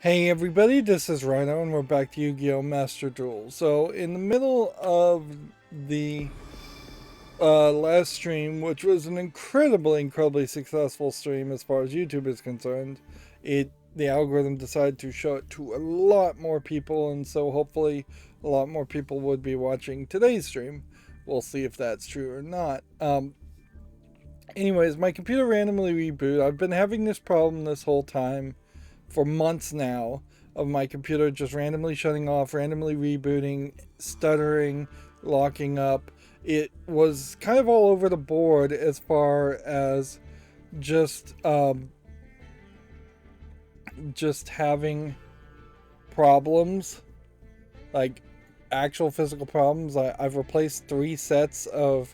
Hey everybody, this is Rydo and we're back to Yu-Gi-Oh! Master Duel. So in the middle of the last stream, which was an incredibly successful stream as far as YouTube is concerned, the algorithm decided to show it to a lot more people, and so hopefully a lot more people would be watching today's stream. We'll see if that's true or not. Anyways, my computer randomly rebooted. I've been having this problem this whole time for months now, of my computer just randomly shutting off, randomly rebooting, stuttering, locking up. It was kind of all over the board as far as just just having problems, like actual physical problems. I've replaced 3 sets of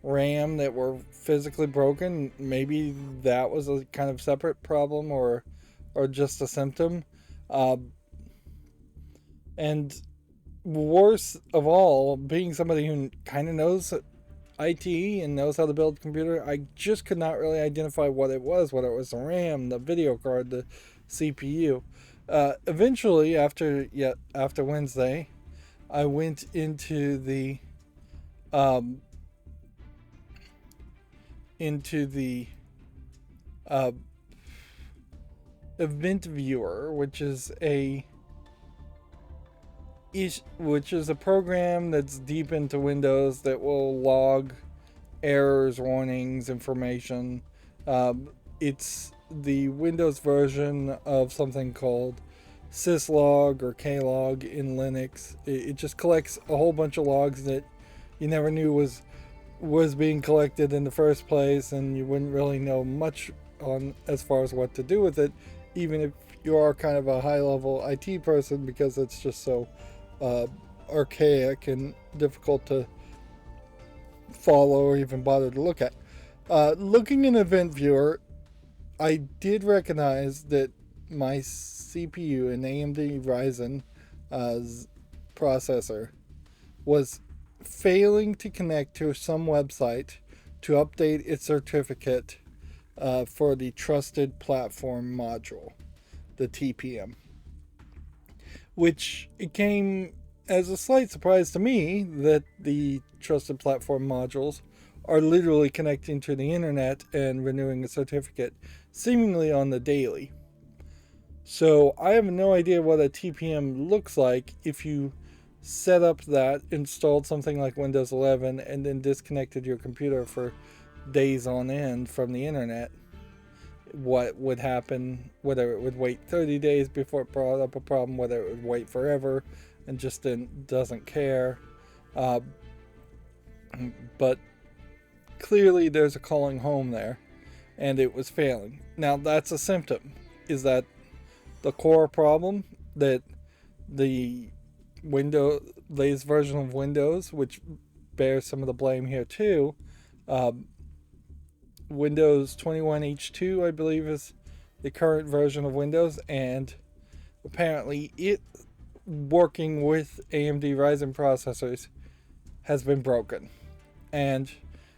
RAM that were physically broken. Maybe that was a kind of separate problem, or just a symptom. Uh, and worse of all, being somebody who kind of knows IT and knows how to build a computer, I just could not really identify what it was, whether it was the RAM, the video card, the CPU. Eventually, after Wednesday, I went into the um, into the uh, event viewer, which is a program that's deep into Windows that will log errors, warnings, information. It's the Windows version of something called syslog or klog in Linux. It just collects a whole bunch of logs that you never knew was being collected in the first place, and you wouldn't really know much on as far as what to do with it, even if you are kind of a high level IT person, because it's just so archaic and difficult to follow or even bother to look at. Looking in Event Viewer, I did recognize that my CPU, an AMD Ryzen processor, was failing to connect to some website to update its certificate for the Trusted Platform module, the TPM, which it came as a slight surprise to me that the Trusted Platform modules are literally connecting to the internet and renewing a certificate seemingly on the daily. So I have no idea what a TPM looks like if you set up that, installed something like Windows 11, and then disconnected your computer for days on end from the internet. What would happen, whether it would wait 30 days before it brought up a problem, whether it would wait forever and just doesn't care. But clearly there's a calling home there, and it was failing. Now that's a symptom. Is that the core problem? That the latest version of Windows, which bears some of the blame here too, Windows 21H2, I believe, is the current version of Windows, and apparently it, working with AMD Ryzen processors, has been broken. And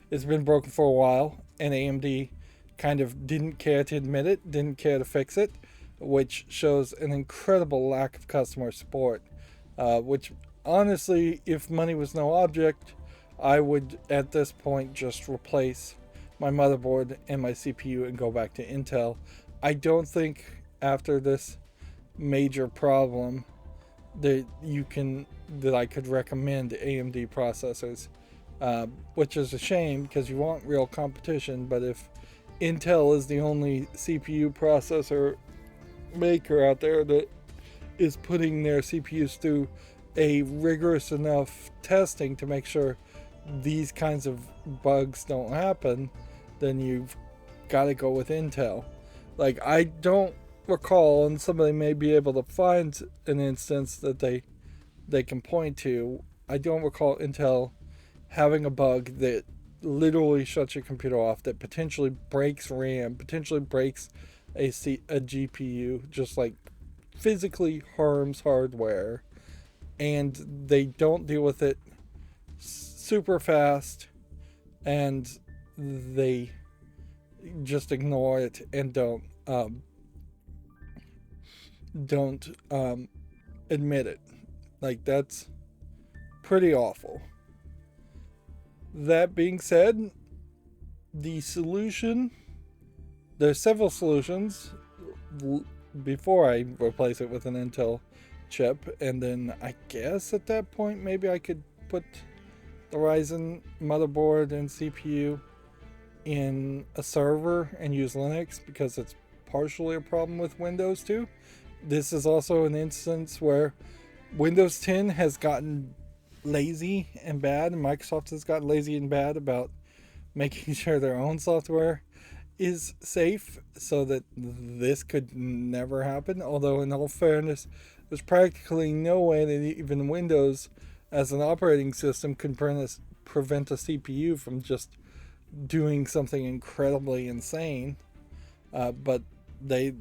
it's been broken for a while, and AMD kind of didn't care to admit it, didn't care to fix it, which shows an incredible lack of customer support. Which, honestly, if money was no object, I would at this point just replace my motherboard and my CPU and go back to Intel. I don't think after this major problem that I could recommend AMD processors, which is a shame because you want real competition. But if Intel is the only CPU processor maker out there that is putting their CPUs through a rigorous enough testing to make sure these kinds of bugs don't happen, then you've got to go with Intel. Like, I don't recall, and somebody may be able to find an instance that they can point to. I don't recall Intel having a bug that literally shuts your computer off, that potentially breaks RAM, potentially breaks a GPU, just like physically harms hardware, and they don't deal with it super fast, and they just ignore it and don't don't admit it. Like, that's pretty awful. That being said, the solution, there's several solutions before I replace it with an Intel chip, and then I guess at that point maybe I could put the Ryzen motherboard and CPU in a server and use Linux, because it's partially a problem with Windows too. This is also an instance where Windows 10 has gotten lazy and bad, and Microsoft has gotten lazy and bad about making sure their own software is safe, so that this could never happen. Although, in all fairness, there's practically no way that even Windows as an operating system can prevent a CPU from just doing something incredibly insane. But they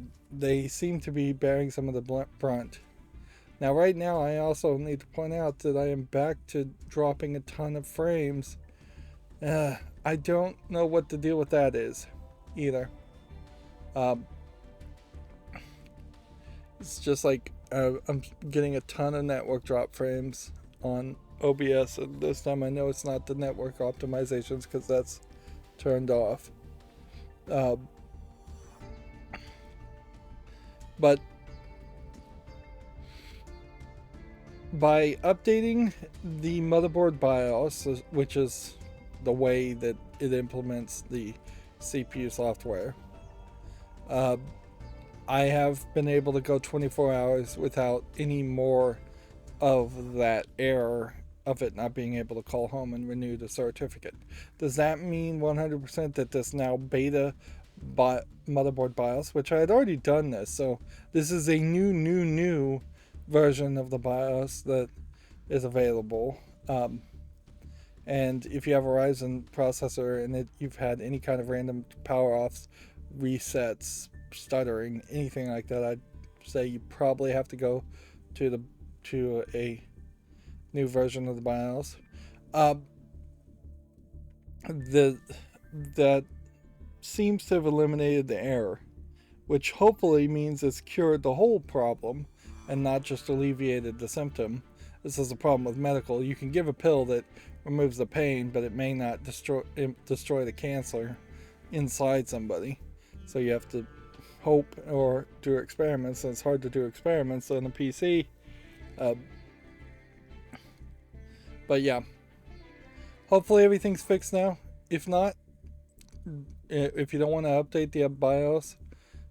seem to be bearing some of the brunt. Now, right now, I also need to point out that I am back to dropping a ton of frames. I don't know what the deal with that is either. It's just like I'm getting a ton of network drop frames on OBS, and this time I know it's not the network optimizations, because that's turned off. But by updating the motherboard BIOS, which is the way that it implements the CPU software, I have been able to go 24 hours without any more of that error of it not being able to call home and renew the certificate. Does that mean 100% that this now beta motherboard BIOS, which I had already done this, so this is a new version of the BIOS that is available. And if you have a Ryzen processor and you've had any kind of random power offs, resets, stuttering, anything like that, I'd say you probably have to go to a new version of the BIOS. That seems to have eliminated the error, which hopefully means it's cured the whole problem and not just alleviated the symptom. This is a problem with medical. You can give a pill that removes the pain, but it may not destroy the cancer inside somebody. So you have to hope or do experiments, and it's hard to do experiments on a PC. But yeah, hopefully everything's fixed now. If not, if you don't want to update the BIOS,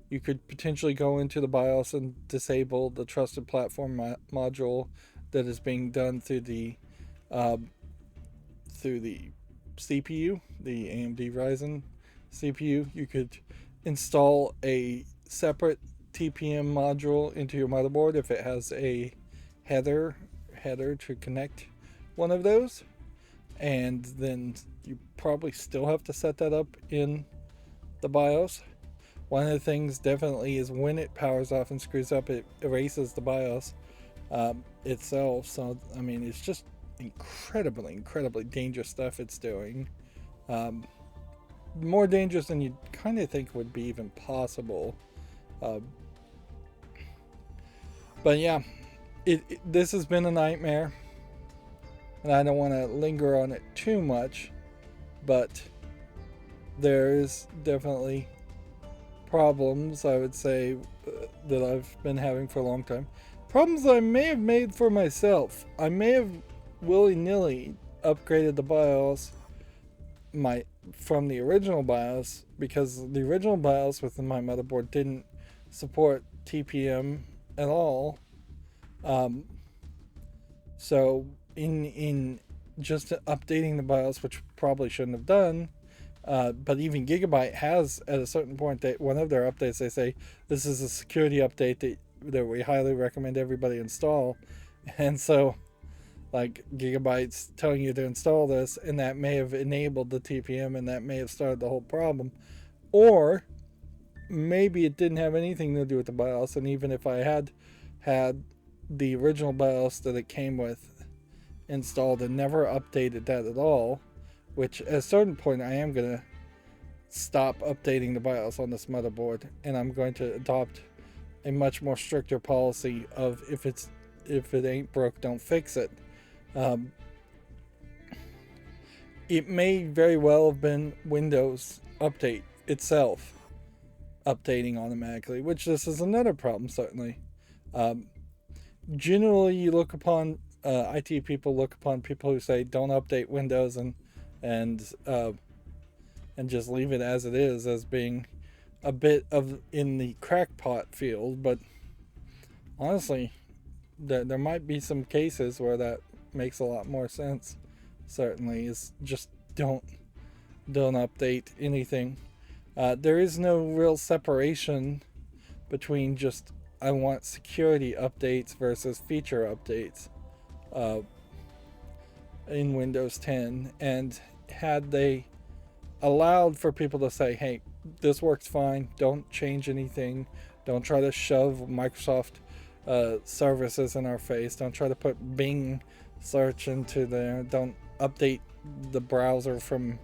you could potentially go into the BIOS and disable the trusted platform module that is being done through the CPU, the AMD Ryzen CPU. You could install a separate TPM module into your motherboard if it has a header to connect one of those, and then you probably still have to set that up in the BIOS. One of the things definitely is when it powers off and screws up, it erases the BIOS itself. So I mean, it's just incredibly dangerous stuff it's doing. More dangerous than you'd kind of think would be even possible. But yeah, this has been a nightmare, and I don't want to linger on it too much, but there's definitely problems, I would say, that I've been having for a long time. Problems I may have made for myself. I may have willy-nilly upgraded the BIOS from the original BIOS, because the original BIOS within my motherboard didn't support TPM at all. So in just updating the BIOS, which probably shouldn't have done, but even Gigabyte has, at a certain point, one of their updates, they say this is a security update that we highly recommend everybody install. And so, like, Gigabyte's telling you to install this, and that may have enabled the TPM, and that may have started the whole problem. Or maybe it didn't have anything to do with the BIOS, and even if I had the original BIOS that it came with installed and never updated that at all, which at a certain point I am going to stop updating the BIOS on this motherboard, and I'm going to adopt a much more stricter policy of if it ain't broke, don't fix it. Um, it may very well have been Windows Update itself updating automatically, which this is another problem certainly. Um, Generally, you look upon IT people look upon people who say don't update Windows and and just leave it as it is as being a bit of in the crackpot field, but honestly, there might be some cases where that makes a lot more sense. Certainly, is just don't update anything. There is no real separation between just I want security updates versus feature updates in Windows 10, and had they allowed for people to say, hey, this works fine, don't change anything, don't try to shove Microsoft services in our face, don't try to put Bing search into there, don't update the browser from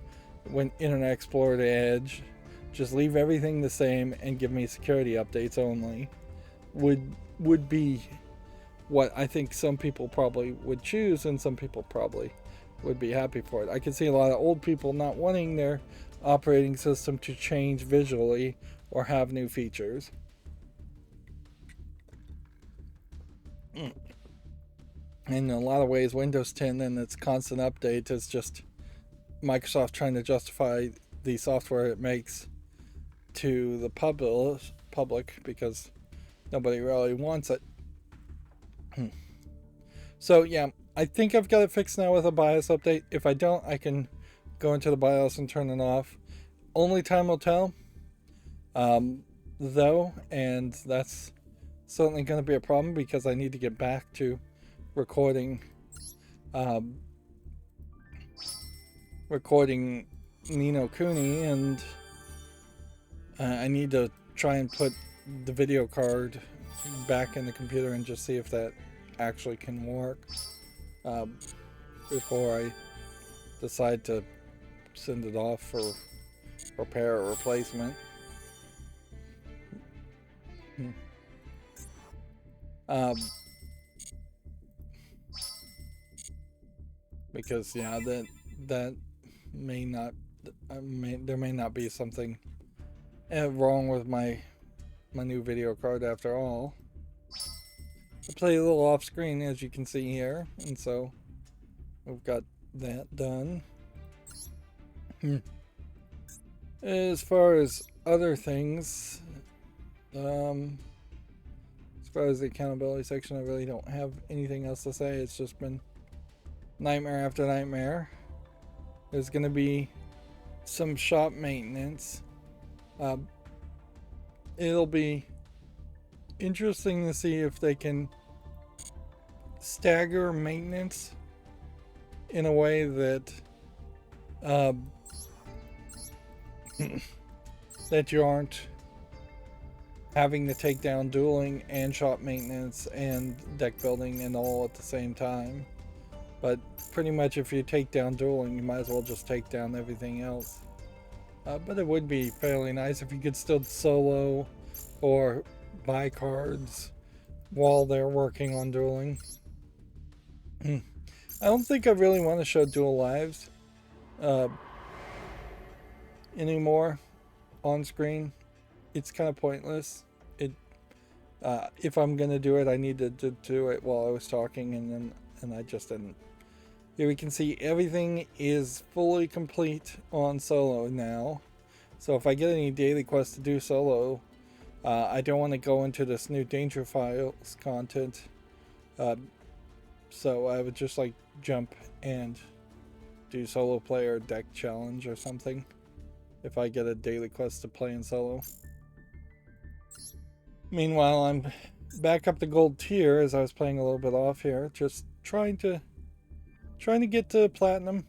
when Internet Explorer to Edge, just leave everything the same and give me security updates only, would be what I think some people probably would choose, and some people probably would be happy for it. I can see a lot of old people not wanting their operating system to change visually or have new features. In a lot of ways, Windows 10 and its constant update is just Microsoft trying to justify the software it makes to the public because nobody really wants it. So yeah, I think I've got it fixed now with a BIOS update. If I don't, I can go into the BIOS and turn it off. Only time will tell, though, and that's certainly going to be a problem because I need to get back to recording Ni no Kuni, and I need to try and put the video card back in the computer and just see if that actually can work before I decide to send it off for repair or replacement. Because yeah, that may not there may not be something wrong with my new video card after all. I play a little off screen, as you can see here, and so we've got that done. As far as other things, as far as the accountability section, I really don't have anything else to say. It's just been nightmare after nightmare. There's going to be some shop maintenance. It'll be interesting to see if they can stagger maintenance in a way that that you aren't having to take down dueling and shop maintenance and deck building and all at the same time. But pretty much if you take down dueling, you might as well just take down everything else. But it would be fairly nice if you could still solo or buy cards while they're working on dueling. I don't think I really want to show duel lives anymore on screen. It's kind of pointless. If I'm gonna do it, I need to do it while I was talking, and I just didn't. Here we can see everything is fully complete on solo now. So if I get any daily quests to do solo, I don't want to go into this new danger files content. So I would just like jump and do solo player deck challenge or something if I get a daily quest to play in solo. Meanwhile, I'm back up to gold tier as I was playing a little bit off here, just trying to get to platinum.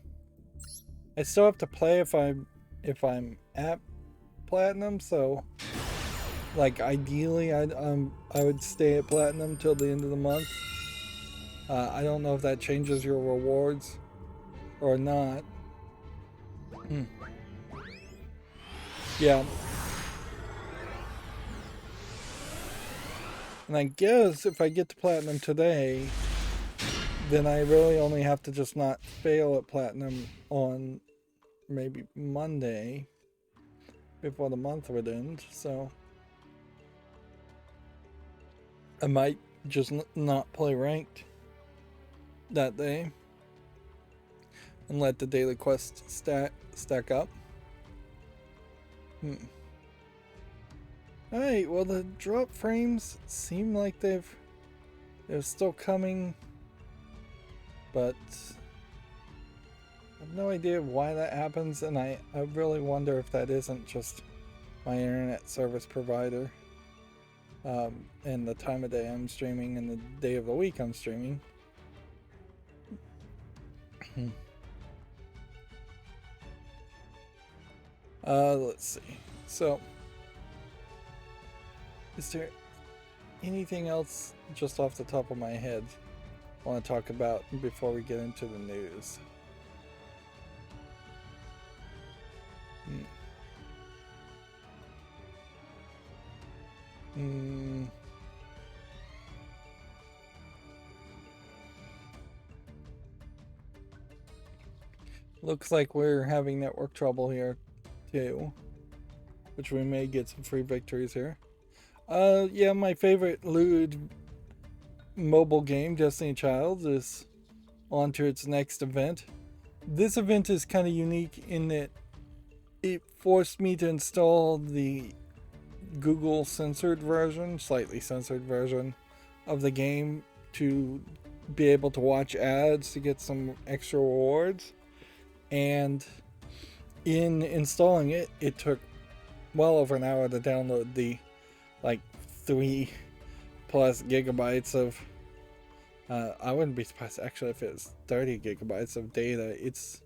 I still have to play if I'm at platinum, so like ideally I would stay at platinum till the end of the month. I don't know if that changes your rewards or not. Yeah. And I guess if I get to Platinum today, then I really only have to just not fail at Platinum on maybe Monday before the month would end. So I might just not play ranked that day and let the daily quest stack up. Alright, well, the drop frames seem like they're still coming, but I have no idea why that happens, and I really wonder if that isn't just my internet service provider, and the time of day I'm streaming and the day of the week I'm streaming. Let's see. So, is there anything else just off the top of my head I want to talk about before we get into the news? Looks like we're having network trouble here too, which we may get some free victories here. Yeah, my favorite lewd mobile game, Destiny Child, is on to its next event. This event is kind of unique in that it forced me to install the Google censored version, slightly censored version of the game to be able to watch ads to get some extra rewards. And in installing it, it took well over an hour to download the like 3+ gigabytes of I wouldn't be surprised actually if it was 30 gigabytes of data. It's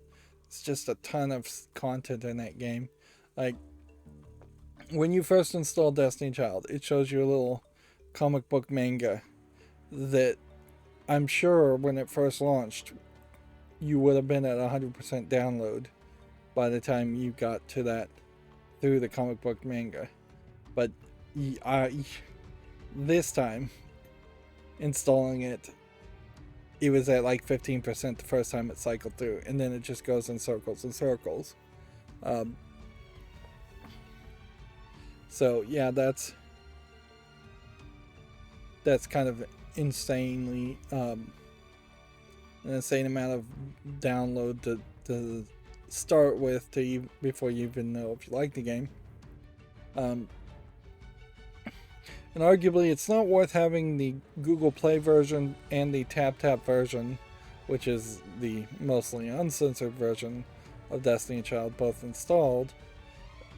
just a ton of content in that game. Like, when you first install Destiny Child, it shows you a little comic book manga that I'm sure when it first launched you would have been at 100% download by the time you got to that through the comic book manga. But this time installing it, it was at like 15% the first time it cycled through, and then it just goes in circles and circles. So yeah, that's kind of insanely an insane amount of download to start with before you even know if you like the game. And arguably it's not worth having the Google Play version and the TapTap version, which is the mostly uncensored version of Destiny Child, both installed,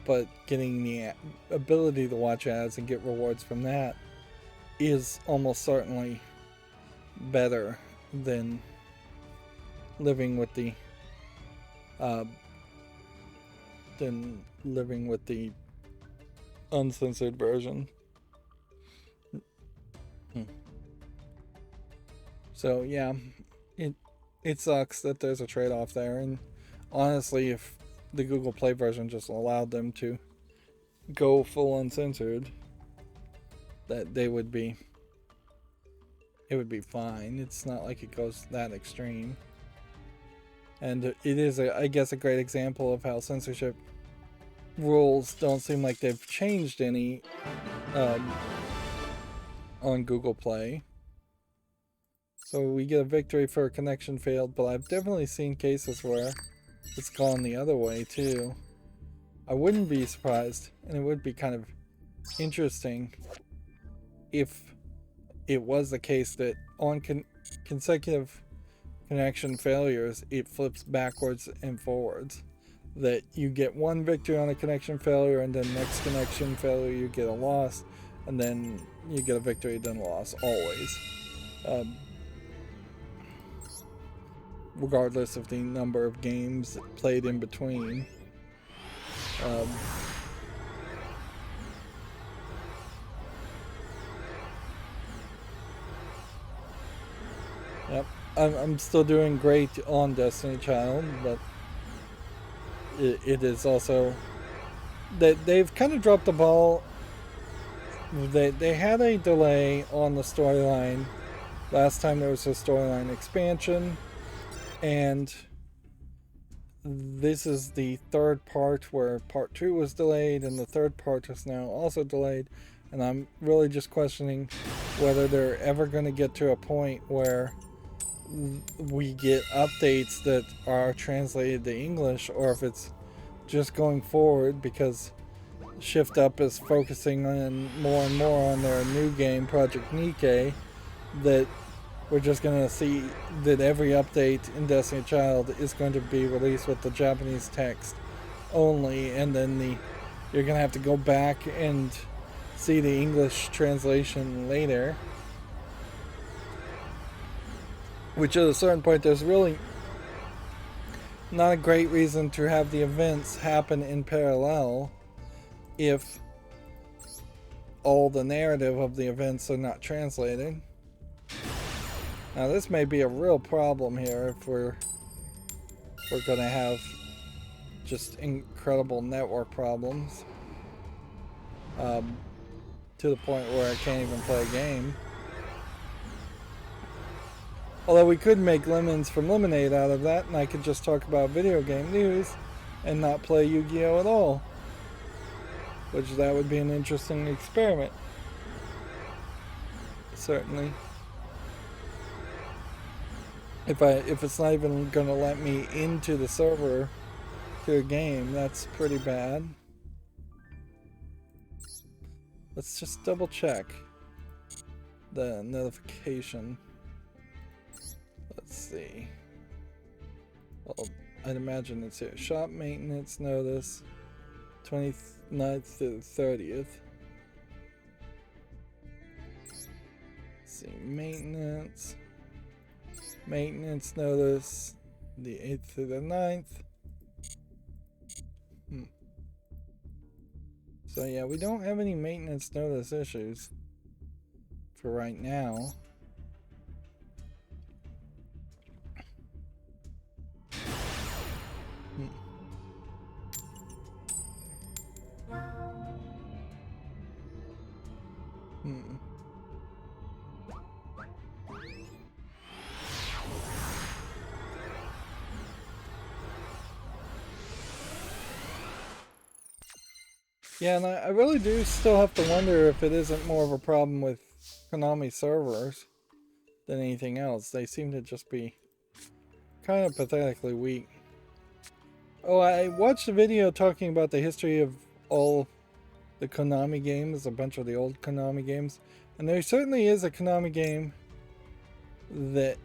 but getting the ability to watch ads and get rewards from that is almost certainly better than living with the uncensored version. So yeah, it sucks that there's a trade-off there, and honestly, if the Google Play version just allowed them to go full uncensored, that it would be fine. It's not like it goes that extreme. And it is, I guess, a great example of how censorship rules don't seem like they've changed any on Google Play. So we get a victory for a connection failed, but I've definitely seen cases where it's gone the other way too. I wouldn't be surprised, and it would be kind of interesting if it was the case that on consecutive connection failures, it flips backwards and forwards. That you get one victory on a connection failure, and then next connection failure you get a loss, and then you get a victory, then a loss, always. Regardless of the number of games played in between. Yep, I'm still doing great on Destiny Child, but it is also that they've kind of dropped the ball they had a delay on the storyline. Last time there was a storyline expansion, and this is the third part where part 2 was delayed, and the third part is now also delayed. And I'm really just questioning whether they're ever going to get to a point where we get updates that are translated to English, or if it's just going forward, because Shift Up is focusing on more and more on their new game, Project Nike, that we're just going to see that every update in Destiny Child is going to be released with the Japanese text only, and then you're going to have to go back and see the English translation later. Which at a certain point, there's really not a great reason to have the events happen in parallel if all the narrative of the events are not translated. Now this may be a real problem here if we're going to have just incredible network problems to the point where I can't even play a game. Although we could make lemons from lemonade out of that, and I could just talk about video game news and not play Yu-Gi-Oh! At all. Which that would be an interesting experiment. Certainly. If it's not even gonna let me into the server to a game, that's pretty bad. Let's just double check the notification. Let's see. Well, I'd imagine it's here. Shop maintenance notice, 29th to the 30th. Let's see, maintenance notice, the 8th to the 9th. So yeah, we don't have any maintenance notice issues for right now. Yeah, and I really do still have to wonder if it isn't more of a problem with Konami servers than anything else. They seem to just be kind of pathetically weak. Oh, I watched a video talking about the history of all the Konami games, a bunch of the old Konami games, and there certainly is a Konami game that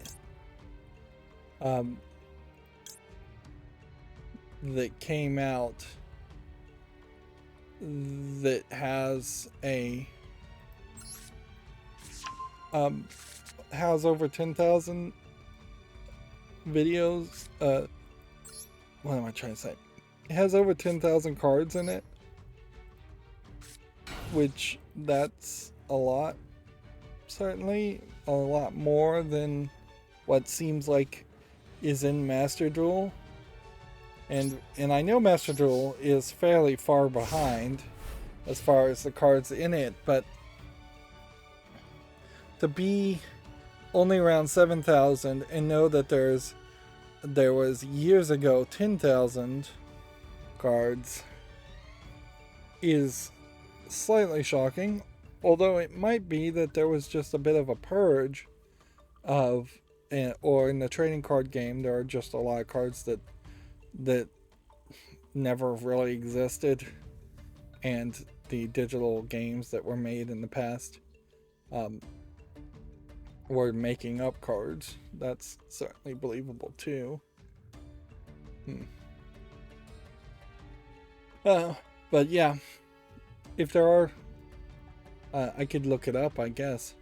that came out that has a has over 10,000 videos. What am I trying to say? It has over 10,000 cards in it, which that's a lot. Certainly a lot more than what seems like is in Master Duel. And I know Master Duel is fairly far behind as far as the cards in it, but to be only around 7,000 and know that there was years ago 10,000 cards is slightly shocking. Although it might be that there was just a bit of a purge of, or in the trading card game there are just a lot of cards that never really existed, and the digital games that were made in the past were making up cards. That's certainly believable too. But yeah, if there are, I could look it up, I guess.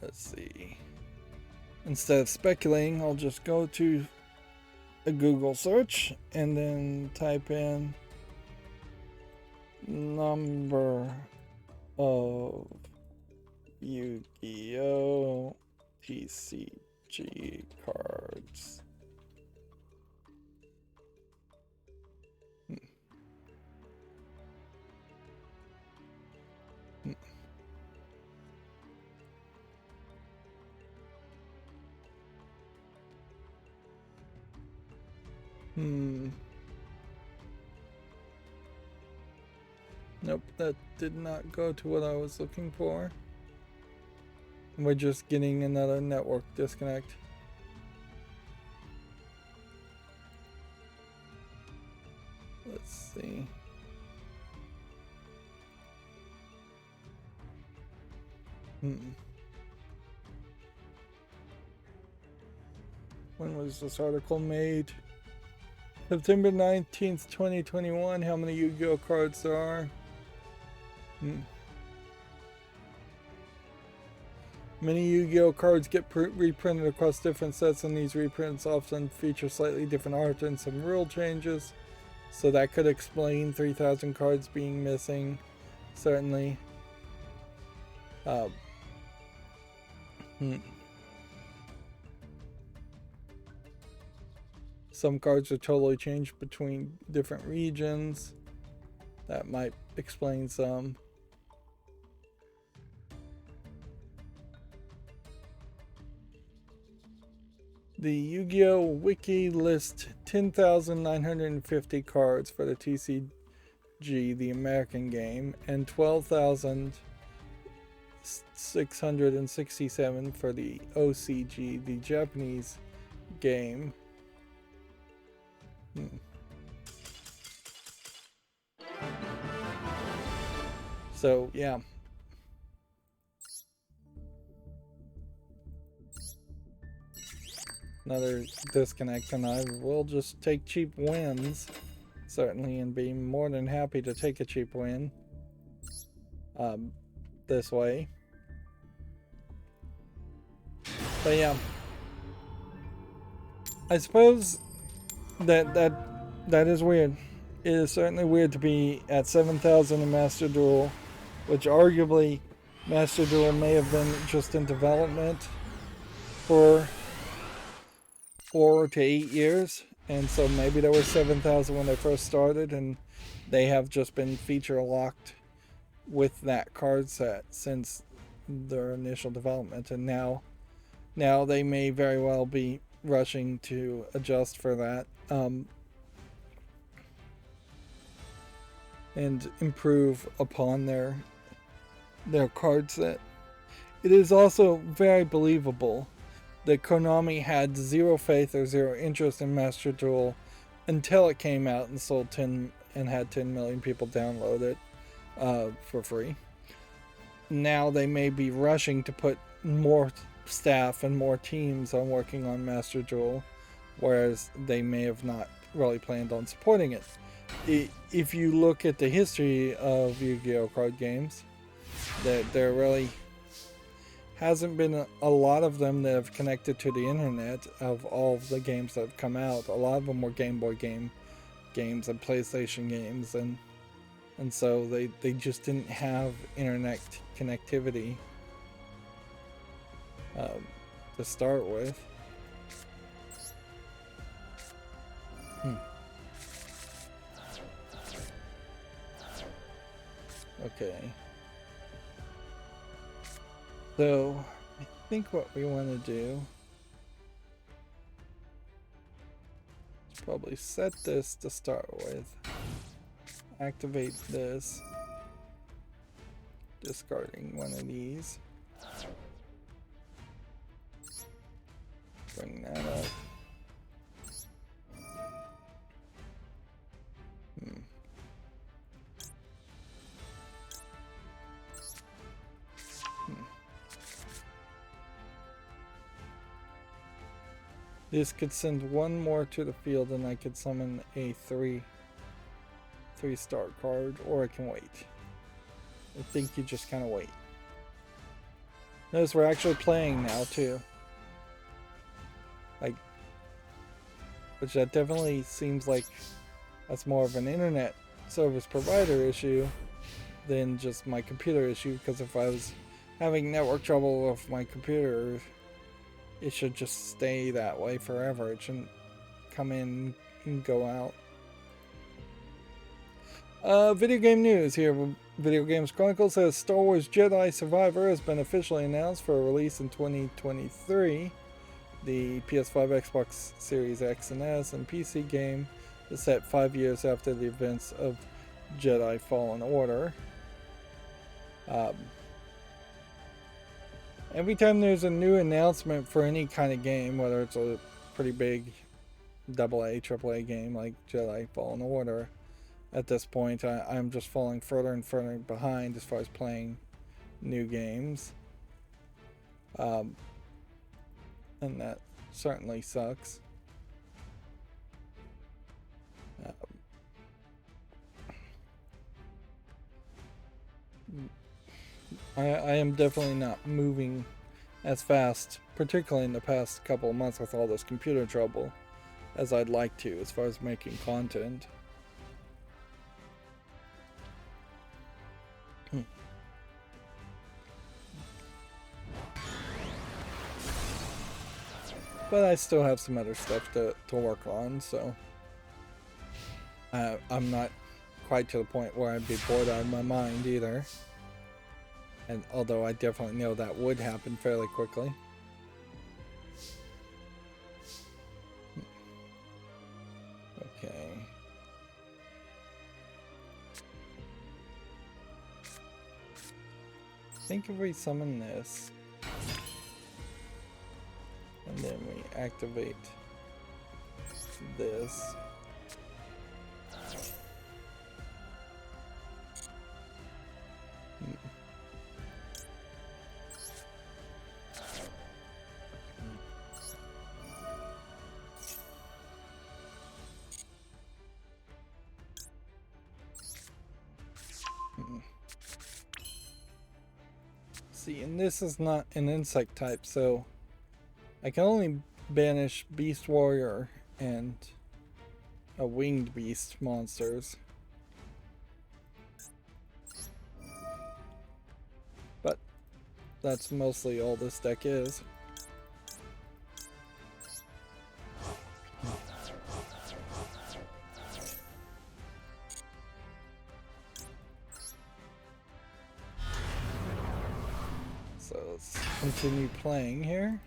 Let's see. Instead of speculating, I'll just go to a Google search and then type in number of Yu-Gi-Oh! TCG cards. Nope, that did not go to what I was looking for. We're just getting another network disconnect. Let's see. When was this article made? September 19th, 2021. How many Yu-Gi-Oh cards there are? Many Yu-Gi-Oh cards get reprinted across different sets, and these reprints often feature slightly different art and some rule changes. So that could explain 3,000 cards being missing, certainly. Some cards are totally changed between different regions. That might explain some. The Yu-Gi-Oh! Wiki lists 10,950 cards for the TCG, the American game, and 12,667 for the OCG, the Japanese game. So, yeah. Another disconnect, and I will just take cheap wins, certainly, and be more than happy to take a cheap win this way. But yeah, I suppose that is weird. It is certainly weird to be at 7,000 in Master Duel, which arguably Master Duel may have been just in development for 4 to 8 years, and so maybe there were 7,000 when they first started, and they have just been feature locked with that card set since their initial development, and now they may very well be rushing to adjust for that and improve upon their card set. It is also very believable that Konami had zero faith or zero interest in Master Duel until it came out and sold 10 and had 10 million people download it for free. Now they may be rushing to put more staff and more teams on working on Master Duel, whereas they may have not really planned on supporting it. If you look at the history of Yu-Gi-Oh card games, there really hasn't been a lot of them that have connected to the internet. Of all of the games that have come out, a lot of them were Game Boy games and PlayStation games, and so they just didn't have internet connectivity to start with. Okay. So, I think what we want to do is probably set this to start with. Activate this. Discarding one of these. Bring that up. This could send one more to the field, and I could summon a 3-star card, or I can wait. I think you just kind of wait. Notice we're actually playing now too. Like, which that definitely seems like that's more of an internet service provider issue than just my computer issue, because if I was having network trouble with my computer, it should just stay that way forever. It shouldn't come in and go out. Video game news here. Video Games Chronicle says Star Wars Jedi Survivor has been officially announced for a release in 2023. The PS5, Xbox Series X and S, and PC game is set 5 years after the events of Jedi Fallen Order. Every time there's a new announcement for any kind of game, whether it's a pretty big AA, AAA game like Jedi Fallen Order, at this point I'm just falling further and further behind as far as playing new games. And that certainly sucks. I am definitely not moving as fast, particularly in the past couple of months with all this computer trouble, as I'd like to as far as making content. But I still have some other stuff to work on, so I'm not quite to the point where I'd be bored out of my mind either. And although I definitely know that would happen fairly quickly. Okay. I think if we summon this, and then we activate this. See, and this is not an insect type, so I can only banish Beast Warrior and a winged beast monsters. But that's mostly all this deck is. So let's continue playing here.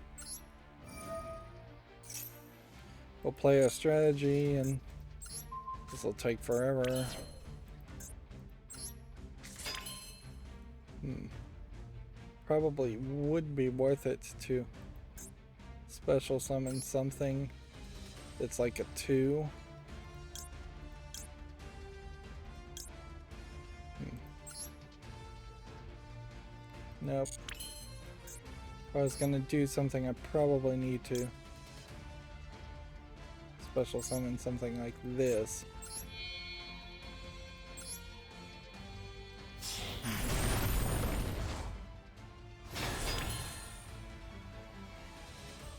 We'll play our strategy, and this will take forever. Probably would be worth it to special summon something that's like a 2. Nope. If I was gonna do something, I probably need to special summon something like this.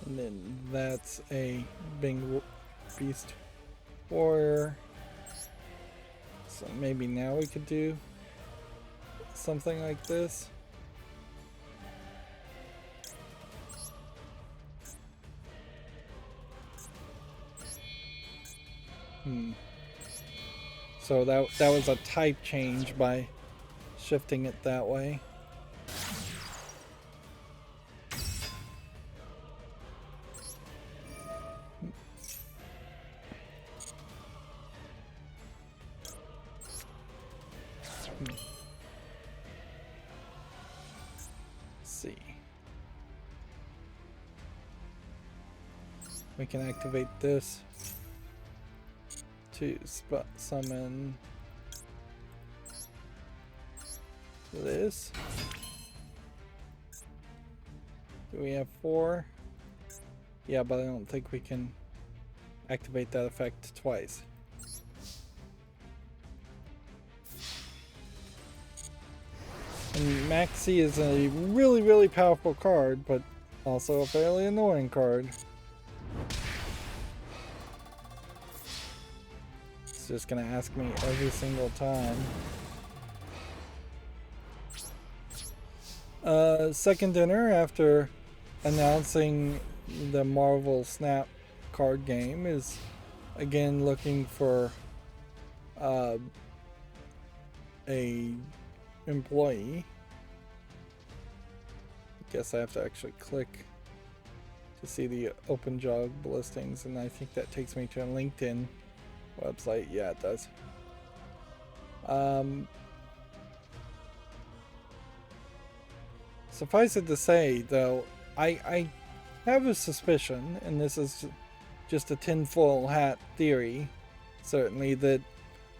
And then that's a Bing Beast Warrior. So maybe now we could do something like this. So that was a type change by shifting it that way. See. We can activate this to summon this. Do we have 4? Yeah, but I don't think we can activate that effect twice. And Maxi is a really, really powerful card, but also a fairly annoying card. It's just gonna ask me every single time. Second dinner after announcing the Marvel Snap card game is again looking for a employee. I guess I have to actually click to see the open job listings, and I think that takes me to a LinkedIn website. Yeah, it does. Suffice it to say, though, I have a suspicion, and this is just a tinfoil hat theory, certainly, that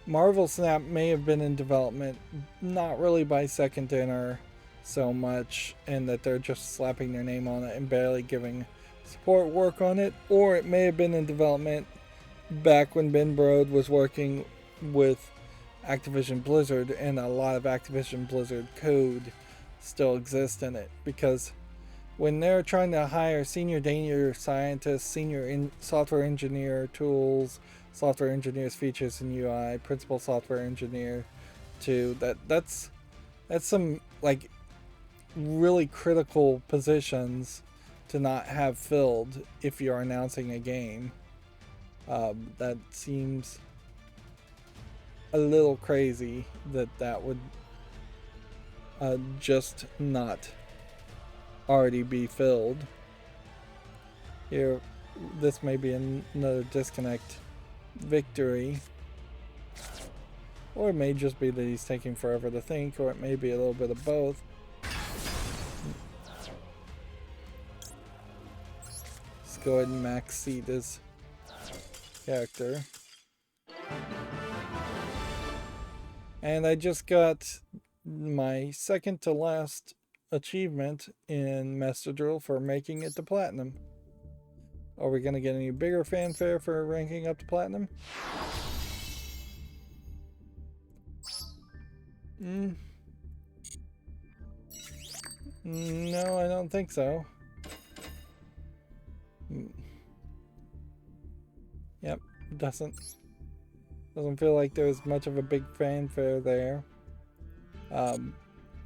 Marvel Snap may have been in development not really by Second Dinner so much, and that they're just slapping their name on it and barely giving support work on it, or it may have been in development back when Ben Brode was working with Activision Blizzard, and a lot of Activision Blizzard code still exists in it, because when they're trying to hire senior data scientists, senior software engineer tools, software engineers features and UI, principal software engineer too, that's some like really critical positions to not have filled if you're announcing a game. That seems a little crazy that would just not already be filled. Here, this may be another disconnect victory, or it may just be that he's taking forever to think, or it may be a little bit of both. Let's go ahead and max seed his character. And I just got my second to last achievement in Master Duel for making it to Platinum. Are we going to get any bigger fanfare for ranking up to Platinum? No, I don't think so. Yep, doesn't feel like there's much of a big fanfare there.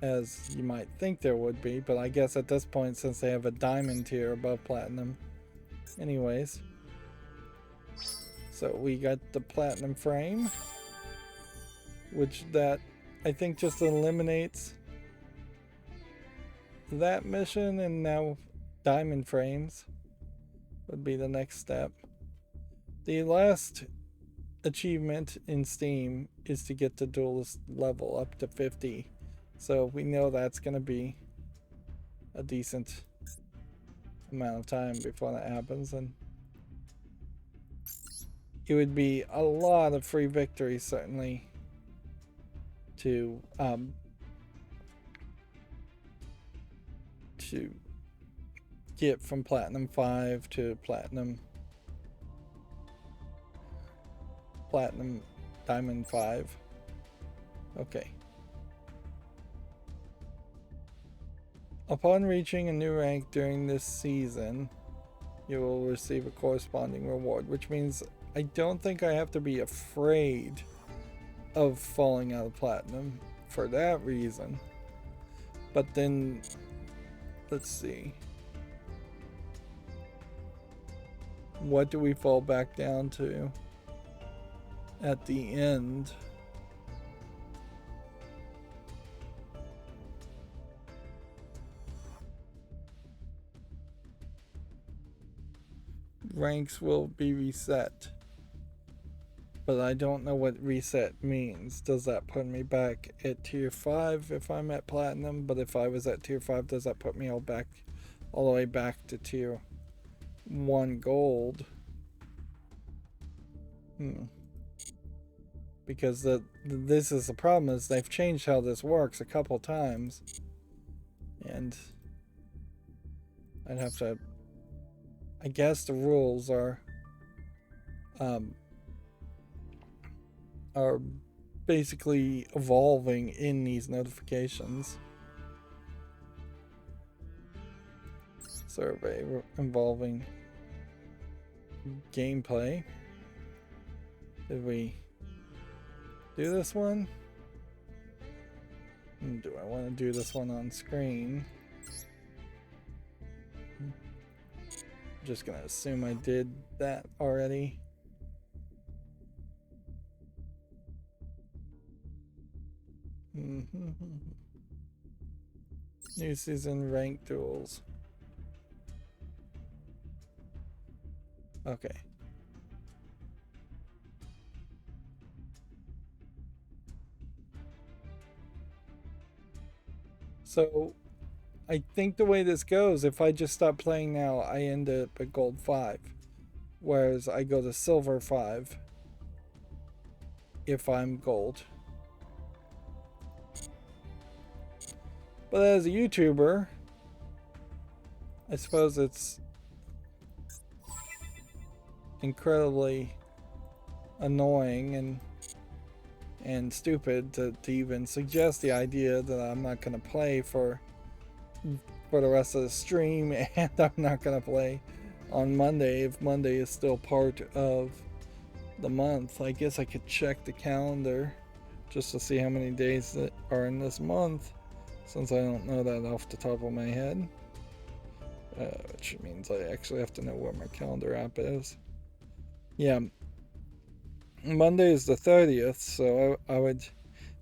As you might think there would be, but I guess at this point, since they have a diamond tier above platinum. Anyways. So we got the platinum frame, which that I think just eliminates that mission, and now diamond frames would be the next step. The last achievement in Steam is to get the Duelist level up to 50. So we know that's going to be a decent amount of time before that happens, and it would be a lot of free victories certainly to get from Platinum 5 to Platinum Diamond 5. Okay. Upon reaching a new rank during this season, you will receive a corresponding reward, which means I don't think I have to be afraid of falling out of Platinum for that reason. But then, let's see. What do we fall back down to at the end? Ranks will be reset, but I don't know what reset means. Does that put me back at tier 5 if I'm at platinum? But if I was at tier 5, does that put me all the way back to tier 1 gold? Because this is the problem, is they've changed how this works a couple times, and I'd have to, I guess the rules are basically evolving in these notifications. Survey involving gameplay. Did we do this one? Do I want to do this one on screen? I'm just gonna assume I did that already. New season ranked duels. Okay. So I think the way this goes, if I just stop playing now, I end up at gold 5. Whereas I go to silver 5 if I'm gold. But as a YouTuber, I suppose it's incredibly annoying and stupid to even suggest the idea that I'm not going to play for the rest of the stream, and I'm not going to play on Monday if Monday is still part of the month. I guess I could check the calendar just to see how many days that are in this month, since I don't know that off the top of my head. Which means I actually have to know where my calendar app is. Yeah, Monday is the 30th, so I would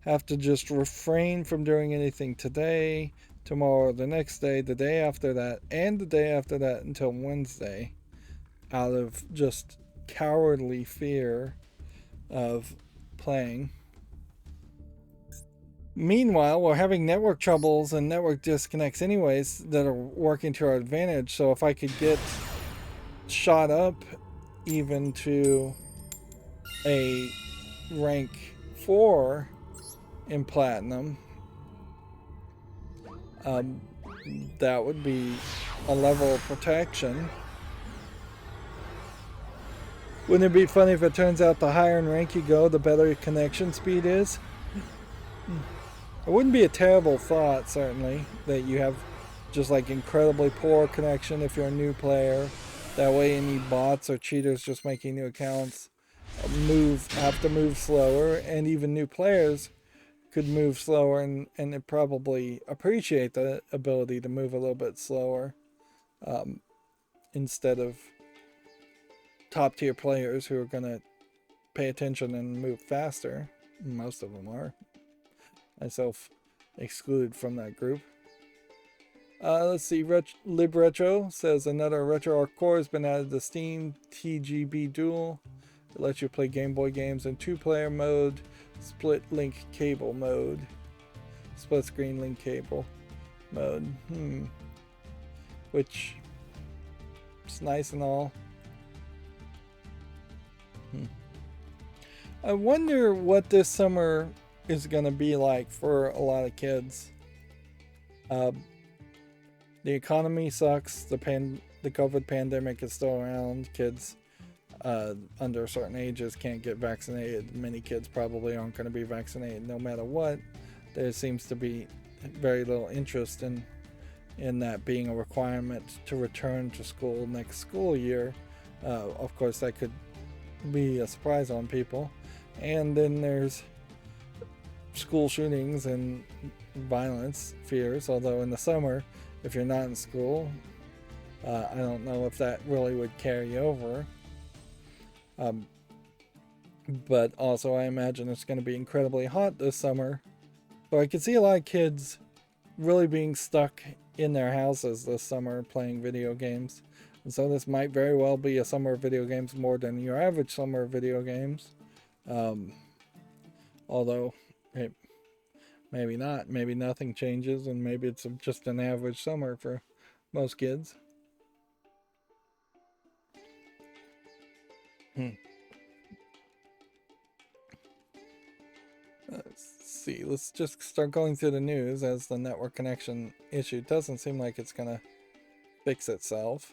have to just refrain from doing anything today, tomorrow, the next day, the day after that, and the day after that until Wednesday, out of just cowardly fear of playing. Meanwhile, we're having network troubles and network disconnects anyways that are working to our advantage, so if I could get shot up even to a rank 4 in platinum, that would be a level of protection. Wouldn't it be funny if it turns out the higher in rank you go, the better your connection speed is? It wouldn't be a terrible thought, certainly, that you have just like incredibly poor connection if you're a new player. That way any bots or cheaters just making new accounts have to move slower, and even new players could move slower and probably appreciate the ability to move a little bit slower, instead of top tier players who are going to pay attention and move faster. Most of them are. Myself excluded from that group. Let's see. Lib Retro says another RetroArch core has been added to Steam. TGB Duel. It lets you play Game Boy games in 2-player mode, split link cable mode, split screen link cable mode. Which is nice and all. I wonder what this summer is going to be like for a lot of kids. The economy sucks. The COVID pandemic is still around. Kids under certain ages can't get vaccinated. Many kids probably aren't going to be vaccinated no matter what. There seems to be very little interest in that being a requirement to return to school next school year. Of course, that could be a surprise on people. And then there's school shootings and violence fears, although in the summer, if you're not in school, I don't know if that really would carry over. But also I imagine it's going to be incredibly hot this summer, so I could see a lot of kids really being stuck in their houses this summer playing video games. And so this might very well be a summer of video games more than your average summer of video games. Although, maybe not. Maybe nothing changes, and maybe it's just an average summer for most kids. Let's see. Let's just start going through the news, as the network connection issue doesn't seem like it's going to fix itself.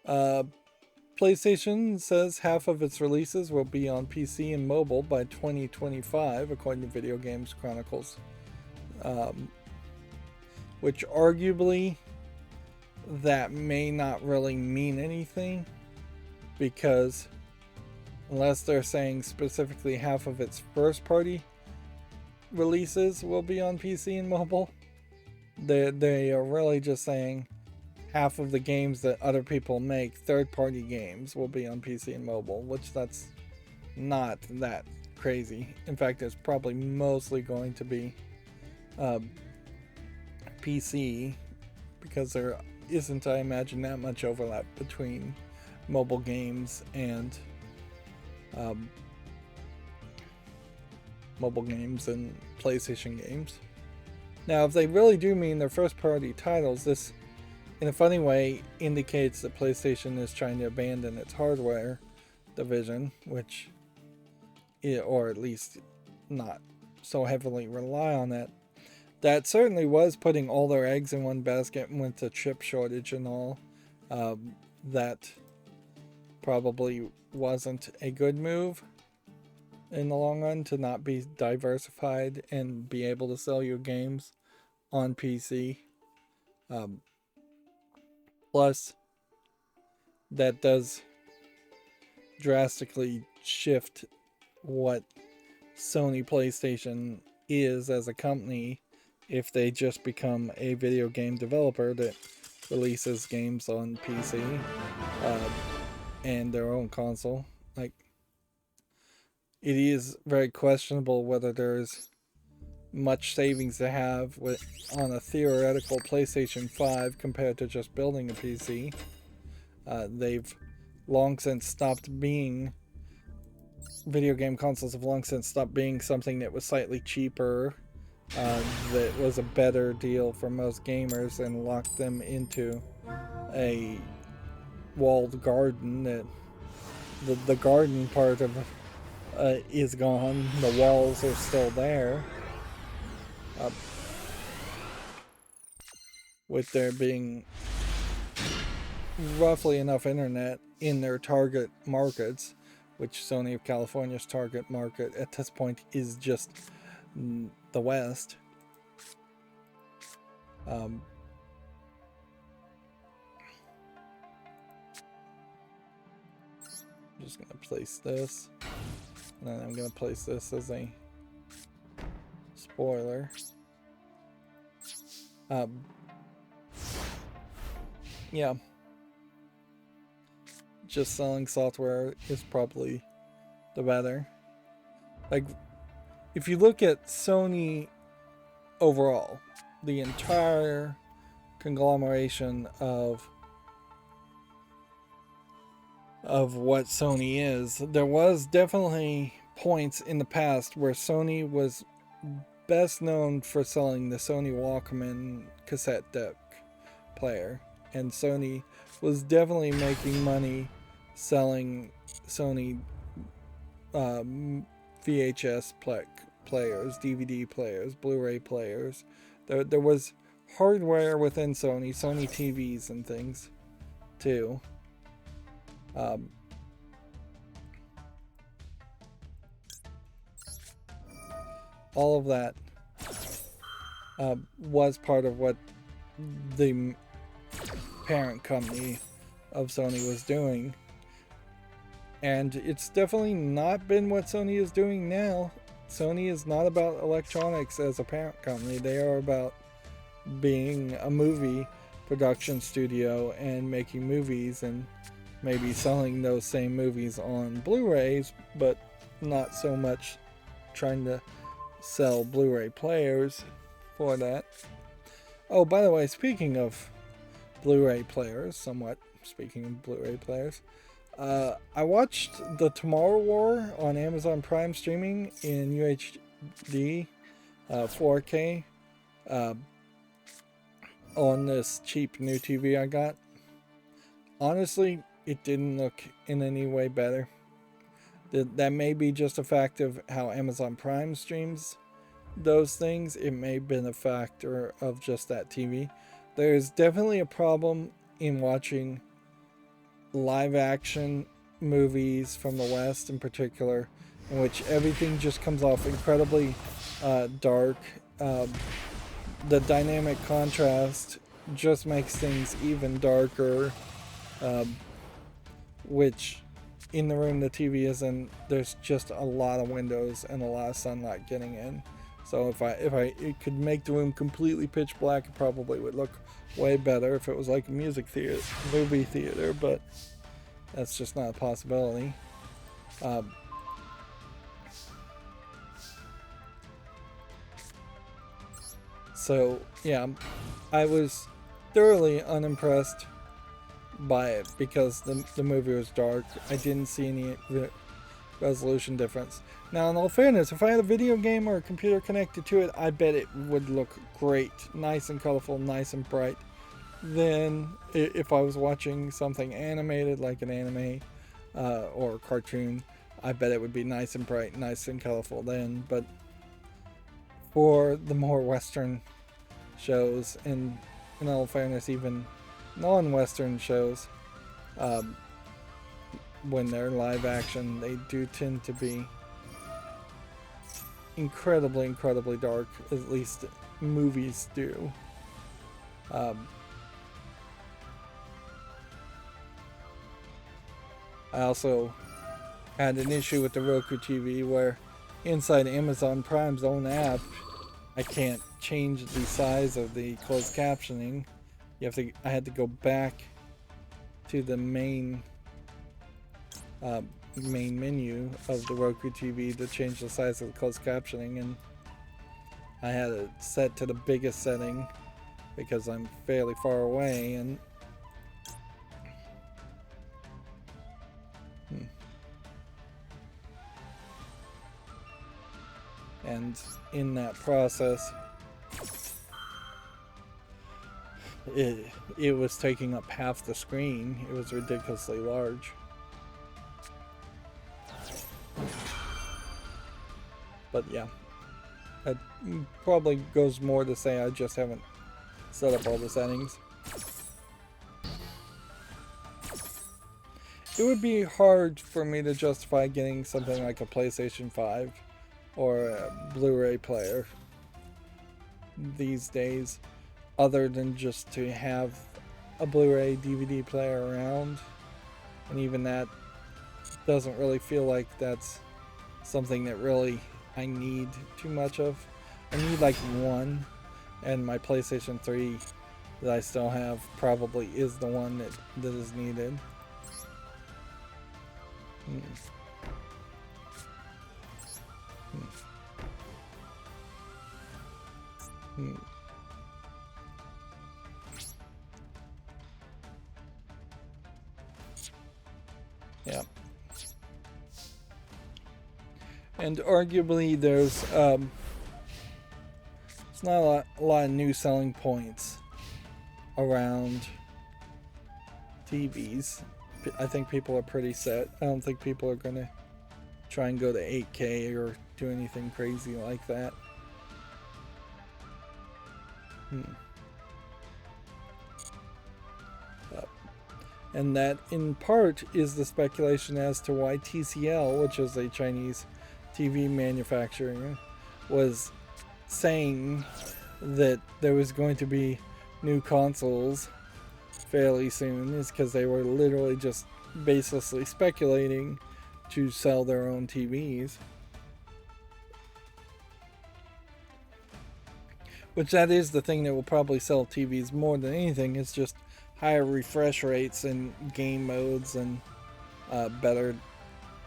PlayStation says half of its releases will be on PC and mobile by 2025, according to Video Games Chronicles. Which arguably, that may not really mean anything, because unless they're saying specifically half of its first party releases will be on PC and mobile, they are really just saying half of the games that other people make, third-party games, will be on PC and mobile, which that's not that crazy. In fact, it's probably mostly going to be PC, because there isn't, I imagine, that much overlap between mobile games and PlayStation games. Now, if they really do mean their first-party titles, this, in a funny way, indicates that PlayStation is trying to abandon its hardware division, or at least not so heavily rely on it. That certainly was putting all their eggs in one basket, and with the chip shortage and all, that probably wasn't a good move in the long run, to not be diversified and be able to sell your games on PC. Plus, that does drastically shift what Sony PlayStation is as a company if they just become a video game developer that releases games on PC and their own console. Like, it is very questionable whether there's much savings to have on a theoretical PlayStation 5 compared to just building a PC. They've long since stopped being... Video game consoles have long since stopped being something that was slightly cheaper, that was a better deal for most gamers, and locked them into a walled garden. That the garden part of is gone. The walls are still there. With there being roughly enough internet in their target markets, which Sony of California's target market at this point is just the West. I'm just going to place this, and then I'm going to place this as a spoiler. Yeah. Just selling software is probably the better. Like, if you look at Sony overall, the entire conglomeration of what Sony is, there was definitely points in the past where Sony was best known for selling the Sony Walkman cassette deck player, and Sony was definitely making money selling Sony VHS players, DVD players, Blu-ray players. There was hardware within Sony TVs and things too. All of that was part of what the parent company of Sony was doing. And it's definitely not been what Sony is doing now. Sony is not about electronics as a parent company. They are about being a movie production studio and making movies, and maybe selling those same movies on Blu-rays, but not so much trying to sell Blu-ray players for that. Oh, by the way, speaking of Blu-ray players, I watched The Tomorrow War on Amazon Prime streaming in UHD 4K on this cheap new TV I got. Honestly, it didn't look in any way better. That may be just a fact of how Amazon Prime streams those things. It may have been a factor of just that TV. There's definitely a problem in watching live action movies from the West in particular, in which everything just comes off incredibly dark. The dynamic contrast just makes things even darker, which in the room the TV is in, there's just a lot of windows and a lot of sunlight getting in. So if it could make the room completely pitch black, it probably would look way better if it was like a movie theater, but that's just not a possibility. So yeah, I was thoroughly unimpressed buy it because the movie was dark. I didn't see any resolution difference. Now, in all fairness, if I had a video game or a computer connected to it, I bet it would look great, nice and colorful, nice and bright. Then, if I was watching something animated like an anime or a cartoon, I bet it would be nice and bright, nice and colorful then. But for the more Western shows, and in all fairness, even non-Western shows, when they're live action, they do tend to be incredibly dark. At least movies do. I also had an issue with the Roku TV where inside Amazon Prime's own app, I can't change the size of the closed captioning. I had to go back to the main menu of the Roku TV to change the size of the closed captioning, and I had it set to the biggest setting because I'm fairly far away, and in that process it was taking up half the screen. It was ridiculously large. But yeah, that probably goes more to say I just haven't set up all the settings. It would be hard for me to justify getting something like a PlayStation 5 or a Blu-ray player these days, other than just to have a Blu-ray DVD player around. And even that doesn't really feel like that's something that really I need too much of. I need like one, and my PlayStation 3 that I still have probably is the one that is needed. Yeah. And arguably there's it's not a lot of new selling points around TVs. I think people are pretty set. I don't think people are gonna try and go to 8K or do anything crazy like that. And that in part is the speculation as to why TCL, which is a Chinese TV manufacturer, was saying that there was going to be new consoles fairly soon, is because they were literally just baselessly speculating to sell their own TVs. Which that is the thing that will probably sell TVs more than anything. It's just higher refresh rates and game modes and better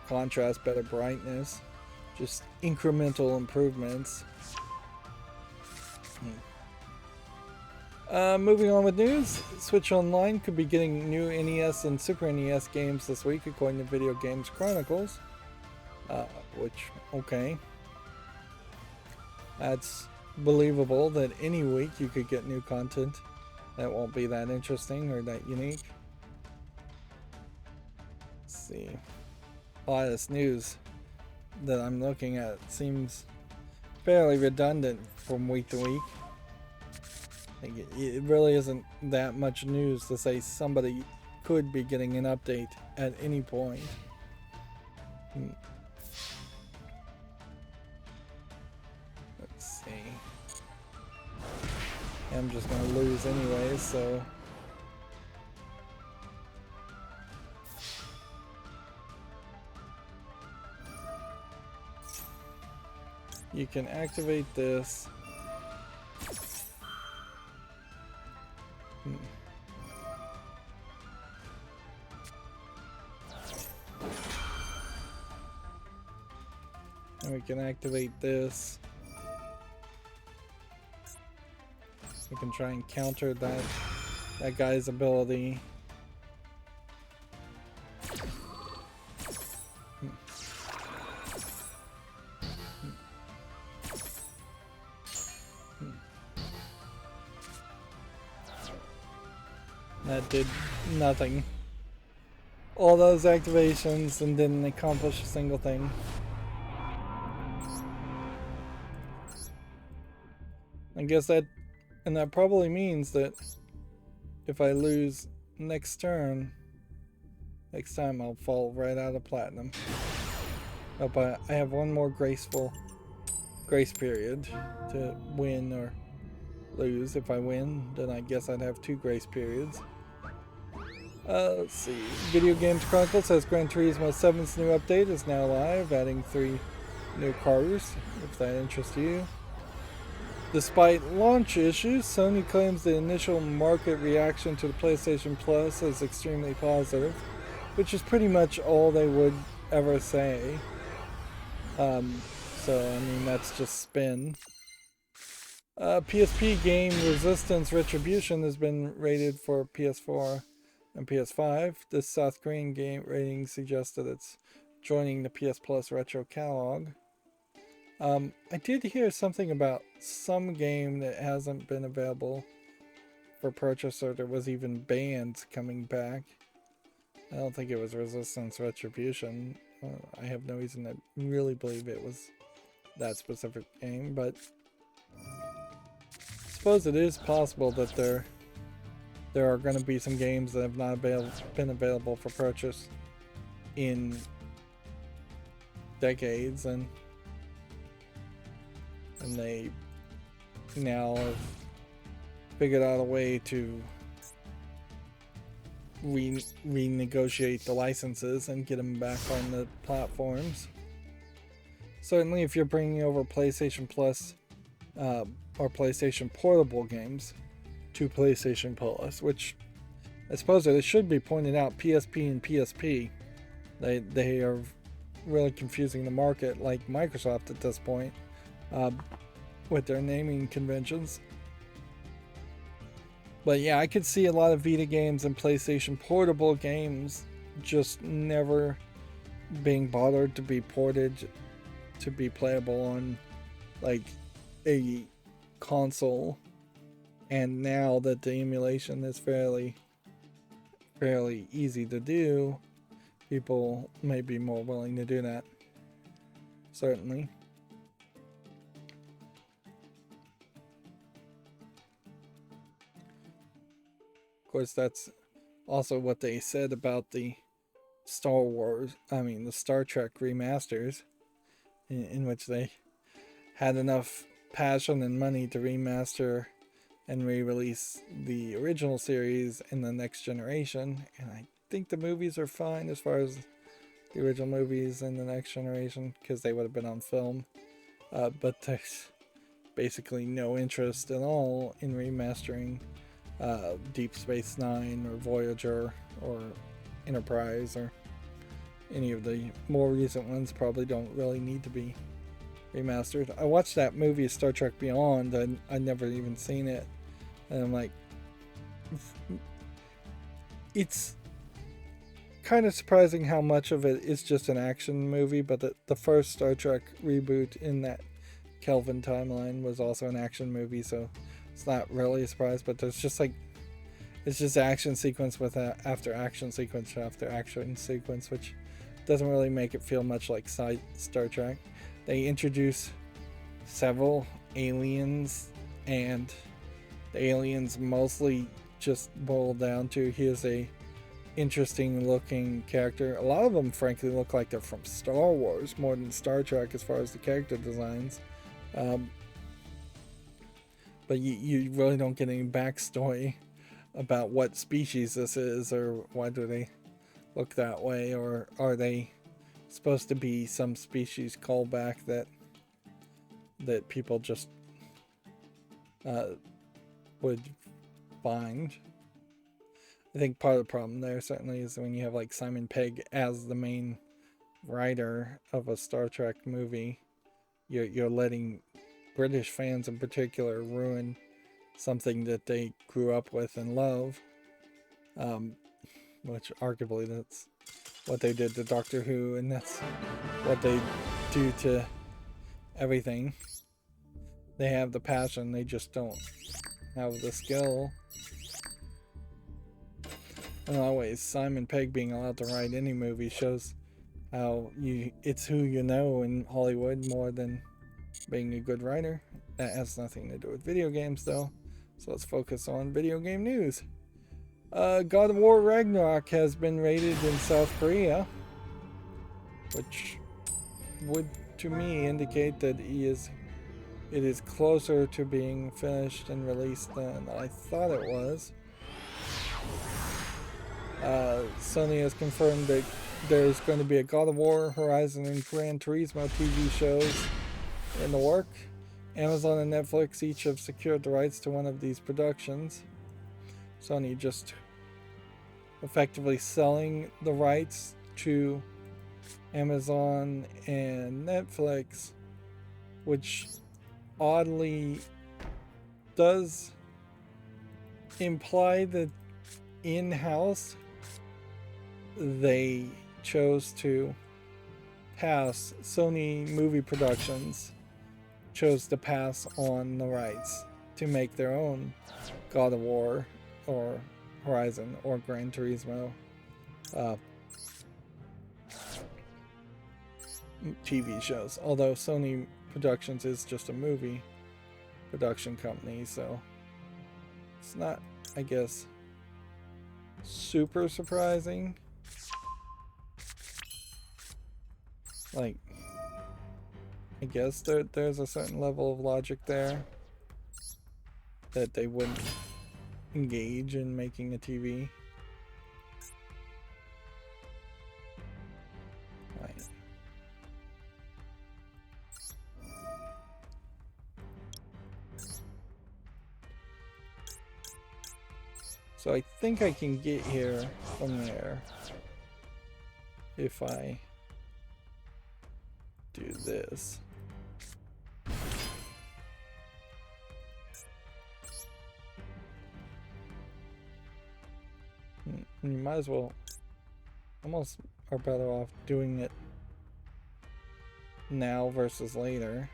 contrast, better brightness. Just incremental improvements. Moving on with news, Switch Online could be getting new NES and Super NES games this week, according to Video Games Chronicles. Which, okay. That's believable that any week you could get new content that won't be that interesting or that unique. Let's see. A lot of this news that I'm looking at seems fairly redundant from week to week. Like it really isn't that much news to say somebody could be getting an update at any point. Let's see. I'm just gonna lose anyways, so you can activate this. And we can activate this. We can try and counter that guy's ability. That did nothing. All those activations and didn't accomplish a single thing. I guess that probably means that if I lose next turn, next time I'll fall right out of platinum. Oh, but I have one more grace period to win or lose. If I win, then I guess I'd have 2 grace periods. Let's see. Video Games Chronicle says Gran Turismo 7's new update is now live, adding 3 new cars, if that interests you. Despite launch issues, Sony claims the initial market reaction to the PlayStation Plus is extremely positive, which is pretty much all they would ever say. So, I mean, that's just spin. PSP game Resistance Retribution has been rated for PS4 and PS5. This South Korean game rating suggests that it's joining the PS Plus Retro catalog. I did hear something about some game that hasn't been available for purchase or that was even banned coming back. I don't think it was Resistance Retribution. I have no reason to really believe it was that specific game, but I suppose it is possible that there are going to be some games that have not been available for purchase in decades, and they now have figured out a way to renegotiate the licenses and get them back on the platforms. Certainly, if you're bringing over PlayStation Plus or PlayStation Portable games to PlayStation Plus, which I suppose it should be pointed out, PSP and PSP, they are really confusing the market, like Microsoft at this point, with their naming conventions. But yeah, I could see a lot of Vita games and PlayStation Portable games just never being bothered to be ported to be playable on like a console. And now that the emulation is fairly easy to do, people may be more willing to do that. Certainly. Of course, that's also what they said about the the Star Trek remasters, in which they had enough passion and money to remaster and re-release the original series in the next generation. And I think the movies are fine as far as the original movies in the next generation, because they would have been on film. But there's basically no interest at all in remastering Deep Space Nine or Voyager or Enterprise, or any of the more recent ones probably don't really need to be remastered. I watched that movie Star Trek Beyond, and I'd never even seen it, and I'm like, it's kind of surprising how much of it is just an action movie, but the first Star Trek reboot in that Kelvin timeline was also an action movie, so it's not really a surprise. But there's just like, it's just action sequence with after action sequence after action sequence, which doesn't really make it feel much like Star Trek. They introduce several aliens, and the aliens mostly just boil down to, here's a interesting looking character. A lot of them frankly look like they're from Star Wars more than Star Trek as far as the character designs. But you really don't get any backstory about what species this is, or why do they look that way, or are they supposed to be some species callback that people just would find. I think part of the problem there certainly is when you have like Simon Pegg as the main writer of a Star Trek movie, you're letting British fans in particular ruin something that they grew up with and love, which arguably that's what they did to Doctor Who, and that's what they do to everything. They have the passion, they just don't have the skill. And always, Simon Pegg being allowed to write any movie shows how it's who you know in Hollywood more than being a good writer. That has nothing to do with video games though. So let's focus on video game news. God of War Ragnarok has been rated in South Korea, which would to me indicate that it is closer to being finished and released than I thought it was. Sony has confirmed that there's going to be a God of War, Horizon, and Gran Turismo TV shows in the work. Amazon and Netflix each have secured the rights to one of these productions. Sony just effectively selling the rights to Amazon and Netflix, which oddly does imply that in-house they chose to pass. Sony Movie Productions chose to pass on the rights to make their own God of War or Horizon or Gran Turismo TV shows. Although Sony Productions is just a movie production company, so it's not, I guess, super surprising. Like, I guess there's a certain level of logic there that they wouldn't engage in making a TV. Right. So I think I can get here from there if I do this. You might as well, almost are better off doing it now versus later.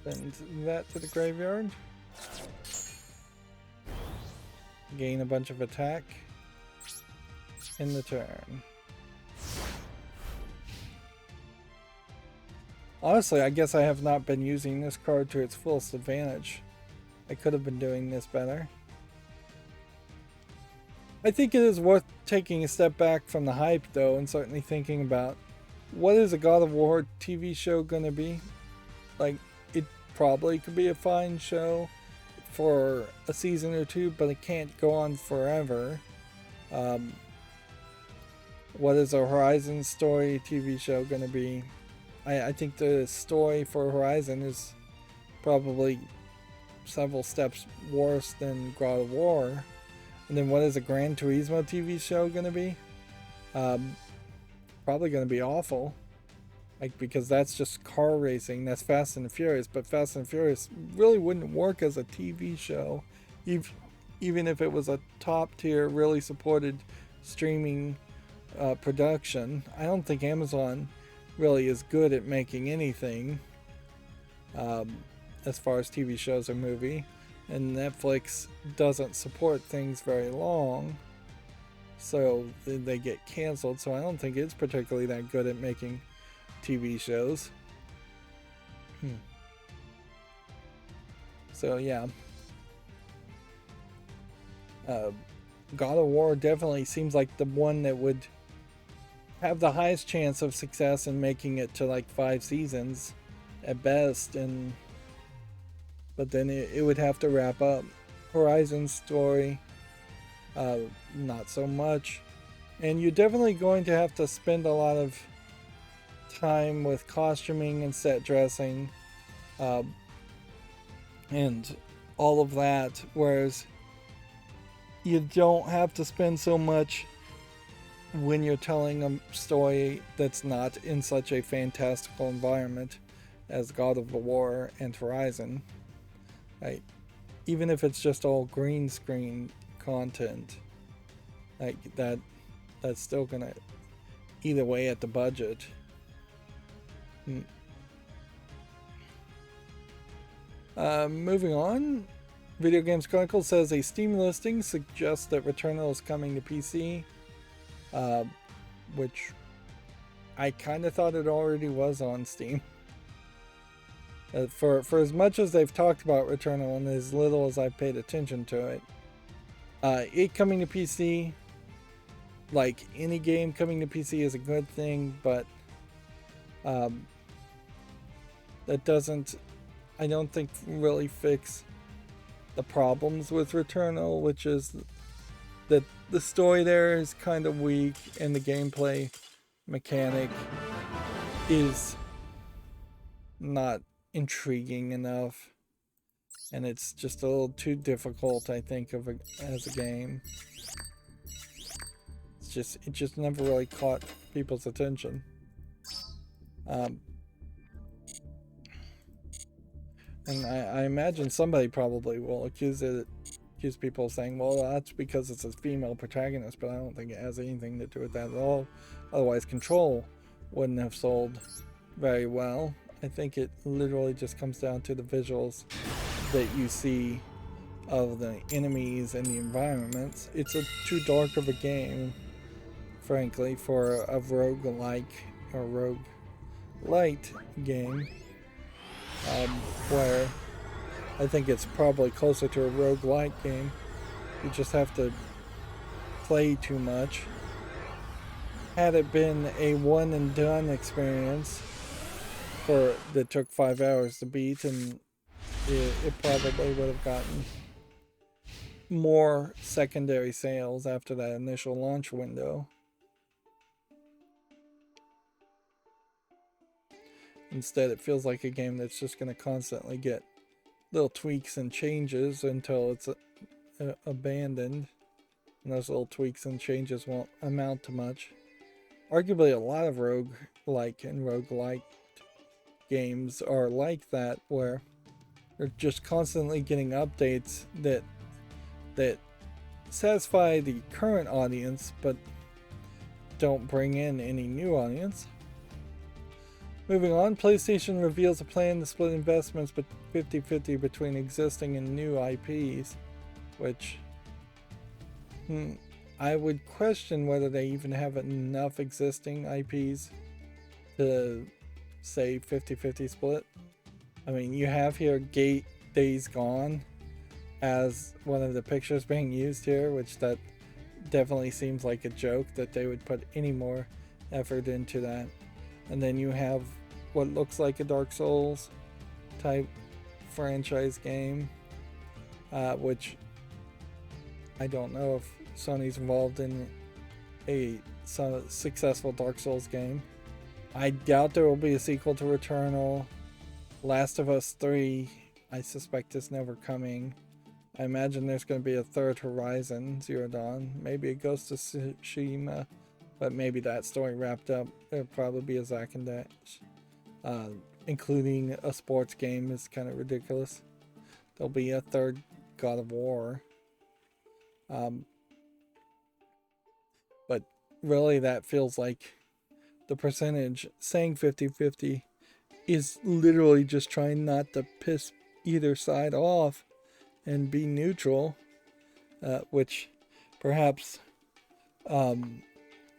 Send that to the graveyard. Gain a bunch of attack in the turn. Honestly, I guess I have not been using this card to its fullest advantage. I could have been doing this better. I think it is worth taking a step back from the hype though, and certainly thinking about what is a God of War TV show going to be. Like, it probably could be a fine show for a season or two, but it can't go on forever. What is a Horizon story TV show going to be? I think the story for Horizon is probably several steps worse than God of War. And then what is a Gran Turismo TV show going to be? Probably going to be awful. Like, because that's just car racing. That's Fast and Furious. But Fast and Furious really wouldn't work as a TV show. Even if it was a top tier, really supported streaming production. I don't think Amazon really is good at making anything as far as TV shows or movie. And Netflix doesn't support things very long, so they get canceled. So I don't think it's particularly that good at making TV shows. So yeah, God of War definitely seems like the one that would have the highest chance of success in making it to like 5 seasons at best, but then it would have to wrap up. Horizon's story, not so much. And you're definitely going to have to spend a lot of time with costuming and set dressing, and all of that, whereas you don't have to spend so much when you're telling a story that's not in such a fantastical environment as God of War and Horizon, right? Even if it's just all green screen content, like that's still gonna eat away at the budget. Moving on, Video Games Chronicle says a Steam listing suggests that Returnal is coming to PC, which I kind of thought it already was on Steam. For as much as they've talked about Returnal and as little as I've paid attention to it coming to PC, like any game coming to PC, is a good thing, but that doesn't, I don't think, really fix the problems with Returnal, which is that the story there is kind of weak and the gameplay mechanic is not intriguing enough, and it's just a little too difficult, I think, as a game. It just never really caught people's attention. And I imagine somebody probably will accuse people of saying, well, that's because it's a female protagonist, but I don't think it has anything to do with that at all. Otherwise, Control wouldn't have sold very well. I think it literally just comes down to the visuals that you see of the enemies and the environments. It's too dark of a game, frankly, for a roguelike or roguelite game. Where I think it's probably closer to a roguelike game. You just have to play too much. Had it been a one and done experience that took 5 hours to beat, and it probably would have gotten more secondary sales after that initial launch window. Instead, it feels like a game that's just going to constantly get little tweaks and changes until it's abandoned. And those little tweaks and changes won't amount to much. Arguably, a lot of roguelike and roguelite games are like that, where they're just constantly getting updates that satisfy the current audience, but don't bring in any new audience. Moving on, PlayStation reveals a plan to split investments but 50-50 between existing and new IPs, which I would question whether they even have enough existing IPs to say 50-50 split. I mean, you have here Days Gone as one of the pictures being used here, which that definitely seems like a joke that they would put any more effort into that. And then you have what looks like a Dark Souls type franchise game, which I don't know if Sony's involved in a successful Dark Souls game. I doubt there will be a sequel to Returnal. Last of Us 3, I suspect is never coming. I imagine there's going to be a third Horizon Zero Dawn, maybe a Ghost of Tsushima, but maybe that story wrapped up. It'll probably be a Zack and Dash. Including a sports game is kind of ridiculous. There'll be a third God of War. But really, that feels like the percentage saying 50-50 is literally just trying not to piss either side off and be neutral, which perhaps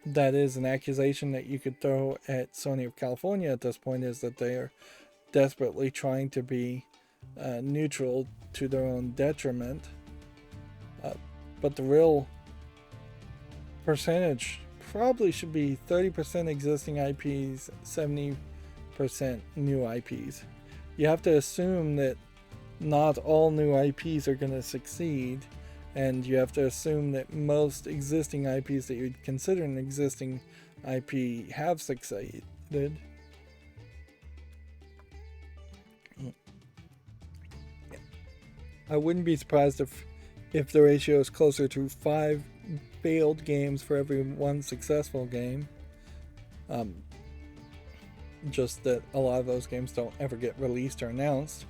that is an accusation that you could throw at Sony of California at this point, is that they are desperately trying to be neutral to their own detriment. But the real percentage probably should be 30% existing IPs, 70% new IPs. You have to assume that not all new IPs are going to succeed, and you have to assume that most existing IPs that you'd consider an existing IP have succeeded. I wouldn't be surprised if the ratio is closer to 5 failed games for every 1 successful game. Just that a lot of those games don't ever get released or announced.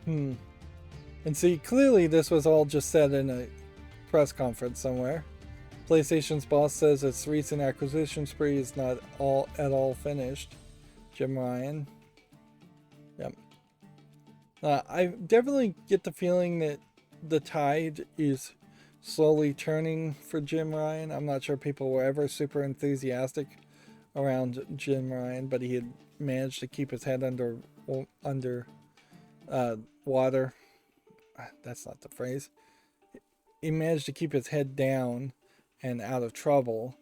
And see, clearly this was all just said in a press conference somewhere. PlayStation's boss says its recent acquisition spree is not at all finished. Jim Ryan. Yep. I definitely get the feeling that the tide is slowly turning for Jim Ryan. I'm not sure people were ever super enthusiastic around Jim Ryan, but he had managed to keep his head under water. That's not the phrase. He managed to keep his head down and out of trouble,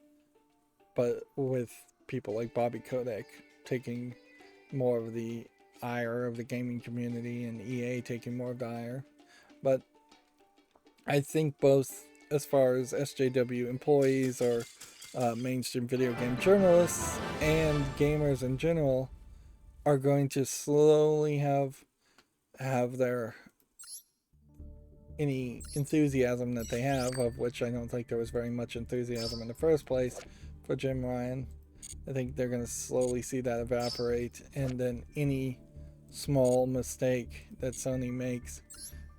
but with people like Bobby Kotick taking more of the ire of the gaming community and EA taking more of the ire. But I think both as far as SJW employees or mainstream video game journalists and gamers in general are going to slowly have their any enthusiasm that they have, of which I don't think there was very much enthusiasm in the first place for Jim Ryan. I think they're going to slowly see that evaporate, and then any small mistake that Sony makes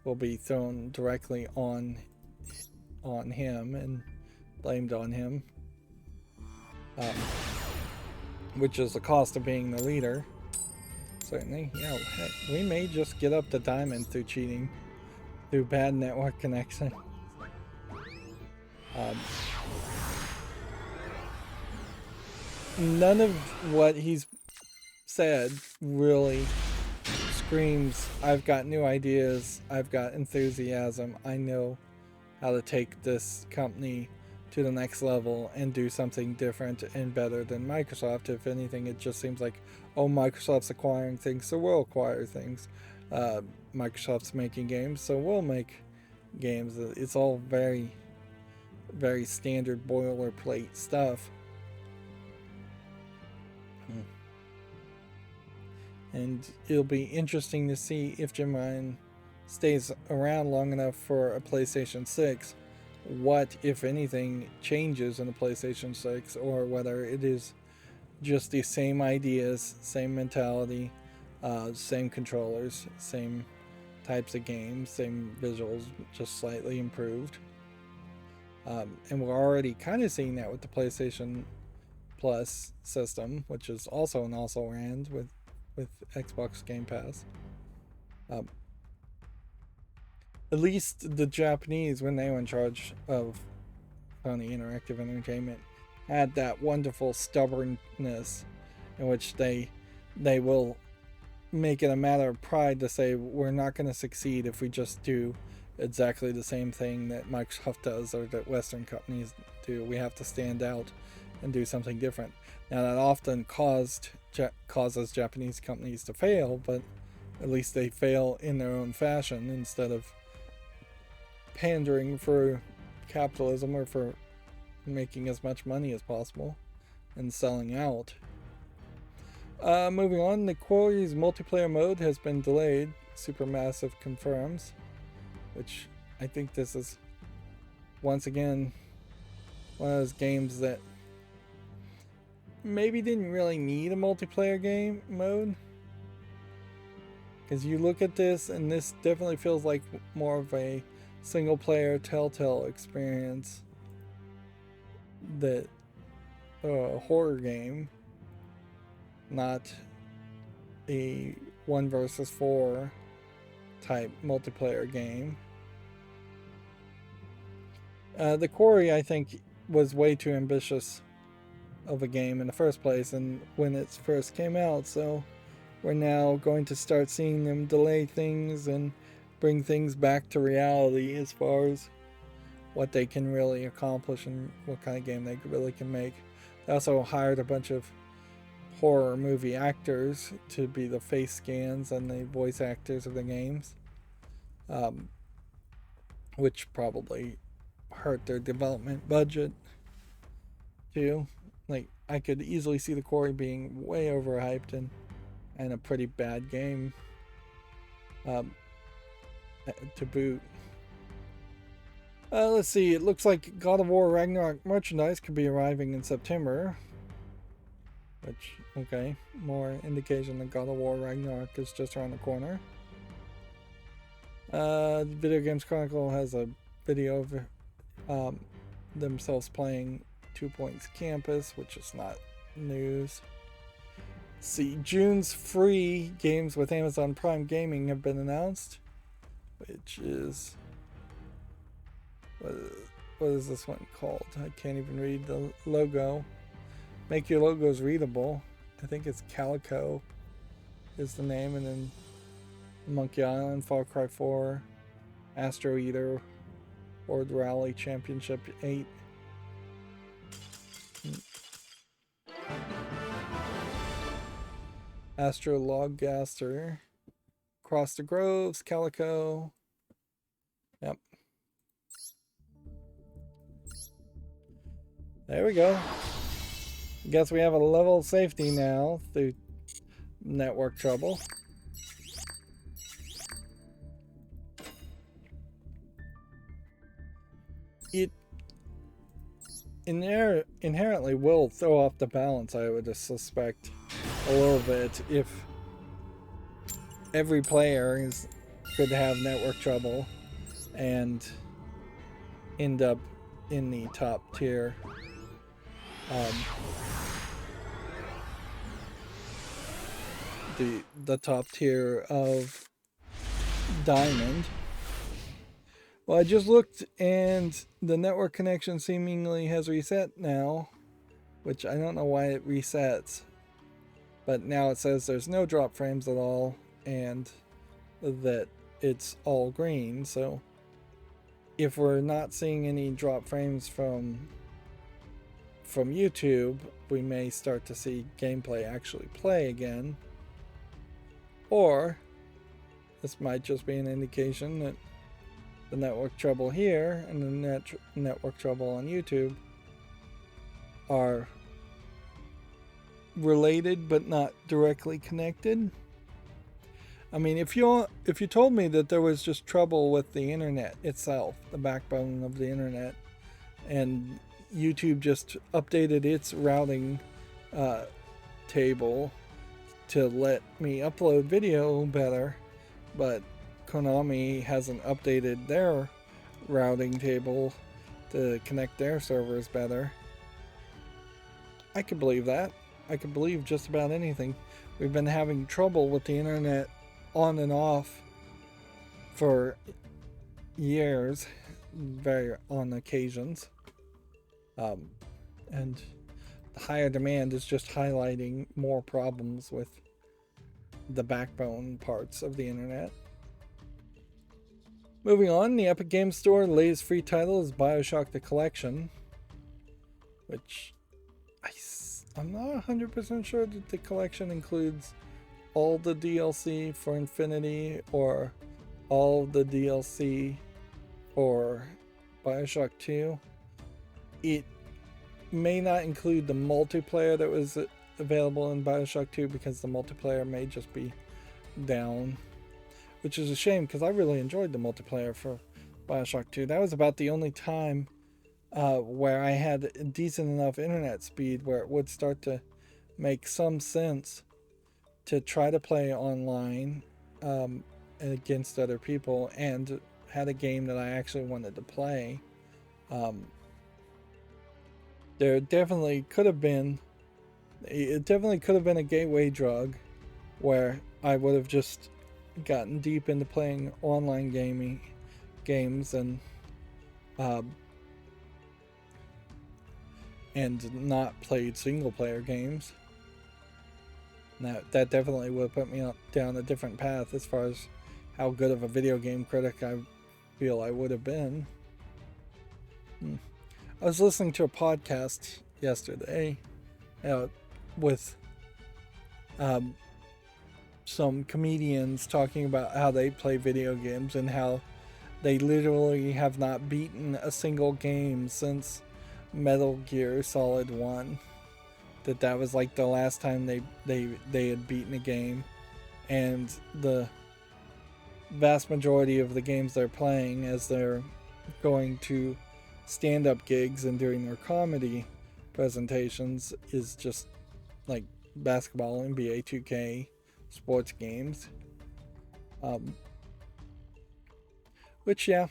will be thrown directly on him and blamed on him, which is the cost of being the leader. Certainly, yeah. Heck, we may just get up to diamond through cheating, through bad network connection. None of what he's said really screams, I've got new ideas, I've got enthusiasm, I know how to take this company to the next level and do something different and better than Microsoft. If anything, it just seems like, oh, Microsoft's acquiring things, so we'll acquire things. Microsoft's making games, so we'll make games. It's all very, very standard boilerplate stuff. And it'll be interesting to see if Jim Ryan stays around long enough for a PlayStation 6. What, if anything, changes in the PlayStation 6, or whether it is just the same ideas, same mentality, same controllers, same types of games, same visuals, just slightly improved. And we're already kind of seeing that with the PlayStation Plus system, which is also an also-ran with Xbox Game Pass. At least the Japanese, when they were in charge of Sony Interactive Entertainment, had that wonderful stubbornness in which they will make it a matter of pride to say, we're not going to succeed if we just do exactly the same thing that Microsoft does or that Western companies do. We have to stand out and do something different. Now, that often causes Japanese companies to fail, but at least they fail in their own fashion instead of pandering for capitalism or for making as much money as possible and selling out. Moving on, the Quarry's multiplayer mode has been delayed. Supermassive confirms, which I think this is once again one of those games that maybe didn't really need a multiplayer game mode, because you look at this and this definitely feels like more of a single player Telltale experience, that horror game, not a 1 versus 4 type multiplayer game. The Quarry, I think, was way too ambitious of a game in the first place, and when it first came out, so we're now going to start seeing them delay things and bring things back to reality as far as what they can really accomplish and what kind of game they really can make. They also hired a bunch of horror movie actors to be the face scans and the voice actors of the games, which probably hurt their development budget too. Like, I could easily see the Quarry being way overhyped and and a pretty bad game to boot. Let's see, it looks like God of War Ragnarok merchandise could be arriving in September. Which, okay, more indication that God of War Ragnarok is just around the corner. Video Games Chronicle has a video of themselves playing 2 Points Campus, which is not news. See, June's free games with Amazon Prime Gaming have been announced, which is... What is this one called? I can't even read the logo. Make your logos readable. I think it's Calico is the name, and then Monkey Island, Far Cry 4, Astro Eater, Horde Rally Championship 8. Astro Loggaster, Cross the Groves, Calico. Yep. There we go. Guess we have a level of safety now through network trouble. It inherently will throw off the balance, I would suspect, a little bit if every player could have network trouble and end up in the top tier. The top tier of Diamond. Well, I just looked and the network connection seemingly has reset now, which I don't know why it resets, but now it says there's no drop frames at all and that it's all green. So if we're not seeing any drop frames from YouTube, we may start to see gameplay actually play again. Or this might just be an indication that the network trouble here and the network trouble on YouTube are related but not directly connected. I mean, if you told me that there was just trouble with the internet itself, the backbone of the internet, and YouTube just updated its routing table to let me upload video better, but Konami hasn't updated their routing table to connect their servers better, I could believe that. I could believe just about anything. We've been having trouble with the internet on and off for years, very on occasions. And the higher demand is just highlighting more problems with the backbone parts of the internet. Moving on, the Epic Games Store latest free title is BioShock the Collection, which I'm not 100% sure that the collection includes all the DLC for Infinity or all the DLC for BioShock 2. It may not include the multiplayer that was available in BioShock 2 because the multiplayer may just be down, which is a shame because I really enjoyed the multiplayer for BioShock 2. That was about the only time where I had a decent enough internet speed where it would start to make some sense to try to play online against other people and had a game that I actually wanted to play. It definitely could have been a gateway drug where I would have just gotten deep into playing online games and not played single player games. That definitely would have put me down a different path as far as how good of a video game critic I feel I would have been. I was listening to a podcast yesterday with some comedians talking about how they play video games and how they literally have not beaten a single game since Metal Gear Solid 1. that was like the last time they had beaten a game, and the vast majority of the games they're playing as they're going to stand-up gigs and doing their comedy presentations is just like basketball, NBA 2K, sports games. Which, yeah,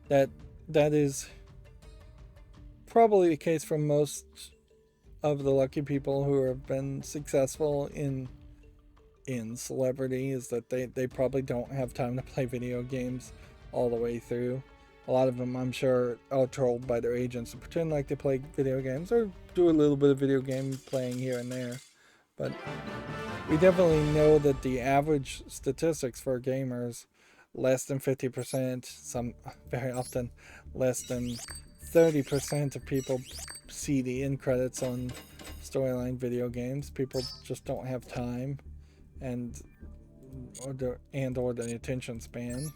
that is probably the case for most of the lucky people who have been successful in celebrity, is that they probably don't have time to play video games all the way through. A lot of them, I'm sure, are told by their agents to pretend like they play video games or do a little bit of video game playing here and there. But we definitely know that the average statistics for gamers, less than 50%, some very often less than 30% of people see the end credits on storyline video games. People just don't have time and or the attention span.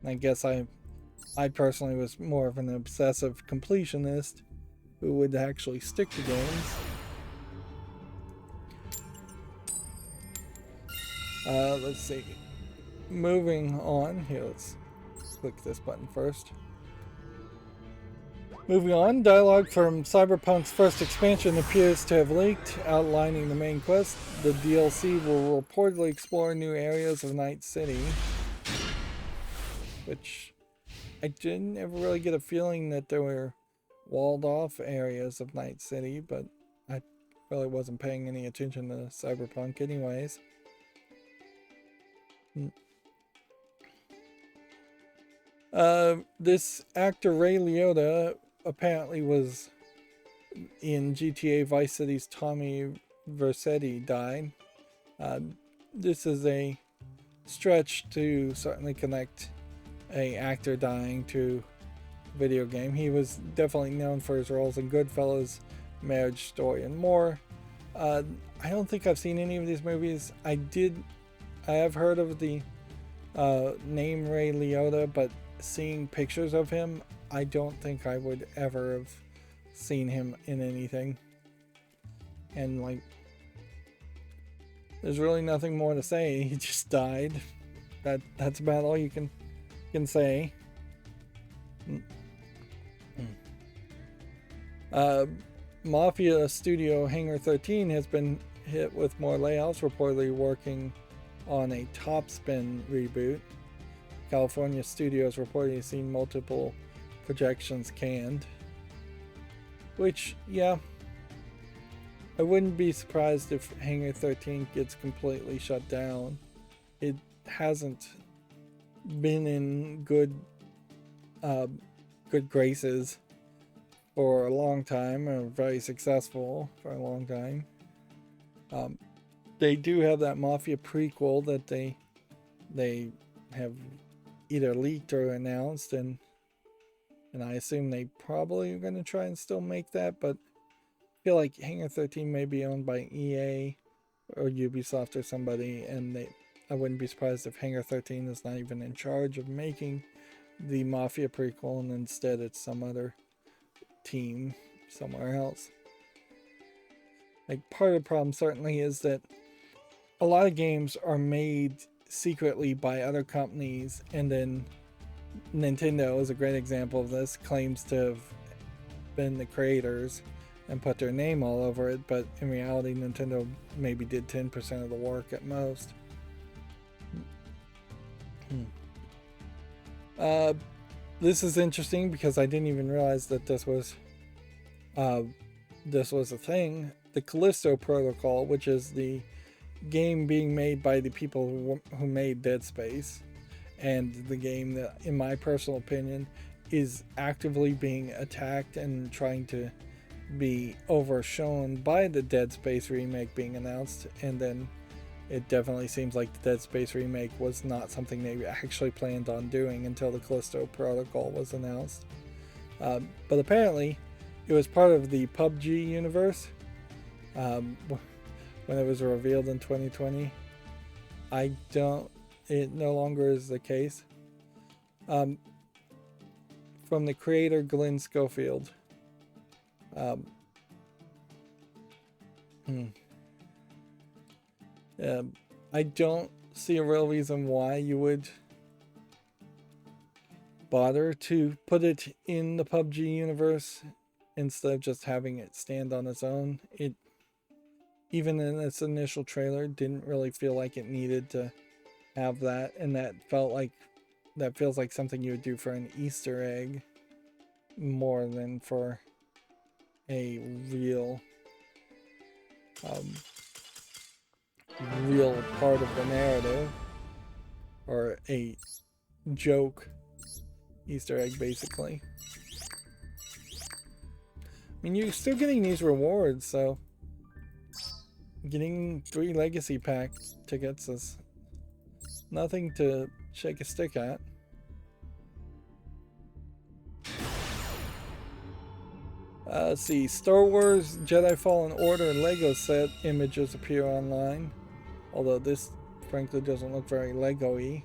And I guess I personally was more of an obsessive completionist who would actually stick to games. Let's see. Moving on. Here, let's click this button first. Moving on, dialogue from Cyberpunk's first expansion appears to have leaked, outlining the main quest. The DLC will reportedly explore new areas of Night City, which I didn't ever really get a feeling that there were walled off areas of Night City, but I really wasn't paying any attention to Cyberpunk anyways. This actor Ray Liotta apparently was in GTA Vice City's Tommy Vercetti died. This is a stretch to certainly connect a actor dying to a video game. He was definitely known for his roles in Goodfellas, Marriage Story, and more. I don't think I've seen any of these movies. I have heard of the name Ray Liotta, but seeing pictures of him, I don't think I would ever have seen him in anything. And like, there's really nothing more to say. He just died. That's about all you can say. Mafia studio Hangar 13 has been hit with more layoffs, reportedly working on a Topspin reboot. California studios reportedly seen multiple projections canned. Which, yeah, I wouldn't be surprised if Hangar 13 gets completely shut down. It hasn't been in good graces for a long time, or very successful for a long time. They do have that Mafia prequel that they have either leaked or announced, and I assume they probably are going to try and still make that, but I feel like Hangar 13 may be owned by EA or Ubisoft or somebody, and I wouldn't be surprised if Hangar 13 is not even in charge of making the Mafia prequel, and instead it's some other team somewhere else. Like, part of the problem certainly is that a lot of games are made secretly by other companies, and then Nintendo is a great example of this, claims to have been the creators and put their name all over it, but in reality Nintendo maybe did 10% of the work at most. This is interesting because I didn't even realize that this was a thing. The Callisto Protocol, which is the game being made by the people who made Dead Space, and the game that, in my personal opinion, is actively being attacked and trying to be overshown by the Dead Space remake being announced. And then it definitely seems like the Dead Space remake was not something they actually planned on doing until the Callisto Protocol was announced. But apparently it was part of the PUBG universe when it was revealed in 2020. It no longer is the case. From the creator Glenn Schofield. Hmm. I don't see a real reason why you would bother to put it in the PUBG universe instead of just having it stand on its own. It, even in its initial trailer, didn't really feel like it needed to have that, and that feels like something you would do for an Easter egg more than for a um, real part of the narrative, or a joke Easter egg, basically. I mean, you're still getting these rewards, so getting 3 Legacy Pack tickets is nothing to shake a stick at. Let's see, Star Wars Jedi Fallen Order Lego set images appear online, although this frankly doesn't look very Lego-y.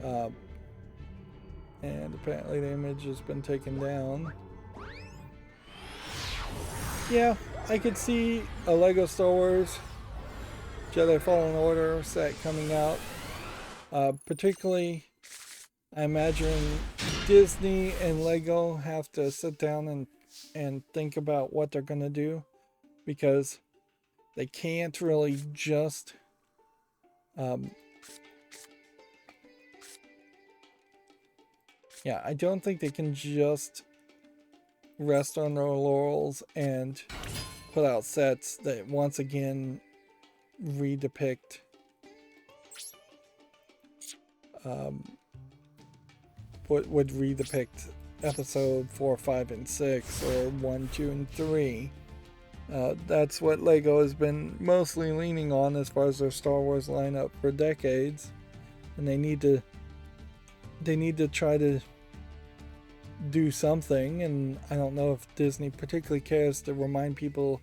And apparently the image has been taken down. Yeah, I could see a Lego Star Wars Jedi Fallen Order set coming out. Particularly, I imagine Disney and Lego have to sit down and think about what they're going to do, because they can't really just I don't think they can just rest on their laurels and put out sets that once again redepict what would redepict episode 4, 5, and 6, or 1, 2, and 3. That's what Lego has been mostly leaning on as far as their Star Wars lineup for decades, and they need to try to do something. And I don't know if Disney particularly cares to remind people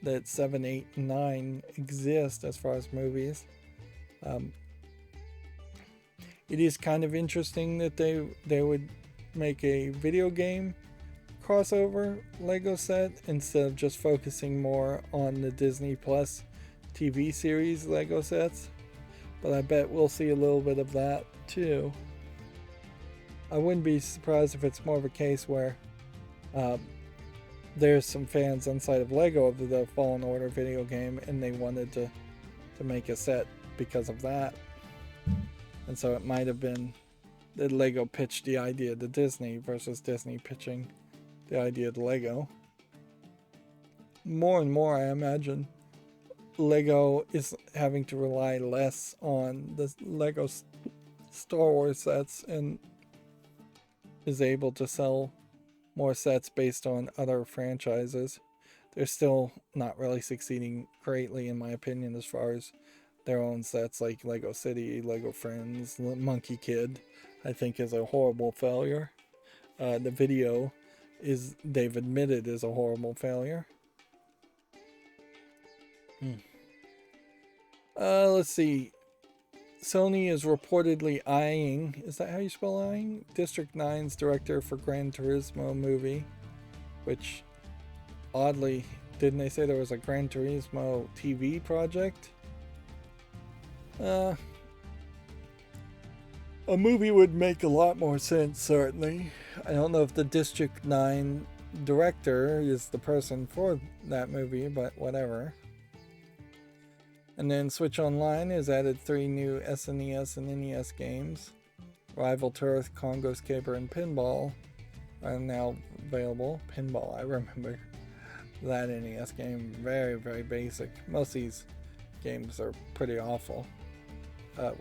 that 7, 8, and 9 exist as far as movies. It is kind of interesting that they would make a video game crossover Lego set instead of just focusing more on the Disney Plus TV series Lego sets, but I bet we'll see a little bit of that too. I wouldn't be surprised if it's more of a case where there's some fans inside of Lego of the Fallen Order video game, and they wanted to make a set because of that. And so it might have been that Lego pitched the idea to Disney versus Disney pitching the idea to Lego. More and more, I imagine, Lego is having to rely less on the Lego Star Wars sets and is able to sell more sets based on other franchises. They're still not really succeeding greatly, in my opinion, as far as their own sets like Lego City, Lego Friends, Monkey Kid, I think is a horrible failure. The video they've admitted is a horrible failure. Let's see. Sony is reportedly eyeing, is that how you spell eyeing? District 9's director for Gran Turismo movie, which oddly, didn't they say there was a Gran Turismo TV project? A movie would make a lot more sense, certainly. I don't know if the District 9 director is the person for that movie, but whatever. And then Switch Online has added 3 new SNES and NES games. Rival Turf, Congo's Caper, and Pinball are now available. Pinball, I remember that NES game. Very, very basic. Most of these games are pretty awful if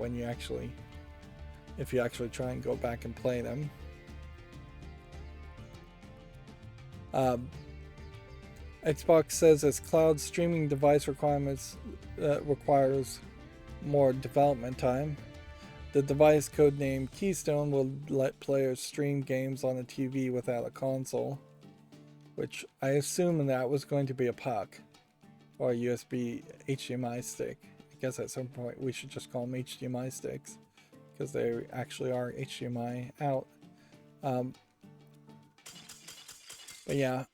you actually try and go back and play them. Xbox says its cloud streaming device requirements requires more development time. The device, codenamed Keystone, will let players stream games on a TV without a console, which I assume that was going to be a puck or a USB HDMI stick. I guess at some point we should just call them HDMI sticks, because they actually are HDMI out. But yeah.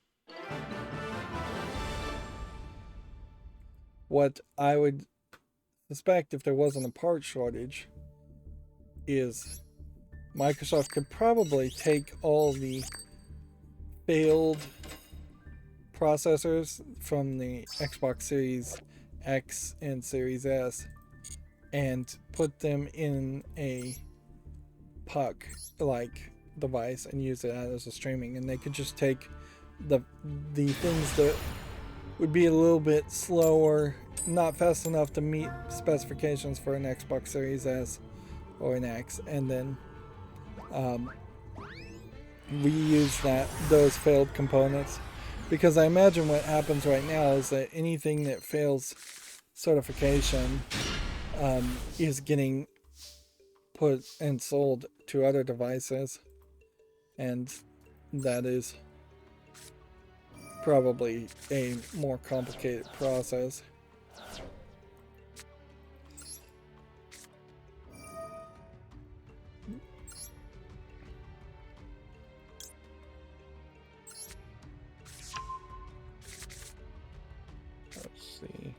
What I would suspect, if there wasn't a part shortage, is Microsoft could probably take all the failed processors from the Xbox Series X and Series S and put them in a puck like device and use it as a streaming, and they could just take the things that would be a little bit slower, not fast enough to meet specifications for an Xbox Series S or an X, and then reuse those failed components. Because I imagine what happens right now is that anything that fails certification is getting put and sold to other devices, and that is probably a more complicated process. Let's see.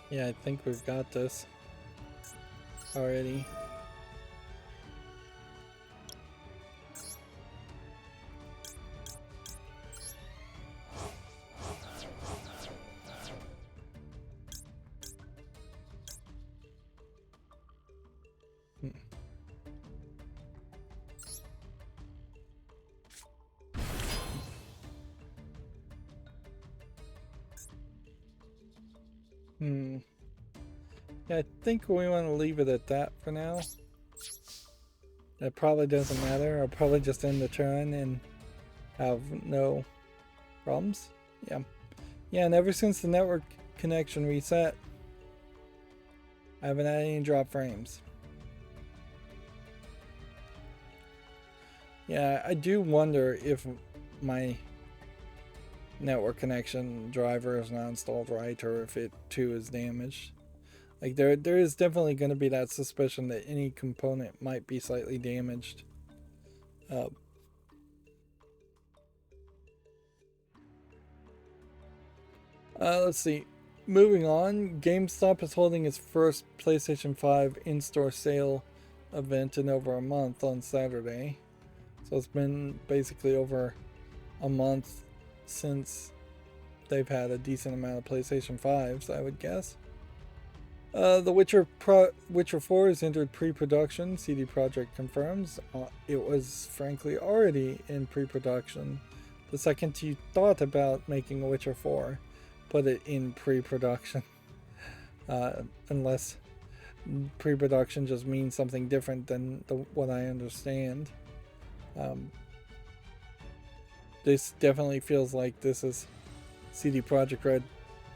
Yeah, I think we've got this already. Yeah, I think we want to leave it at that for now. That probably doesn't matter. I'll probably just end the turn and have no problems. Yeah. Yeah, and ever since the network connection reset, I haven't had any drop frames. Yeah, I do wonder if my network connection driver is not installed right, or if it too is damaged. Like there is definitely going to be that suspicion that any component might be slightly damaged. Let's see. Moving on, GameStop is holding its first PlayStation 5 in-store sale event in over a month on Saturday. So it's been basically over a month since they've had a decent amount of PlayStation 5s, I would guess. The Witcher 4 has entered pre-production, CD Projekt confirms. It was frankly already in pre-production. The second you thought about making a Witcher 4, put it in pre-production. Unless pre-production just means something different than what I understand. This definitely feels like this is CD Projekt Red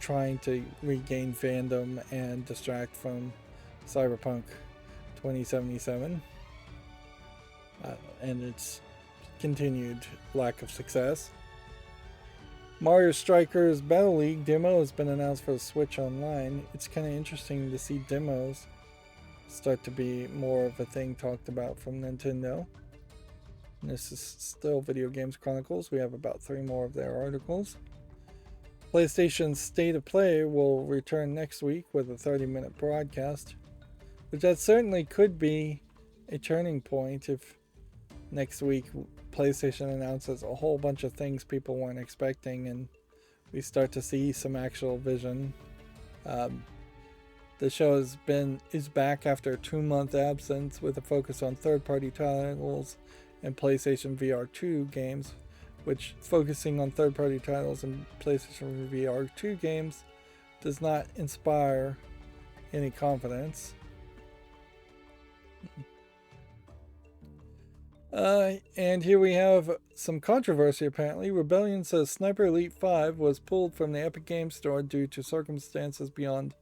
trying to regain fandom and distract from Cyberpunk 2077 and its continued lack of success. Mario Strikers Battle League demo has been announced for the Switch Online. It's kind of interesting to see demos start to be more of a thing talked about from Nintendo. And this is still Video Games Chronicles. We have about 3 more of their articles. PlayStation's State of Play will return next week with a 30-minute broadcast, which that certainly could be a turning point if next week PlayStation announces a whole bunch of things people weren't expecting and we start to see some actual vision. The show is back after a 2-month absence with a focus on third-party titles and PlayStation VR 2 games, which focusing on third-party titles and PlayStation VR 2 games does not inspire any confidence. And here we have some controversy apparently. Rebellion says Sniper Elite 5 was pulled from the Epic Games Store due to circumstances beyond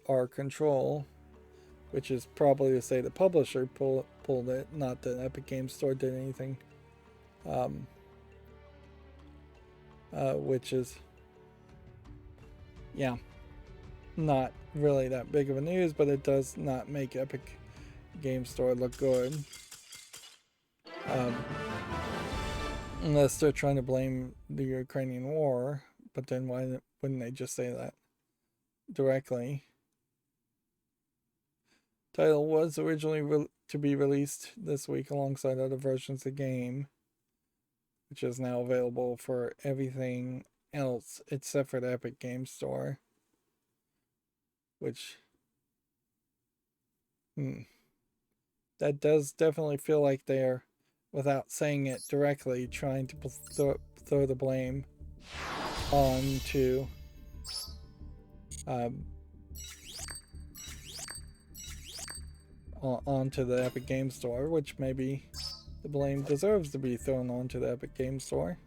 our control, which is probably to say the publisher pulled it, not the Epic Games Store did anything. Which is, yeah, not really that big of a news, but it does not make Epic Games Store look good. Unless they're trying to blame the Ukrainian war, but then why wouldn't they just say that directly? Title was originally to be released this week alongside other versions of the game, which is now available for everything else except for the Epic Games Store. Which, that does definitely feel like they're, without saying it directly, trying to throw the blame onto onto the Epic Games Store, which maybe the blame deserves to be thrown onto the Epic Games Store.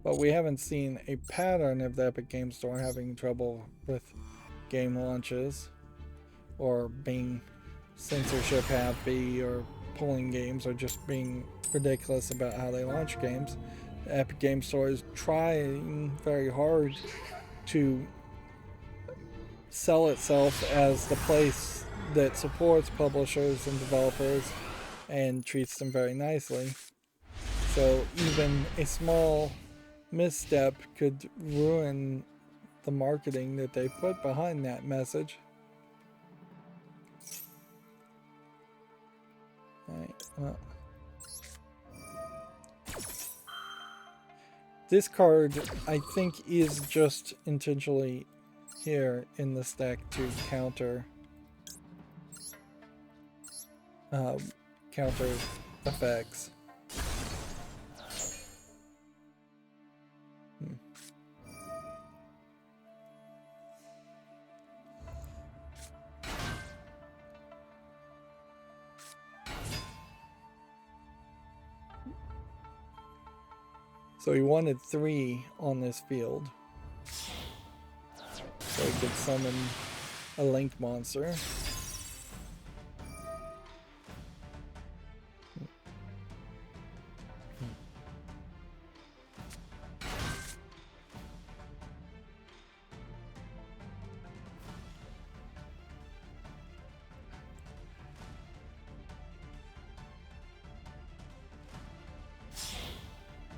But we haven't seen a pattern of the Epic Games Store having trouble with game launches or being censorship happy or pulling games or just being ridiculous about how they launch games. The Epic Games Store is trying very hard to sell itself as the place that supports publishers and developers and treats them very nicely. So even a small misstep could ruin the marketing that they put behind that message. Right, well. This card, I think, is just intentionally here in the stack to counter effects. So he wanted 3 on this field, so he could summon a link monster.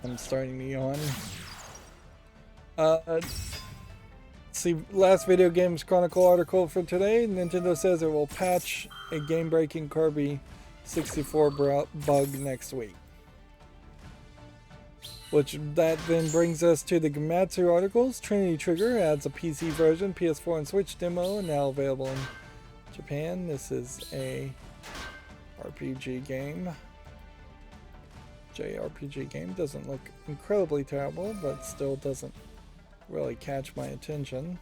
I'm starting to yawn. See, last Video Games Chronicle article for today. Nintendo says it will patch a game-breaking Kirby 64 bug next week. Which that then brings us to the Gamatsu articles. Trinity Trigger adds a PC version, PS4 and Switch demo, and now available in Japan. This is a RPG game. JRPG game. Doesn't look incredibly terrible, but still doesn't really catch my attention.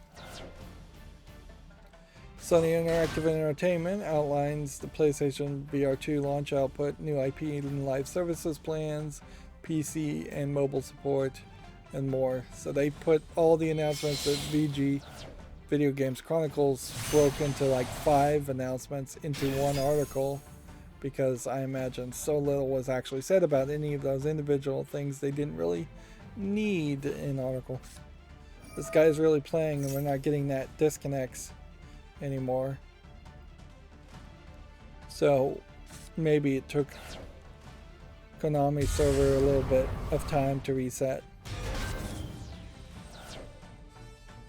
Sony Interactive Entertainment outlines the PlayStation VR2 launch output, new IP and live services plans, PC and mobile support, and more. So they put all the announcements that VG Video Games Chronicles broke into like 5 announcements into one article, because I imagine so little was actually said about any of those individual things they didn't really need an article. This guy is really playing and we're not getting that disconnects anymore. So maybe it took Konami's server a little bit of time to reset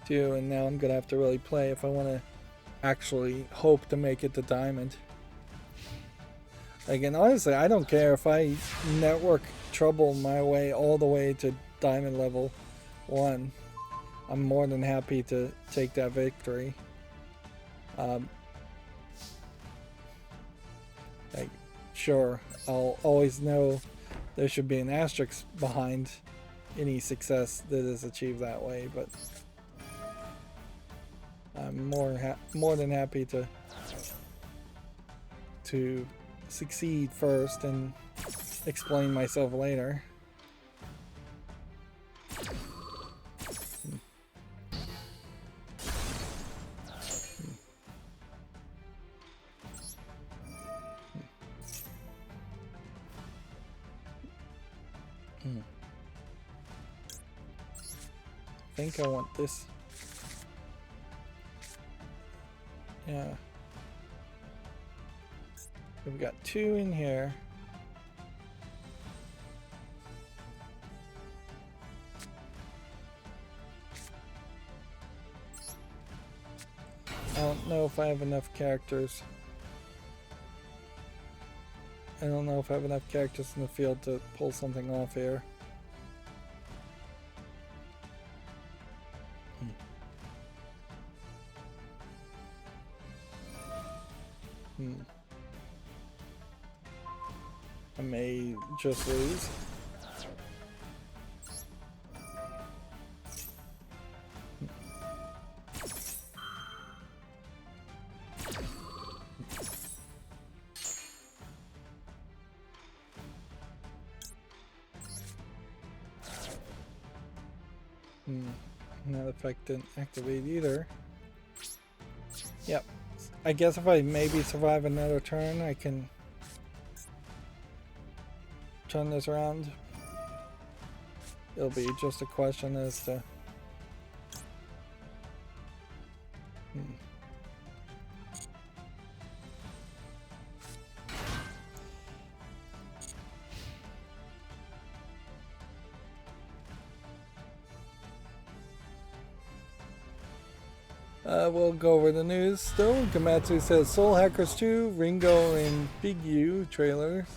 too, and now I'm gonna have to really play if I want to actually hope to make it to Diamond. Again, honestly, I don't care if I network trouble my way all the way to Diamond level 1. I'm more than happy to take that victory. Like, sure, I'll always know there should be an asterisk behind any success that is achieved that way, but I'm more than happy to succeed first and explain myself later. I think I want this. Yeah. We've got 2 in here. I don't know if I have enough characters. I don't know if I have enough characters in the field to pull something off here. I may just lose. That effect didn't activate either. Yep. I guess if I maybe survive another turn, I can turn this around. It'll be just a question as to... We'll go over the news still. Gamatsu says Soul Hackers 2, Ringo and Big U trailers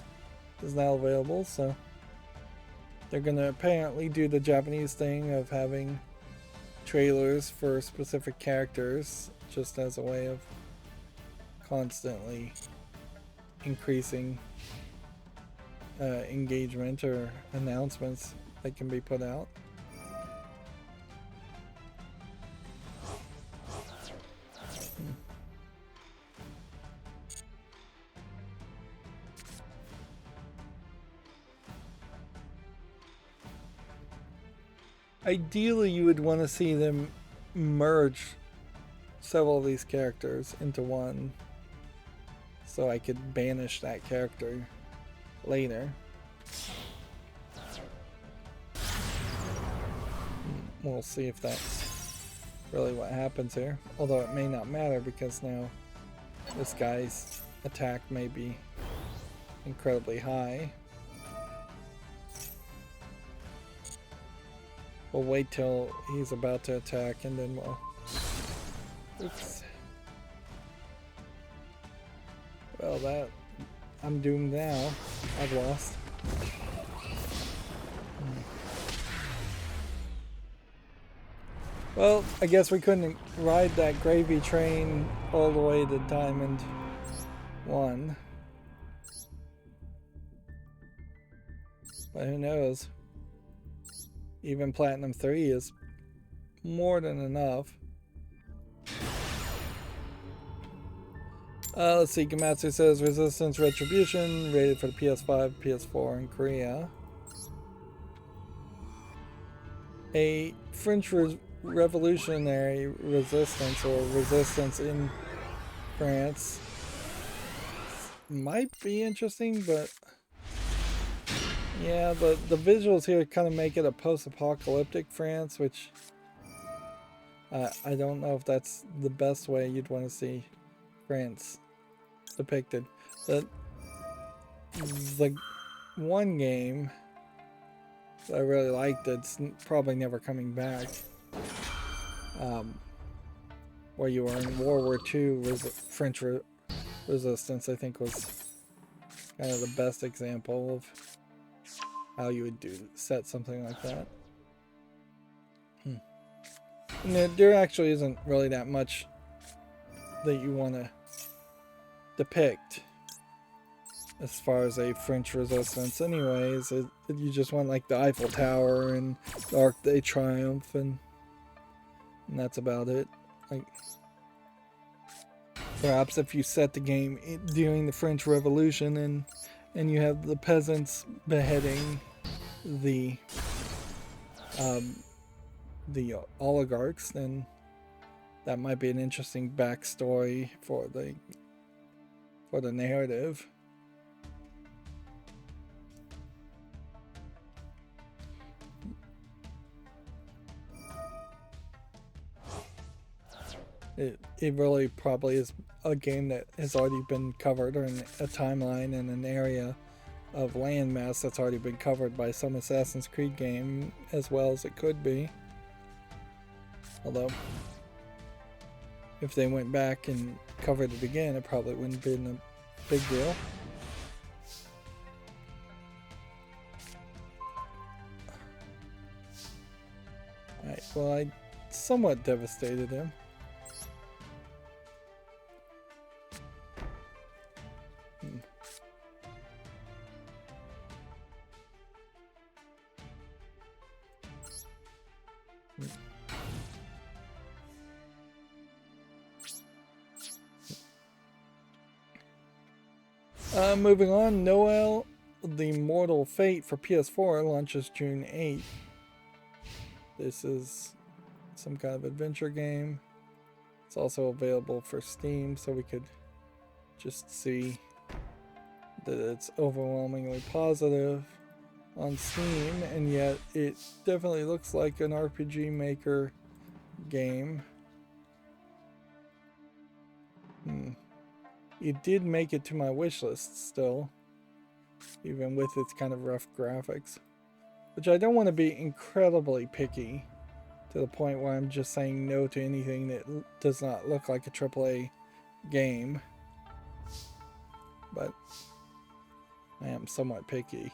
is now available, so they're gonna apparently do the Japanese thing of having trailers for specific characters just as a way of constantly increasing engagement or announcements that can be put out. Ideally, you would want to see them merge several of these characters into one, so I could banish that character later. We'll see if that's really what happens here, although it may not matter because now this guy's attack may be incredibly high. We'll wait till he's about to attack and then we'll... Oops. Well, that... I'm doomed now. I've lost. Well, I guess we couldn't ride that gravy train all the way to Diamond 1. But who knows? Even Platinum 3 is more than enough. Let's see, Gamatsu says Resistance Retribution, rated for the PS5, PS4 in Korea. A French Revolutionary Resistance or Resistance in France might be interesting, but yeah, the visuals here kind of make it a post-apocalyptic France, which I don't know if that's the best way you'd want to see France depicted. The one game that I really liked that's probably never coming back, where you were in World War II, French Resistance, I think was kind of the best example of how you would set something like that. And there actually isn't really that much that you want to depict as far as a French Resistance anyways. You just want like the Eiffel Tower and the Arc de Triomphe and that's about it. Like, perhaps if you set the game during the French Revolution and and you have the peasants beheading the oligarchs, then that might be an interesting backstory for the narrative. It really probably is a game that has already been covered, or in a timeline in an area of landmass that's already been covered by some Assassin's Creed game, as well as it could be. Although, if they went back and covered it again, it probably wouldn't have been a big deal. Alright, well, I somewhat devastated him. Moving on, Duel, The Mortal Fate for PS4 launches June 8th. This is some kind of adventure game. It's also available for Steam, so we could just see that it's overwhelmingly positive on Steam, and yet it definitely looks like an RPG Maker game. It did make it to my wish list still, even with its kind of rough graphics, which I don't want to be incredibly picky to the point where I'm just saying no to anything that does not look like a AAA game, but I am somewhat picky.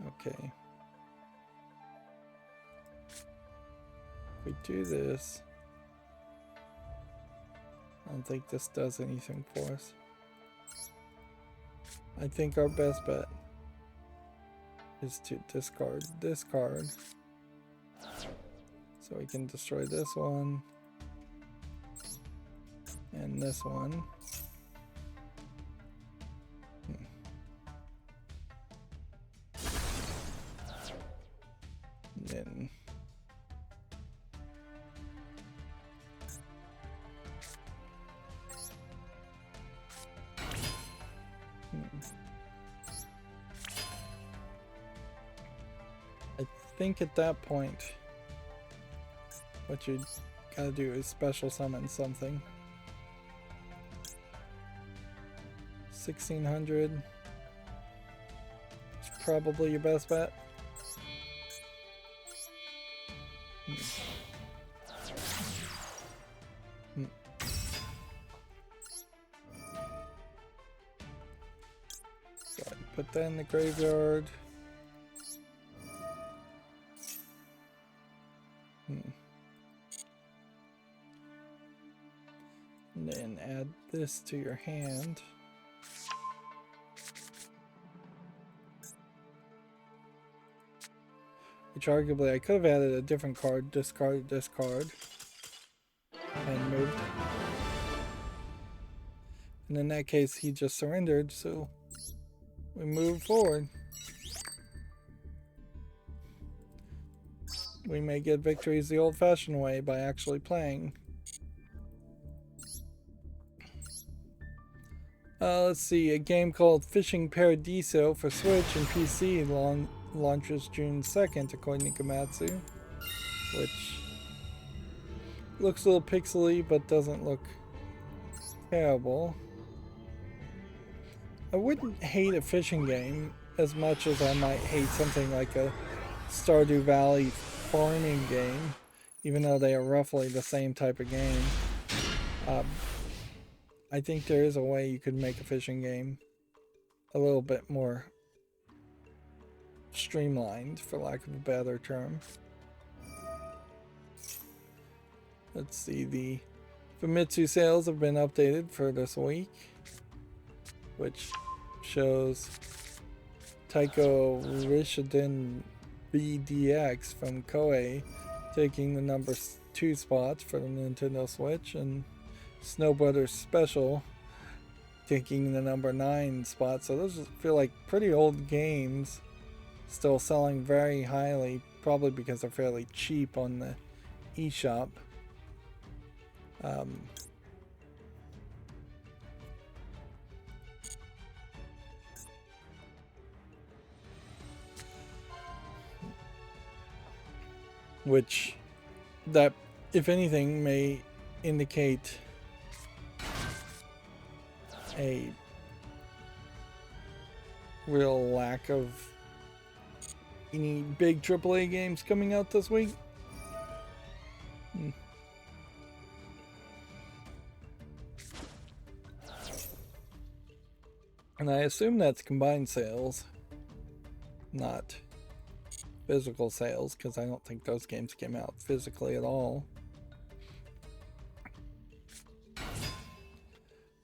Okay. If we do this, I don't think this does anything for us. I think our best bet is to discard this card, so we can destroy this one and this one. And then I think at that point, what you gotta do is special summon something. 1600 is probably your best bet. So put that in the graveyard. And then add this to your hand. Which arguably I could have added a different card, discard this card, and moved. And in that case, he just surrendered, so we move forward. We may get victories the old-fashioned way by actually playing. Let's see, a game called Fishing Paradiso for Switch and PC launches June 2nd, according to Komatsu, which looks a little pixely but doesn't look terrible. I wouldn't hate a fishing game as much as I might hate something like a Stardew Valley farming game, even though they are roughly the same type of game. I think there is a way you could make a fishing game a little bit more streamlined, for lack of a better term. Let's see, the Famitsu sales have been updated for this week, which shows Taiko Rishiden BDX from Koei taking the number 2 spot for the Nintendo Switch, and Snow Brothers Special taking the number 9 spot. So those feel like pretty old games, still selling very highly, probably because they're fairly cheap on the eShop. Which, that, if anything, may indicate a real lack of any big AAA games coming out this week. And I assume that's combined sales, not physical sales, because I don't think those games came out physically at all.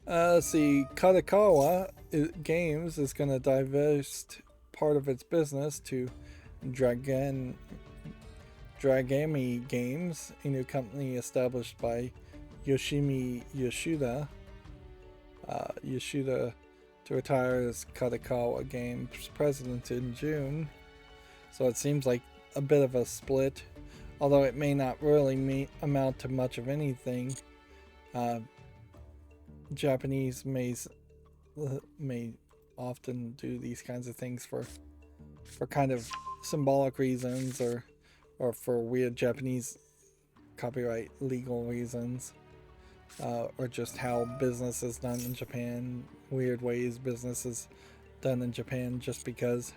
Let's see, Kadokawa Games is going to divest part of its business to Dragami Games, a new company established by Yoshimi Yoshida. Yoshida to retire as Kadokawa Games president in June. So it seems like a bit of a split, although it may not really amount to much of anything. Japanese may often do these kinds of things for kind of symbolic reasons, or for weird Japanese copyright legal reasons, or just how business is done in Japan, weird ways business is done in Japan, just because.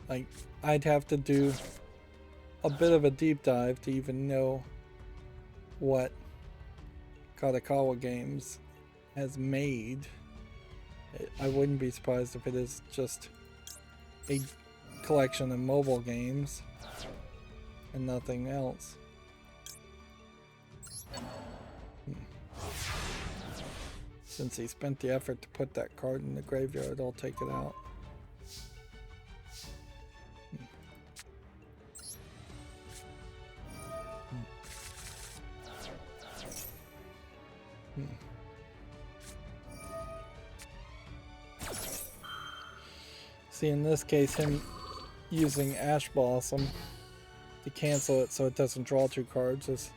Like, I'd have to do a bit of a deep dive to even know what Kadokawa Games has made. I wouldn't be surprised if it is just a collection of mobile games and nothing else. Since he spent the effort to put that card in the graveyard, I'll take it out. See, in this case, him using Ash Blossom to cancel it so it doesn't draw 2 cards is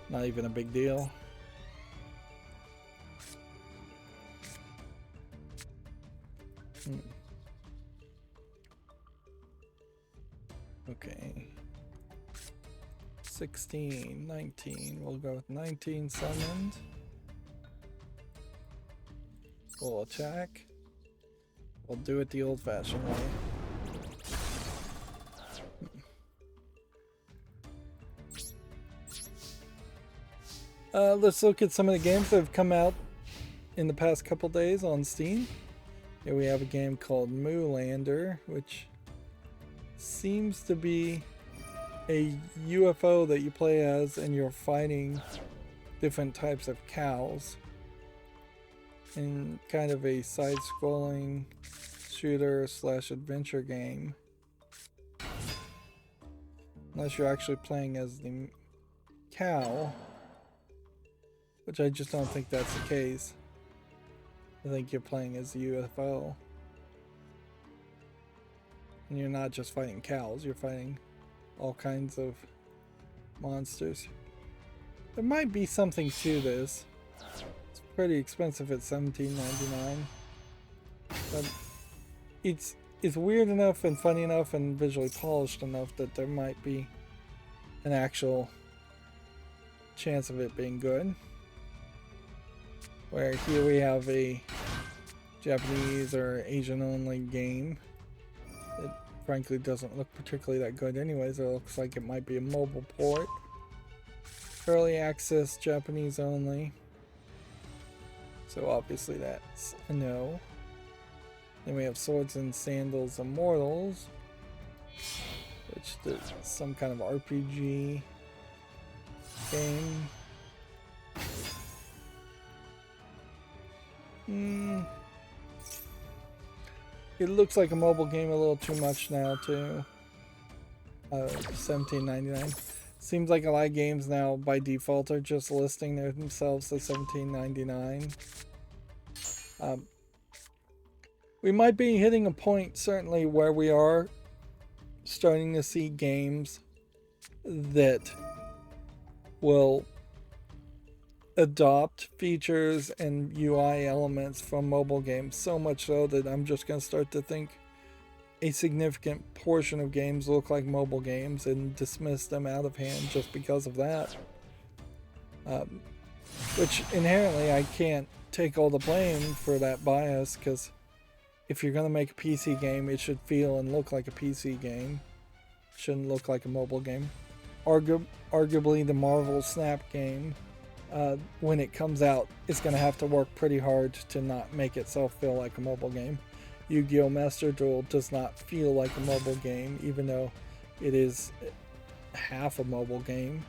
not even a big deal. Okay. 16, 19. We'll go with 19 summoned. We'll attack. We'll do it the old-fashioned way. Let's look at some of the games that have come out in the past couple days on Steam. Here we have a game called Moolander, which seems to be a UFO that you play as, and you're fighting different types of cows in kind of a side-scrolling shooter/adventure game. Unless you're actually playing as the cow, which I just don't think that's the case. I think you're playing as the UFO. And you're not just fighting cows, you're fighting all kinds of monsters. There might be something to this. It's pretty expensive at $17.99. But it's weird enough and funny enough and visually polished enough that there might be an actual chance of it being good. Where here we have a Japanese or Asian only game. It frankly doesn't look particularly that good anyways. It looks like it might be a mobile port. Early access Japanese only. So obviously that's a no. Then we have Swords and Sandals Immortals, which is some kind of RPG game. It looks like a mobile game a little too much now too. $17.99. Seems like a lot of games now by default are just listing themselves as $17.99. We might be hitting a point certainly where we are starting to see games that will adopt features and UI elements from mobile games, so much so that I'm just going to start to think a significant portion of games look like mobile games and dismiss them out of hand just because of that. Which inherently I can't take all the blame for that bias, because if you're going to make a PC game, it should feel and look like a PC game. It shouldn't look like a mobile game. Arguably the Marvel Snap game, when it comes out, it's going to have to work pretty hard to not make itself feel like a mobile game. Yu-Gi-Oh! Master Duel does not feel like a mobile game, even though it is half a mobile game.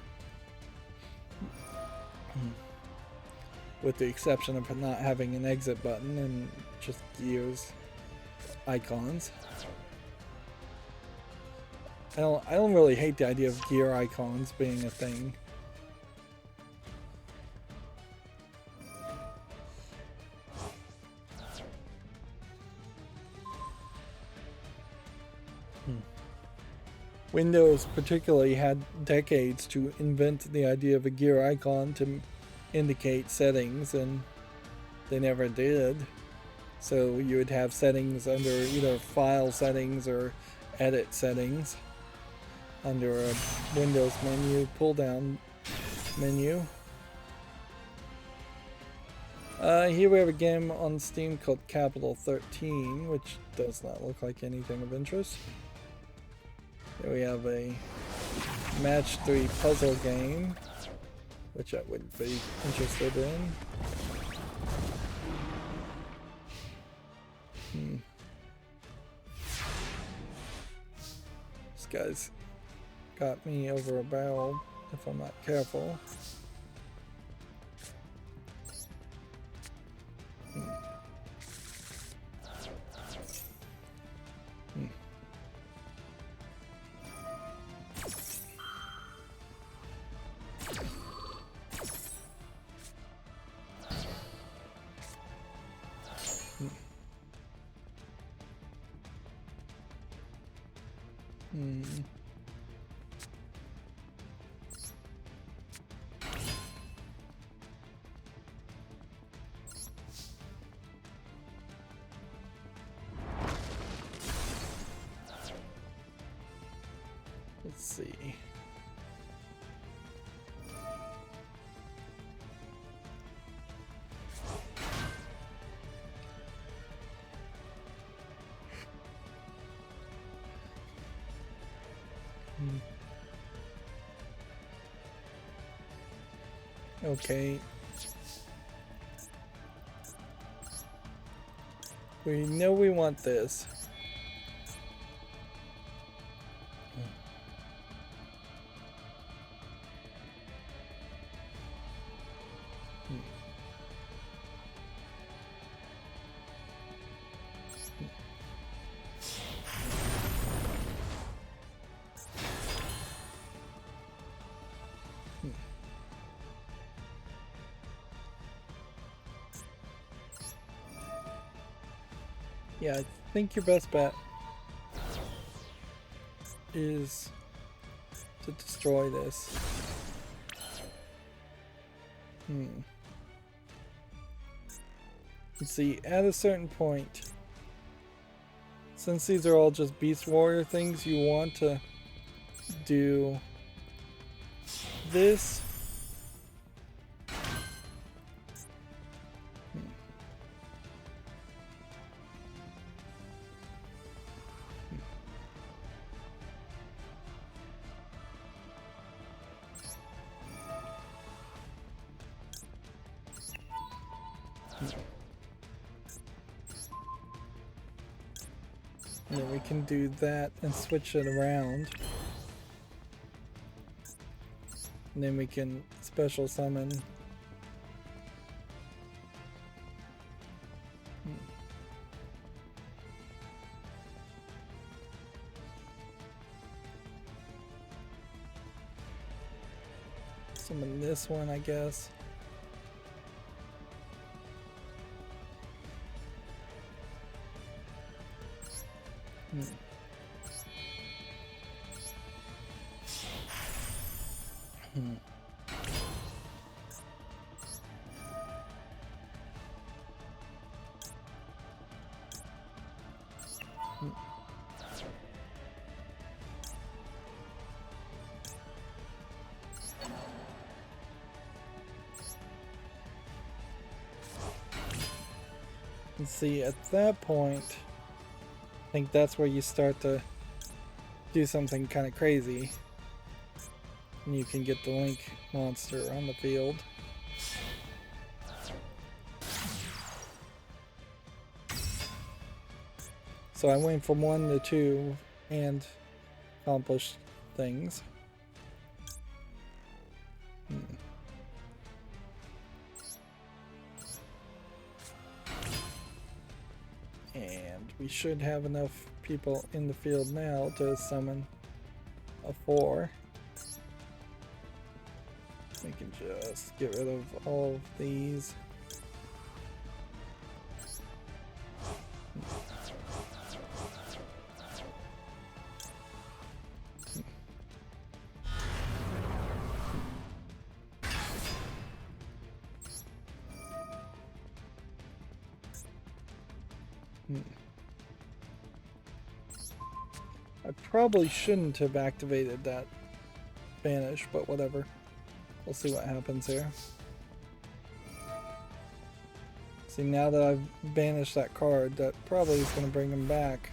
With the exception of not having an exit button and just gears icons. I don't really hate the idea of gear icons being a thing. Windows particularly had decades to invent the idea of a gear icon to indicate settings, and they never did. So you would have settings under either file settings or edit settings under a Windows menu, pull down menu. Here we have a game on Steam called Capital 13, which does not look like anything of interest. Here we have a match 3 puzzle game, which I wouldn't be interested in. This guy's got me over a barrel if I'm not careful. Let's see. Okay. We know we want this. Yeah, I think your best bet is to destroy this. Let's see, at a certain point, since these are all just Beast Warrior things, you want to do this. And then we can do that and switch it around. And then we can special summon. Summon this one, I guess. And see, at that point, I think that's where you start to do something kind of crazy. And you can get the Link monster on the field. So I went from 1 to 2 and accomplished things. And we should have enough people in the field now to summon a 4. We can just get rid of all of these. I probably shouldn't have activated that banish, but whatever. We'll see what happens here. See, now that I've banished that card, that probably is going to bring him back.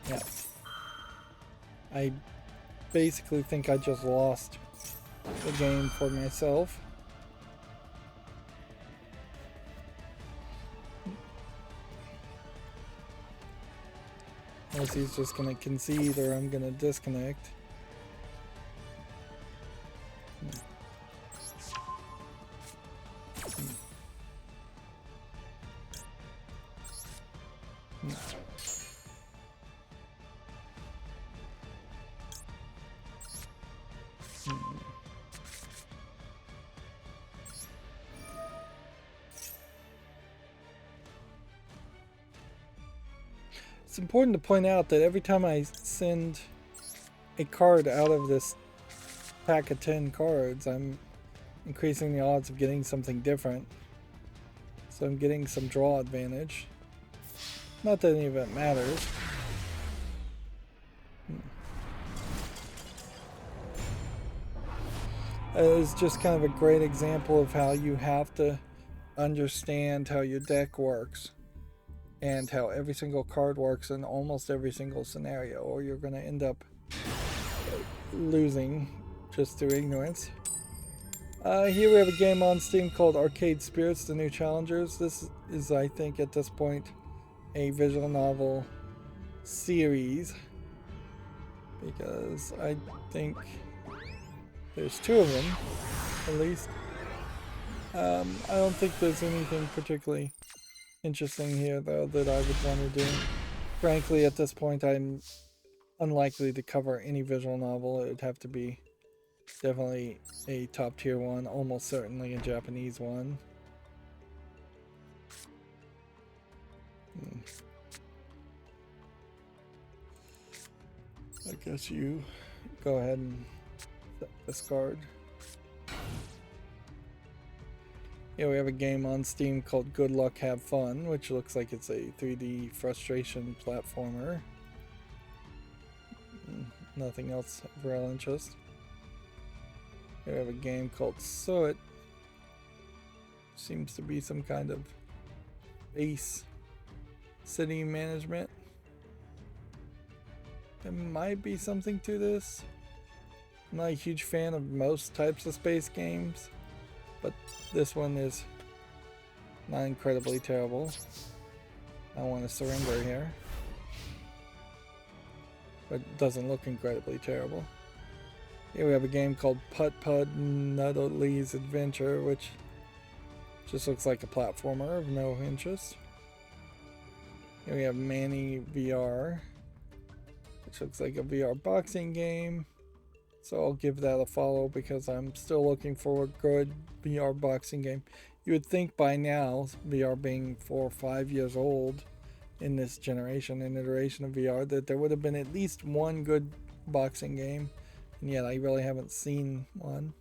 Yeah. I basically think I just lost the game for myself. Unless he's just gonna concede or I'm gonna disconnect. It's important to point out that every time I send a card out of this pack of 10 cards, I'm increasing the odds of getting something different. So I'm getting some draw advantage. Not that any of it matters. It's just kind of a great example of how you have to understand how your deck works and how every single card works in almost every single scenario, or you're going to end up losing just through ignorance. Here we have a game on Steam called Arcade Spirits, The New Challengers. This is, I think, at this point, a visual novel series, because I think there's 2 of them, at least. I don't think there's anything particularly interesting here, though, that I would want to do. Frankly, at this point, I'm unlikely to cover any visual novel. It would have to be definitely a top tier one, almost certainly a Japanese one. I guess you go ahead and discard. Here we have a game on Steam called Good Luck Have Fun, which looks like it's a 3D frustration platformer. Nothing else of real interest. Here we have a game called Soot. Seems to be some kind of base city management. There might be something to this. I'm not a huge fan of most types of space games, but this one is not incredibly terrible. I want to surrender here, but it doesn't look incredibly terrible. Here we have a game called Putt Putt Nuddley's Adventure, which just looks like a platformer of no interest. Here we have Manny VR, which looks like a VR boxing game. So I'll give that a follow because I'm still looking for a good VR boxing game. You would think by now, VR being 4 or 5 years old in this generation and iteration of VR, that there would have been at least one good boxing game. And yet I really haven't seen one.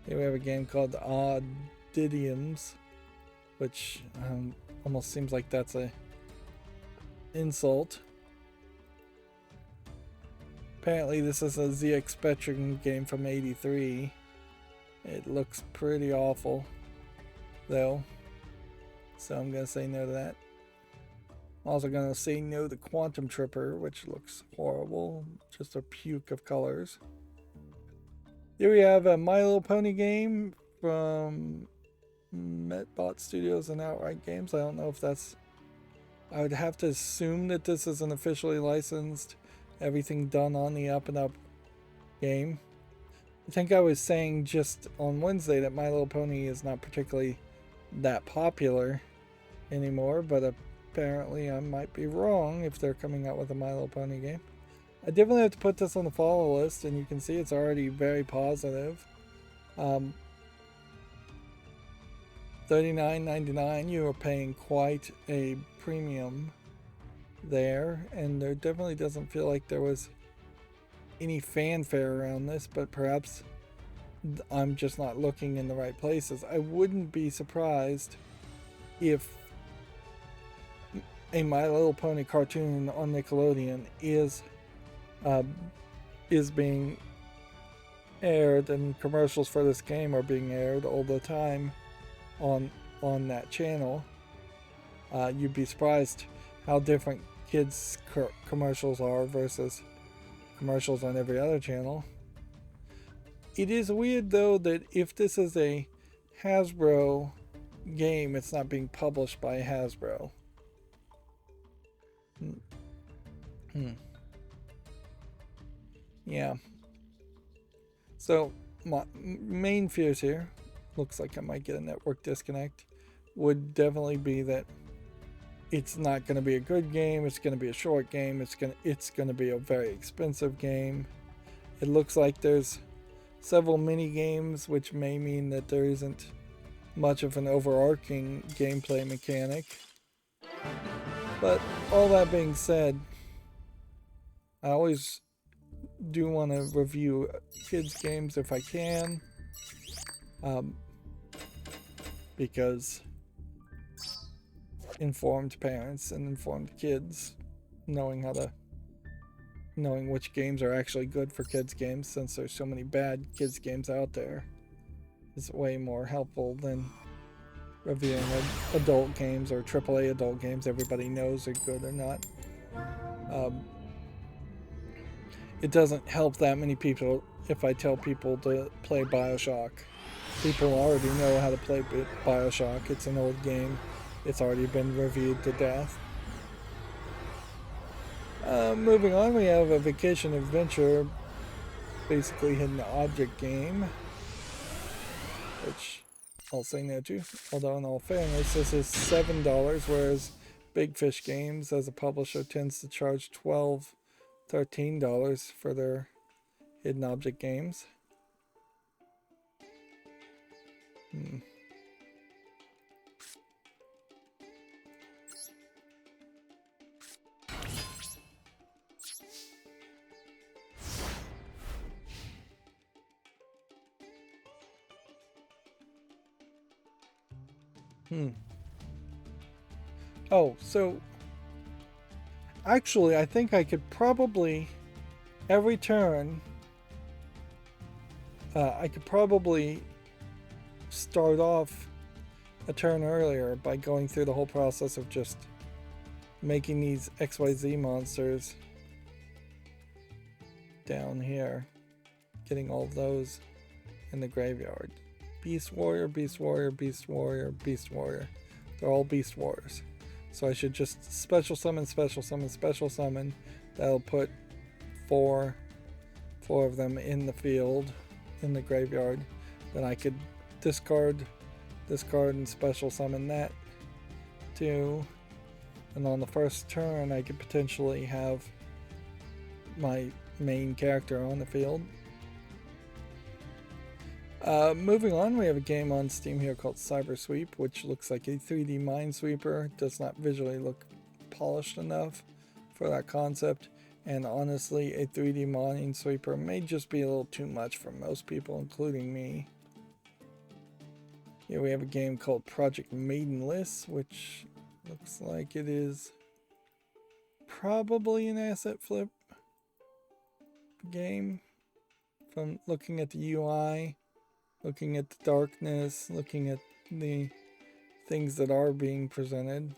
Here we have a game called Oddidiums, which almost seems like that's a insult. Apparently this is a ZX Spectrum game from '83. It looks pretty awful, though. So I'm going to say no to that. I'm also going to say no to Quantum Tripper, which looks horrible. Just a puke of colors. Here we have a My Little Pony game from Metbot Studios and Outright Games. I don't know if that's... I would have to assume that this is an officially licensed, everything done on the up and up game. I think I was saying just on Wednesday that My Little Pony is not particularly that popular anymore, but apparently I might be wrong if they're coming out with a My Little Pony game. I definitely have to put this on the follow list, and you can see it's already very positive. $39.99, you are paying quite a premium there, and there definitely doesn't feel like there was any fanfare around this, but perhaps I'm just not looking in the right places. I wouldn't be surprised if a My Little Pony cartoon on Nickelodeon is being aired, and commercials for this game are being aired all the time on that channel. You'd be surprised how different kids commercials are versus commercials on every other channel. It is weird though that if this is a Hasbro game, it's not being published by Hasbro. Yeah. So my main fears here, looks like I might get a network disconnect, would definitely be that it's not going to be a good game. It's going to be a short game. It's going to be a very expensive game. It looks like there's several mini games, which may mean that there isn't much of an overarching gameplay mechanic. But all that being said, I always do want to review kids games if I can, because informed parents and informed kids knowing which games are actually good for kids games, since there's so many bad kids games out there, is way more helpful than reviewing adult games or AAA adult games everybody knows are good or not. It doesn't help that many people if I tell people to play BioShock. People already know how to play BioShock. It's an old game. It's already been reviewed to death. Moving on, we have a vacation adventure, basically hidden object game, which I'll say no to. Although in all fairness, this is $7, whereas Big Fish Games as a publisher tends to charge $12, $13 for their hidden object games. Oh, so actually I think I could probably every turn I could probably start off a turn earlier by going through the whole process of just making these XYZ monsters down here, getting all of those in the graveyard. Beast Warrior, Beast Warrior, Beast Warrior, Beast Warrior. They're all Beast Warriors. So I should just special summon, special summon, special summon. That'll put 4 4 of them in the field, in the graveyard, then I could discard, and special summon that too. And on the first turn, I could potentially have my main character on the field. Moving on, we have a game on Steam here called Cyber Sweep, which looks like a 3D Minesweeper. Does not visually look polished enough for that concept, and honestly, a 3D Minesweeper may just be a little too much for most people, including me. Here we have a game called Project Maidenless, which looks like it is probably an asset flip game. From looking at the UI, looking at the darkness, looking at the things that are being presented.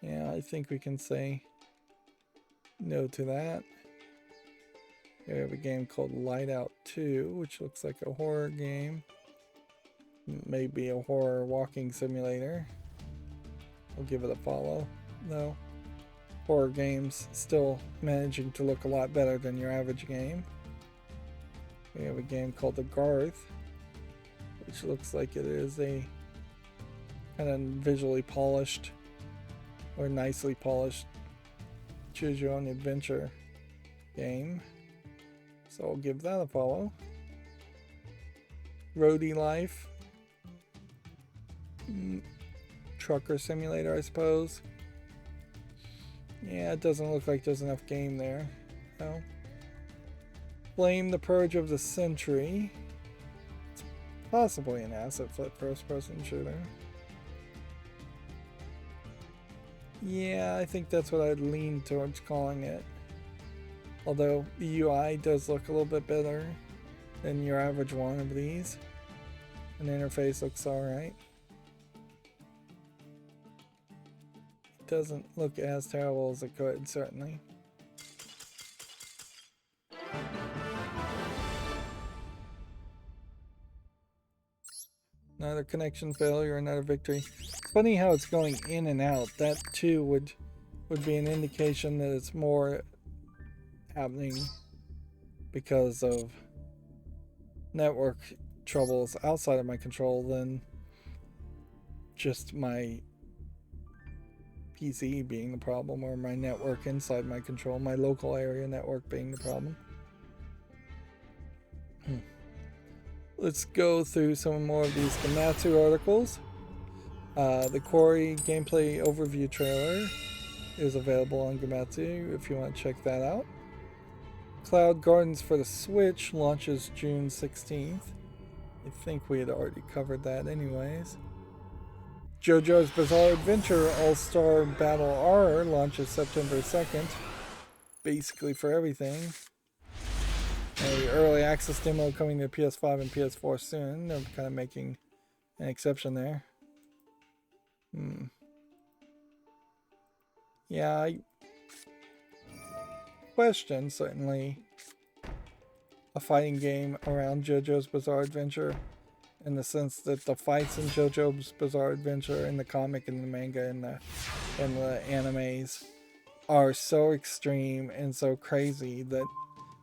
Yeah, I think we can say no to that. Here we have a game called Light Out 2, which looks like a horror game. Maybe a horror walking simulator. I'll give it a follow, though. Horror games still managing to look a lot better than your average game. We have a game called The Garth, which looks like it is a kind of visually polished or nicely polished choose your own adventure game. So I'll give that a follow. Roadie Life. Trucker simulator, I suppose. Yeah, it doesn't look like there's enough game there. No. Blame the Purge of the Century. It's possibly an asset flip first-person shooter. Yeah, I think that's what I'd lean towards calling it. Although the UI does look a little bit better than your average one of these. And the interface looks alright. It doesn't look as terrible as it could, certainly. Another connection failure, another victory. It's funny how it's going in and out. That too would be an indication that it's more happening because of network troubles outside of my control than just my PC being the problem, or my network inside my control, my local area network being the problem. Let's go through some more of these Gamatsu articles. The Quarry gameplay overview trailer is available on Gamatsu if you want to check that out. Cloud Gardens for the Switch launches June 16th. I think we had already covered that anyways. JoJo's Bizarre Adventure All-Star Battle R launches September 2nd. Basically for everything. A early access demo coming to PS5 and PS4 soon. They're kind of making an exception there. Yeah, I question certainly a fighting game around JoJo's Bizarre Adventure, in the sense that the fights in JoJo's Bizarre Adventure, in the comic and the manga and the animes, are so extreme and so crazy that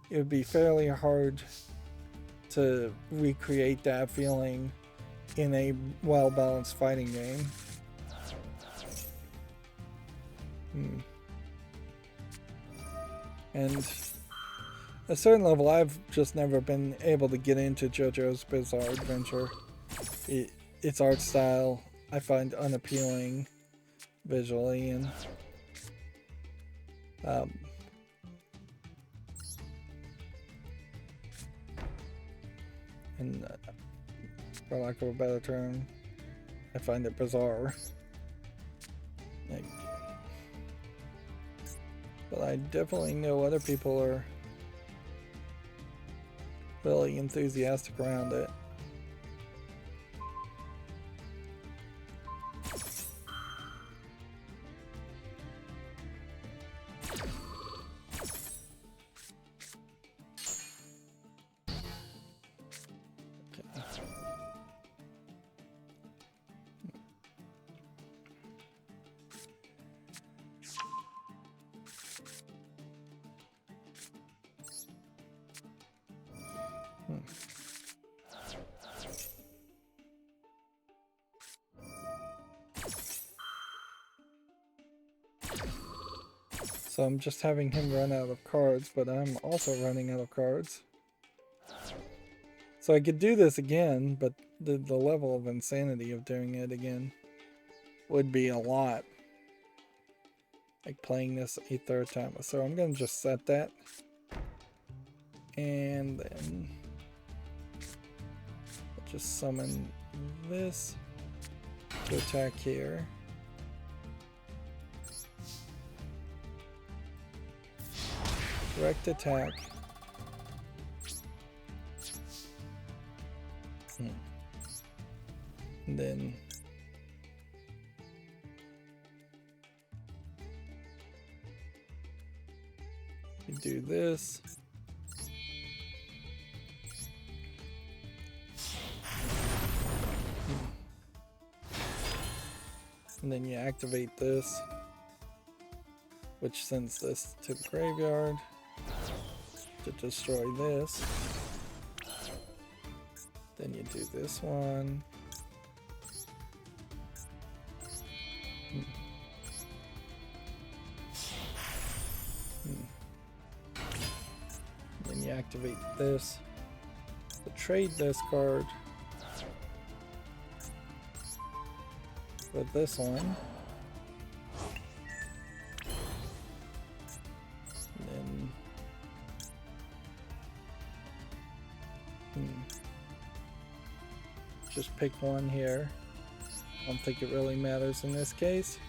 it would be fairly hard to recreate that feeling in a well-balanced fighting game. And at a certain level, I've just never been able to get into JoJo's Bizarre Adventure. Its art style I find unappealing visually, and for lack of a better term, I find it bizarre. But I definitely know other people are really enthusiastic around it. So I'm just having him run out of cards, but I'm also running out of cards. So I could do this again, but the level of insanity of doing it again would be a lot. Like playing this a third time. So I'm going to just set that. And then I'll just summon this to attack here. Direct attack. And then you do this. And then you activate this, which sends this to the graveyard to destroy this. Then you do this one. Then you activate this to trade this card with this one. And then just pick one here. I don't think it really matters in this case.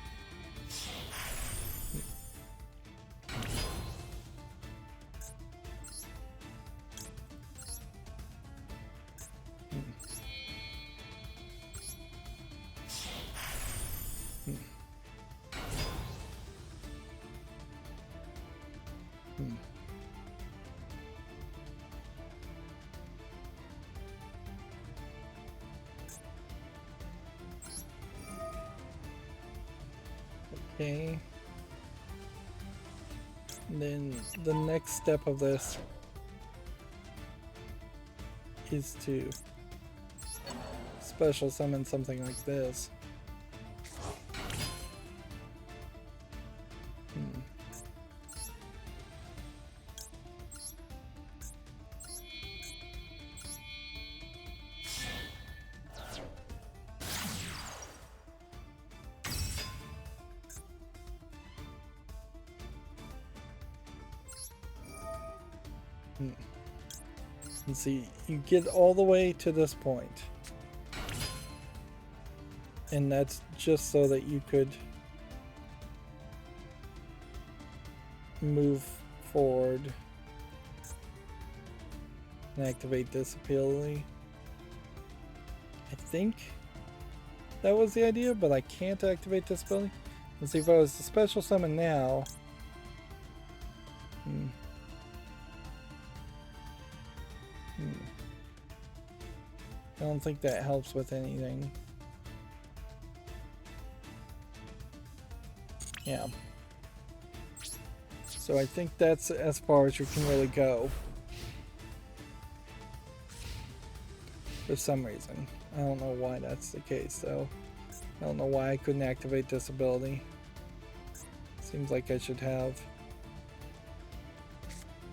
Okay. And then the next step of this is to special summon something like this. And see, you get all the way to this point. And that's just so that you could move forward and activate this ability. I think that was the idea, but I can't activate this ability. Let's see if I was to special summon now. I don't think that helps with anything. Yeah. So I think that's as far as you can really go. For some reason. I don't know why that's the case though. I don't know why I couldn't activate this ability. Seems like I should have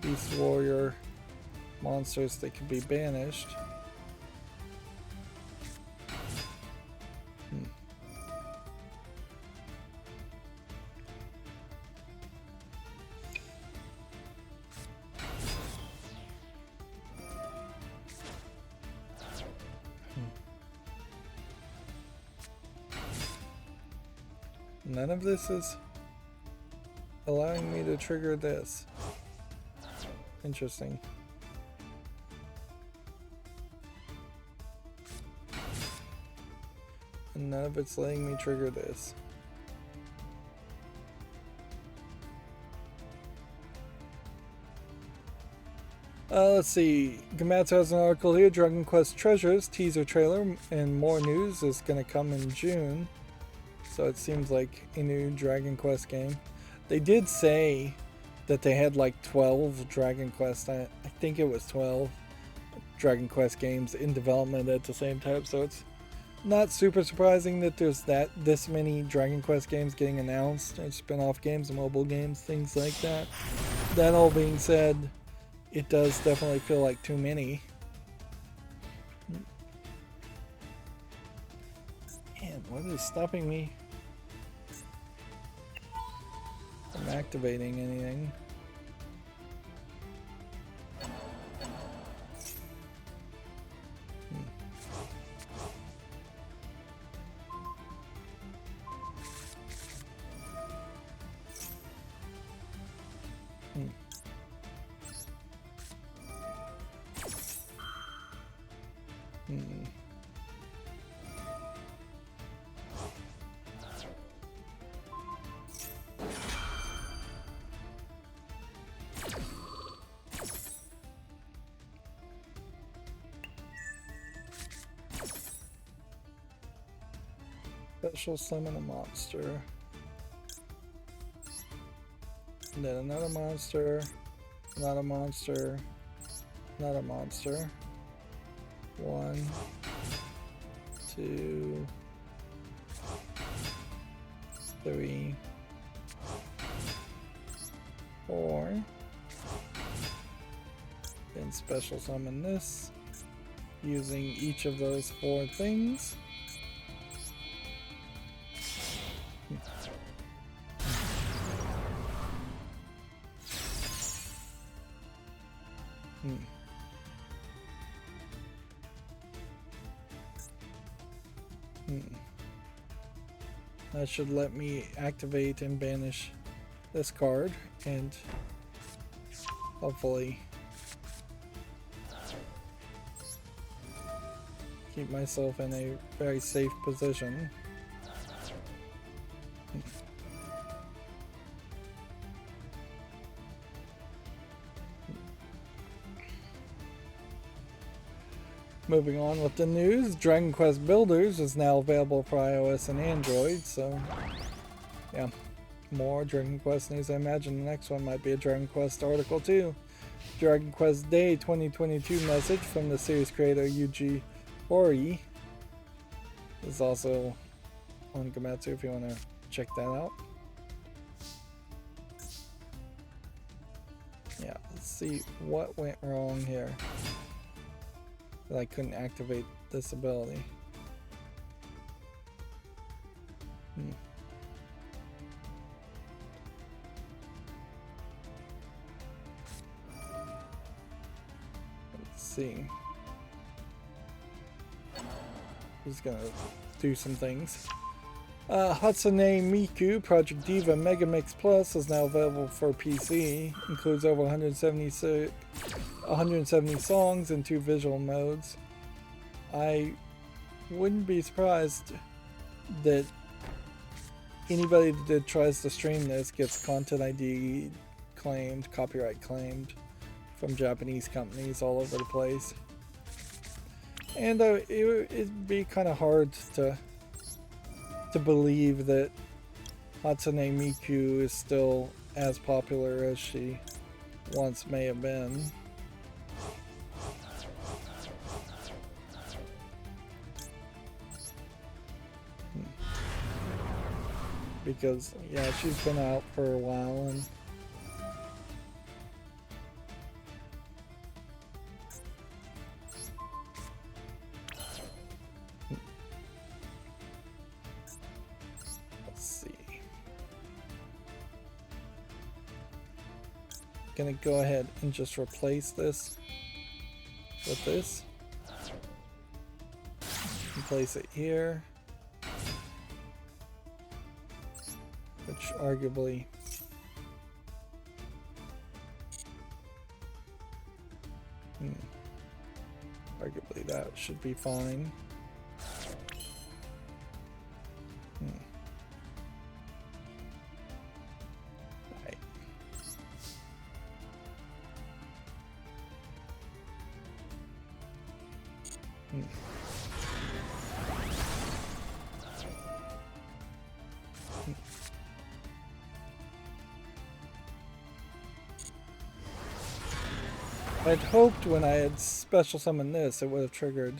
Beast Warrior monsters that can be banished. None of this is allowing me to trigger this. Interesting. And none of it's letting me trigger this. Let's see. Gamatsu has an article here. Dragon Quest Treasures teaser trailer and more news is going to come in June. So it seems like a new Dragon Quest game. They did say that they had like 12 Dragon Quest, I think it was 12 Dragon Quest games in development at the same time. So it's not super surprising that there's this many Dragon Quest games getting announced, and spin-off games, mobile games, things like that. That all being said, it does definitely feel like too many. Man, what is stopping me from activating anything? Special summon a monster. And then another monster. Not a monster. Not a monster. 1, 2, 3, 4. Then special summon this using each of those 4 things. That should let me activate and banish this card and hopefully keep myself in a very safe position. Moving on with the news, Dragon Quest Builders is now available for iOS and Android, so yeah, more Dragon Quest news. I imagine the next one might be a Dragon Quest article too. Dragon Quest Day 2022 message from the series creator Yuji Horii is also on Gamatsu if you want to check that out. Yeah, let's see what went wrong here. I couldn't activate this ability. Let's see. He's gonna do some things. Hatsune Miku Project Diva Mega Mix Plus is now available for PC. Includes over 170 songs and 2 visual modes. I wouldn't be surprised that anybody that tries to stream this gets content ID claimed, copyright claimed from Japanese companies all over the place. And it'd be kind of hard to believe that Hatsune Miku is still as popular as she once may have been. Because, yeah, she's been out for a while and let's see. Gonna go ahead and just replace this with this. And place it here. Which arguably that should be fine. Right. I'd hoped when I had special summoned this, it would have triggered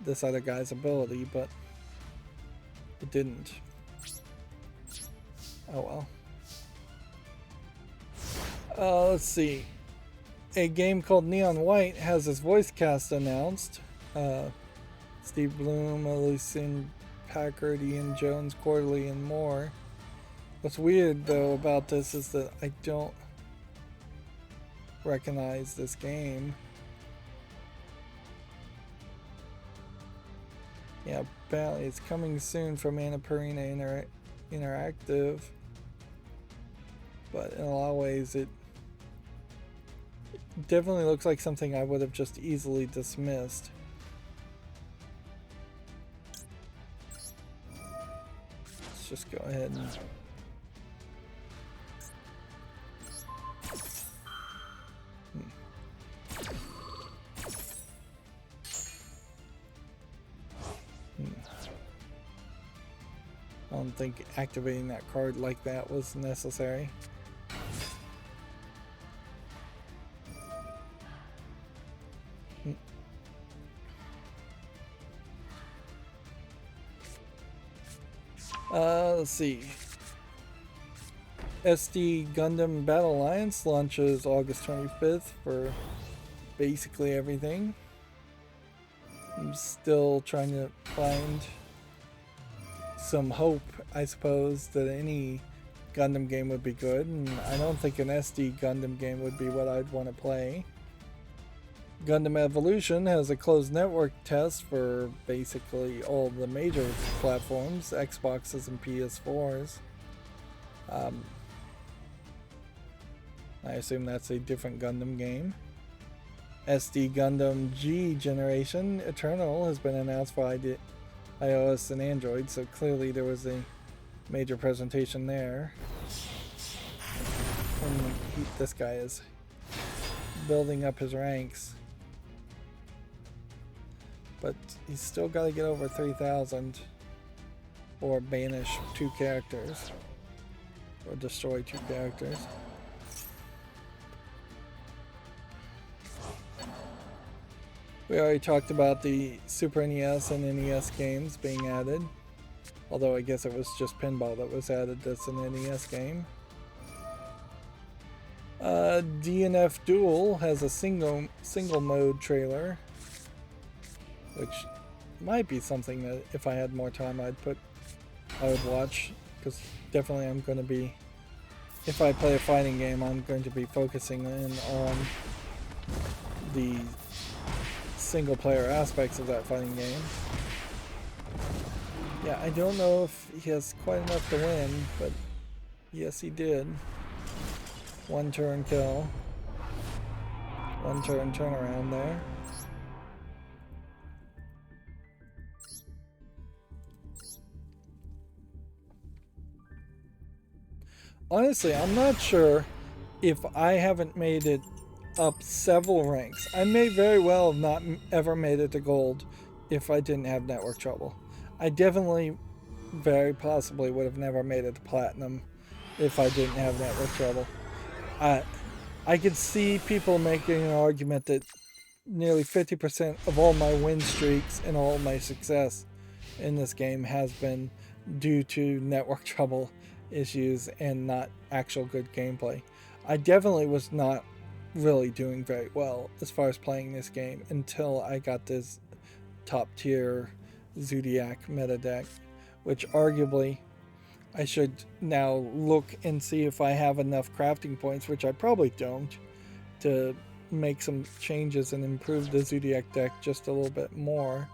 this other guy's ability, but it didn't. Oh well. Let's see. A game called Neon White has its voice cast announced. Steve Bloom, Elysian Packard, Ian Jones, Quarterly, and more. What's weird though about this is that I don't recognize this game. Yeah, apparently it's coming soon from Annapurna Interactive. But in a lot of ways it definitely looks like something I would have just easily dismissed. Let's just go ahead and I don't think activating that card like that was necessary. Let's see. SD Gundam Battle Alliance launches August 25th for basically everything. I'm still trying to find some hope, I suppose, that any Gundam game would be good, and I don't think an SD Gundam game would be what I'd want to play. Gundam Evolution has a closed network test for basically all the major platforms, Xboxes and PS4s. I assume that's a different Gundam game. SD Gundam G Generation Eternal has been announced for iOS and Android, so clearly there was a major presentation there. And this guy is building up his ranks. But he's still got to get over 3,000 or banish 2 characters or destroy 2 characters. We already talked about the Super NES and NES games being added, although I guess it was just Pinball that was added as an NES game. DNF Duel has a single mode trailer, which might be something that if I had more time I would watch, because definitely I'm going to be, if I play a fighting game, I'm going to be focusing in on the single player aspects of that fighting game. Yeah, I don't know if he has quite enough to win, but yes he did. 1 turn kill. 1 turn turnaround there. Honestly, I'm not sure if I haven't made it up several ranks. I may very well have not ever made it to gold if I didn't have network trouble. I definitely, very possibly, would have never made it to platinum if I didn't have network trouble. I could see people making an argument that nearly 50% of all my win streaks and all my success in this game has been due to network trouble issues and not actual good gameplay. I definitely was not really doing very well as far as playing this game until I got this top tier Zodiac meta deck, which arguably I should now look and see if I have enough crafting points, which I probably don't, to make some changes and improve the Zodiac deck just a little bit more.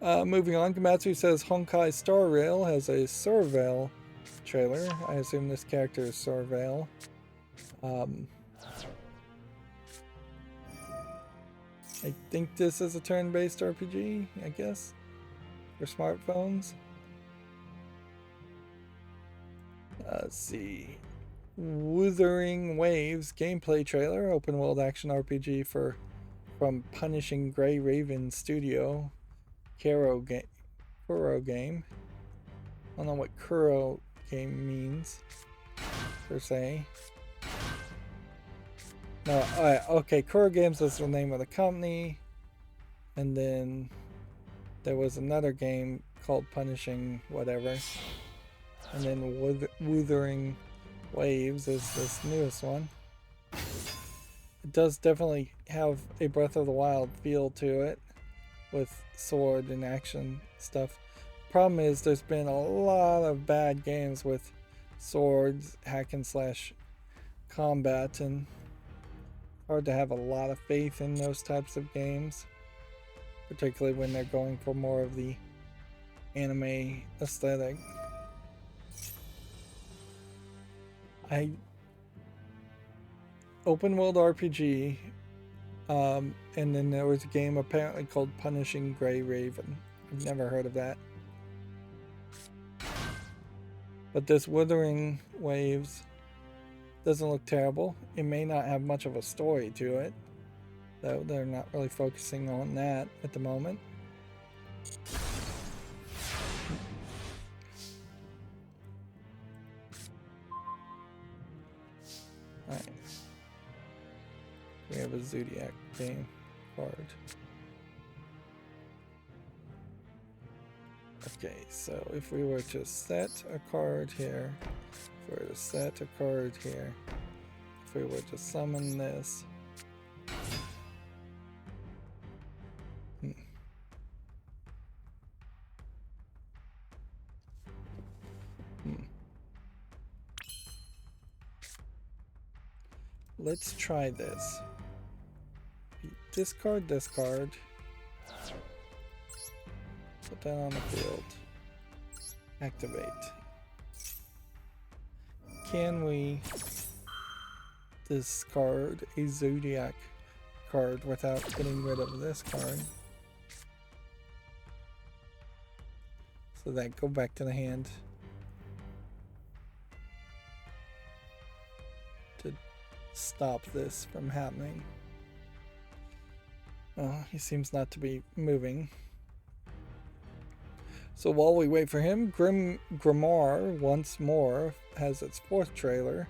Moving on, Komatsu says Honkai Star Rail has a Sorvale trailer. I assume this character is Sorvale. I think this is a turn-based RPG, I guess, for smartphones. Let's see. Wuthering Waves gameplay trailer, open world action RPG from Punishing Grey Raven Studio. Kuro game. I don't know what Kuro game means, per se. No, okay, Kuro Games is the name of the company. And then there was another game called Punishing Whatever. And then Wuthering Waves is this newest one. It does definitely have a Breath of the Wild feel to it with sword and action stuff. Problem is there's been a lot of bad games with swords, hack and slash combat, and hard to have a lot of faith in those types of games, particularly when they're going for more of the anime aesthetic. Open world RPG, and then there was a game apparently called Punishing Grey Raven. I've never heard of that. But this Wuthering Waves doesn't look terrible. It may not have much of a story to it, though they're not really focusing on that at the moment. Alright. We have a Zodiac game card. Okay, so if we were to set a card here, if we were to set a card here, if we were to summon this, Let's try this. Discard this card. Put that on the field. Activate. Can we discard a Zodiac card without getting rid of this card? So that go back to the hand. To stop this from happening. Oh, he seems not to be moving. So while we wait for him, Grimoire once more has its 4th trailer,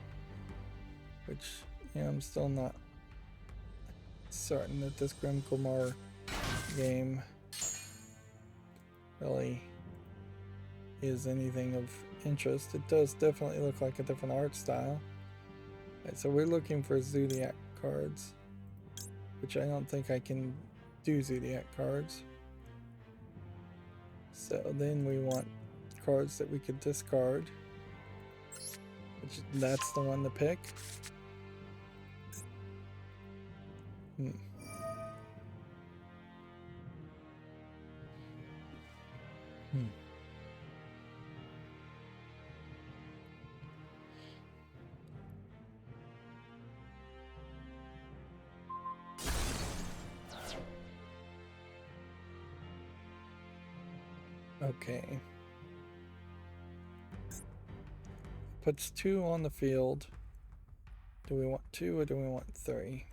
which I'm still not certain that this Grimoire game really is anything of interest. It does definitely look like a different art style. Right, so we're looking for Zodiac cards, which I don't think I can do Zodiac cards. So then we want cards that we could discard, which that's the one to pick. Okay. Puts 2 on the field. Do we want 2 or do we want 3?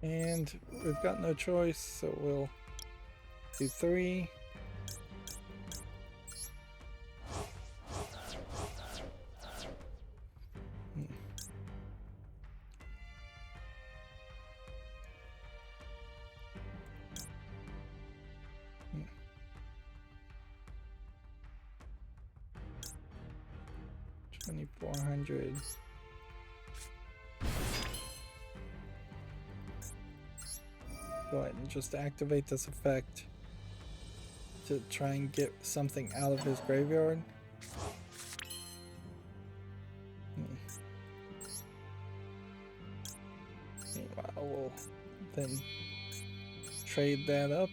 And we've got no choice, so we'll do 3. $2,400. Go ahead and just activate this effect to try and get something out of his graveyard. Meanwhile, we'll then trade that up.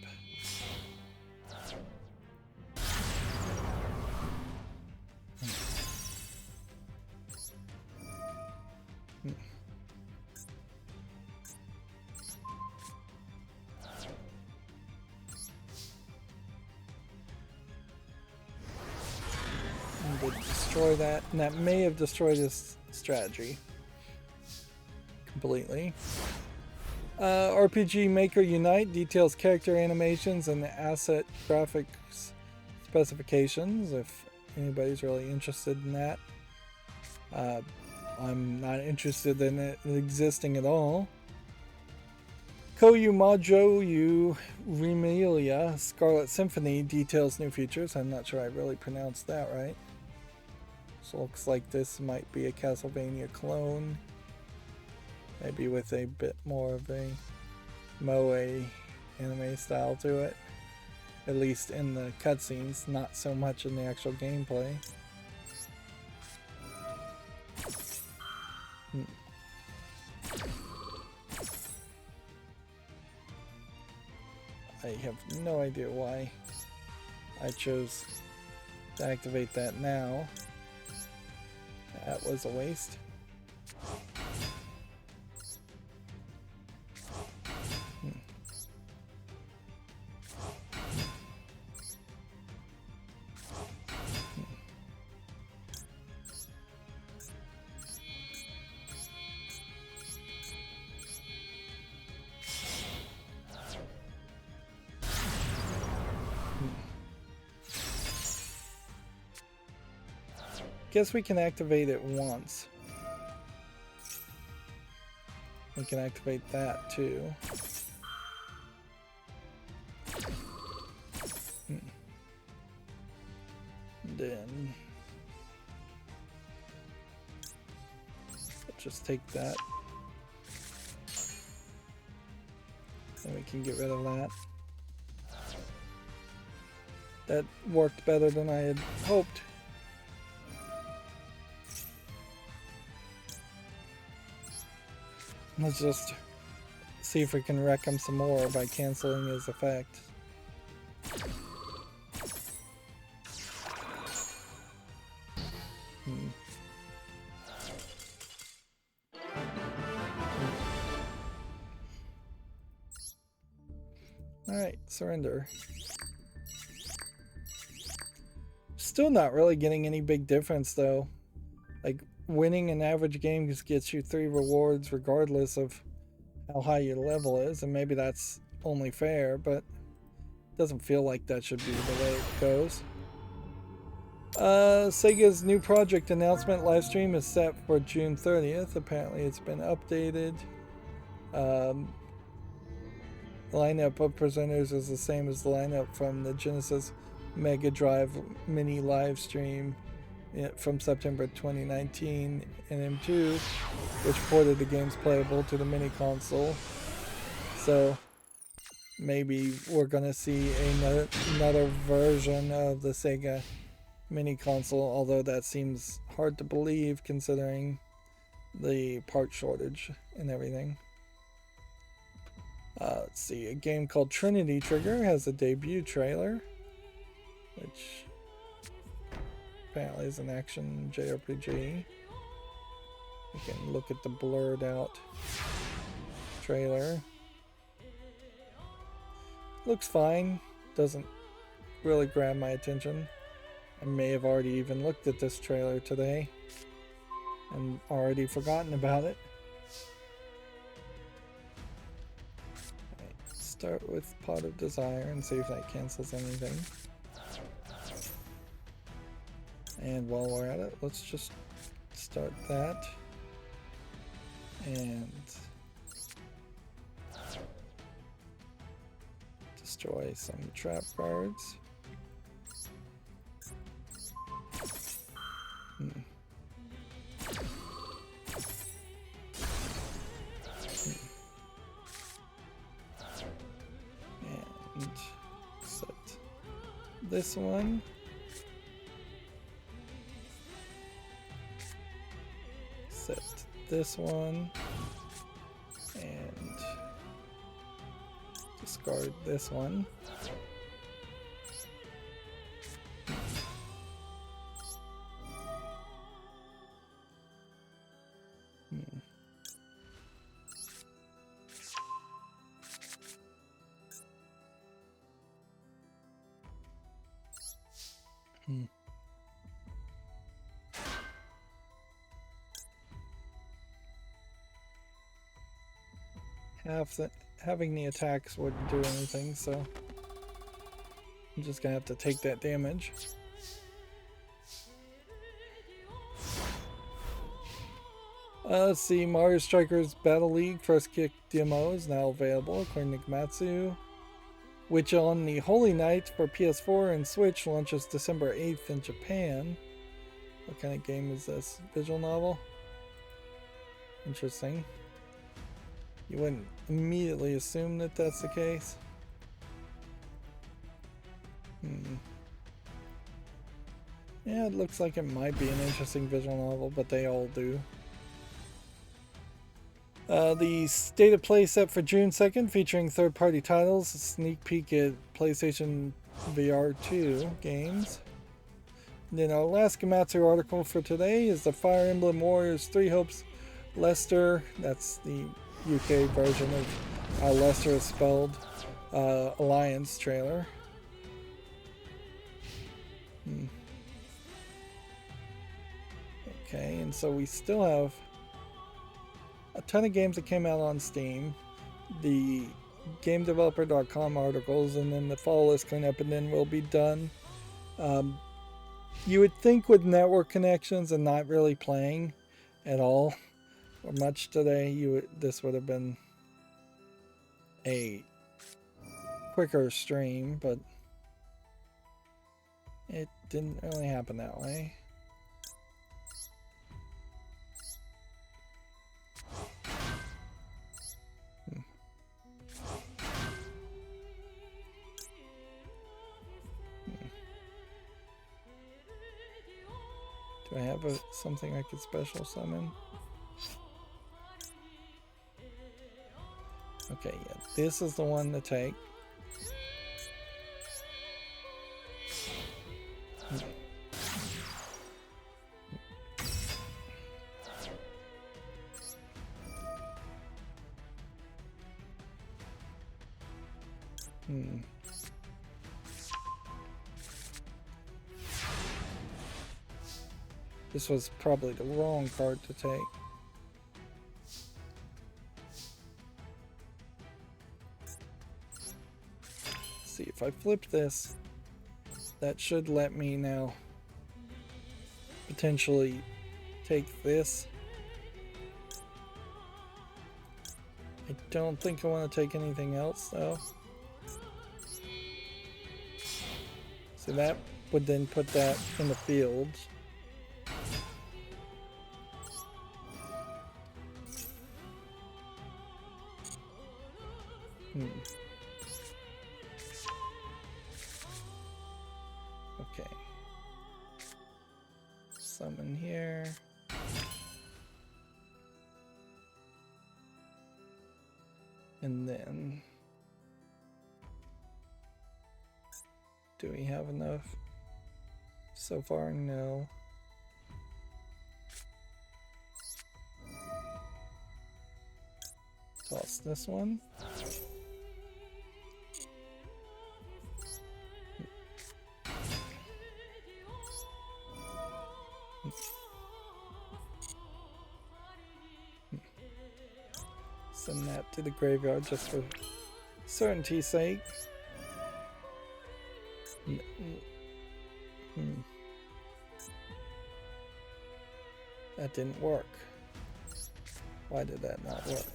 Destroy that, and that may have destroyed his strategy completely. RPG Maker Unite details character animations and asset graphics specifications if anybody's really interested in that. I'm not interested in it existing at all. Koyu Majo Yu Remelia Scarlet Symphony details new features. I'm not sure I really pronounced that right. So looks like this might be a Castlevania clone. Maybe with a bit more of a moe anime style to it. At least in the cutscenes, not so much in the actual gameplay. I have no idea why I chose to activate that now. That was a waste. Guess we can activate it once. We can activate that too. Then just take that. And we can get rid of that. That worked better than I had hoped. Let's just see if we can wreck him some more by canceling his effect. Alright, surrender. Still not really getting any big difference though. Like, winning an average game just gets you 3 rewards regardless of how high your level is, and maybe that's only fair, but it doesn't feel like that should be the way it goes. Sega's new project announcement live stream is set for June 30th. Apparently it's been updated. The lineup of presenters is the same as the lineup from the Genesis Mega Drive mini live stream from September 2019, and M2, which ported the games playable to the mini console. So maybe we're gonna see another version of the Sega mini console, although that seems hard to believe considering the part shortage and everything. Let's see, a game called Trinity Trigger has a debut trailer, which apparently is an action JRPG. You can look at the blurred out trailer. Looks fine, doesn't really grab my attention. I may have already even looked at this trailer today and already forgotten about it. Right, start with Pot of Desire and see if that cancels anything. And while we're at it, let's just start that. And destroy some trap cards. And set this one. Set this one. And discard this one. having the attacks wouldn't do anything, so I'm just gonna have to take that damage. Let's see, Mario Strikers Battle League First Kick demo is now available according to Gamatsu, which on the Holy Night for PS4 and Switch launches December 8th in Japan. What kind of game is this? Visual novel? Interesting. You wouldn't immediately assume that that's the case. Yeah, it looks like it might be an interesting visual novel, but they all do. The State of Play set for June 2nd, featuring third-party titles, a sneak peek at PlayStation VR 2 games. And then our last Gamatsu article for today is the Fire Emblem Warriors 3 Hopes Leicester. That's the UK version of how Leicester is spelled. Alliance trailer. Okay, and so we still have a ton of games that came out on Steam, the GameDeveloper.com articles, and then the fall list cleanup, and then we'll be done. You would think with network connections and not really playing at all or much today, this would have been a quicker stream, but it didn't really happen that way. Do I have something I could special summon? Okay, yeah, this is the one to take. This was probably the wrong card to take. See, if I flip this, that should let me now potentially take this. I don't think I want to take anything else though. So that would then put that in the field. Okay. Summon here. And then do we have enough? So far, no. Toss this one. Send that to the graveyard just for certainty's sake. That didn't work. Why did that not work?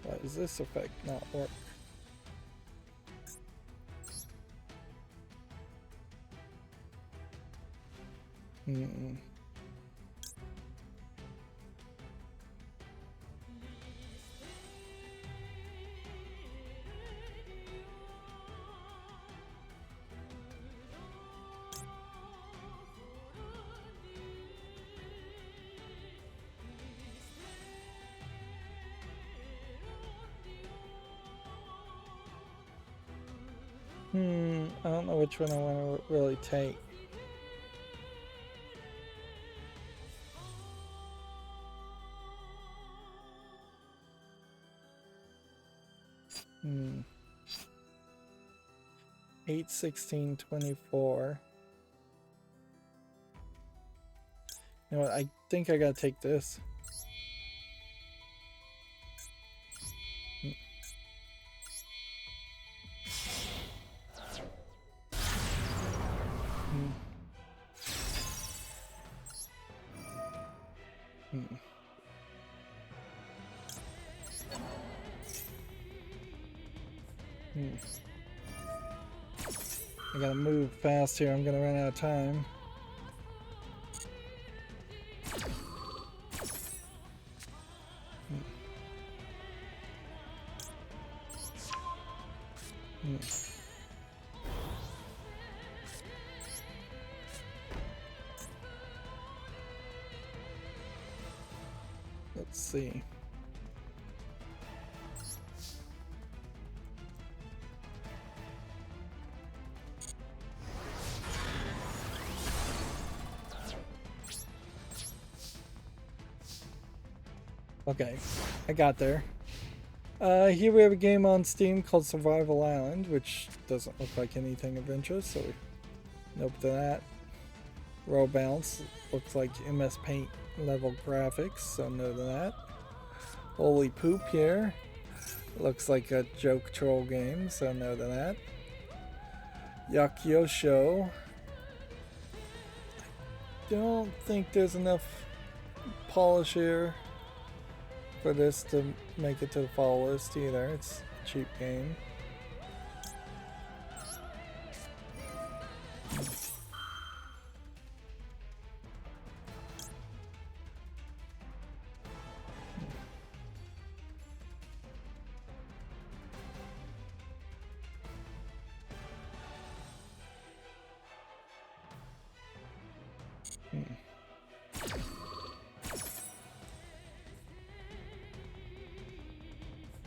Why does this effect not work? I don't know which one I want to really take. Hmm. 8, 16, 24. You know what? I think I gotta take this. I gotta move fast here. I'm gonna run out of time. Let's see. Okay, I got there. Here we have a game on Steam called Survival Island, which doesn't look like anything of interest, so nope to that. Row bounce looks like MS Paint level graphics, so no to that. Holy poop here. Looks like a joke troll game, so no to that. Yuck Yosho. Don't think there's enough polish here for this to make it to the fall list either. It's a cheap game.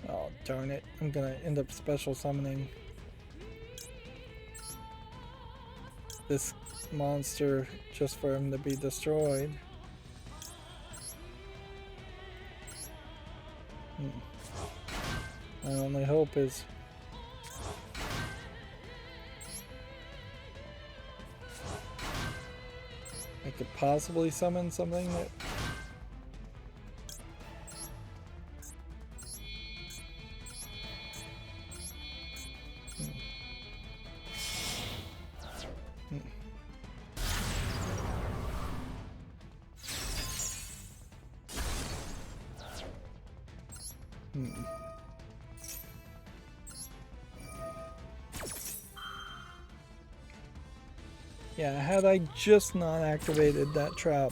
Oh, darn it. I'm gonna end up special summoning this monster just for him to be destroyed. My only hope is I could possibly summon something that yeah, had I just not activated that trap,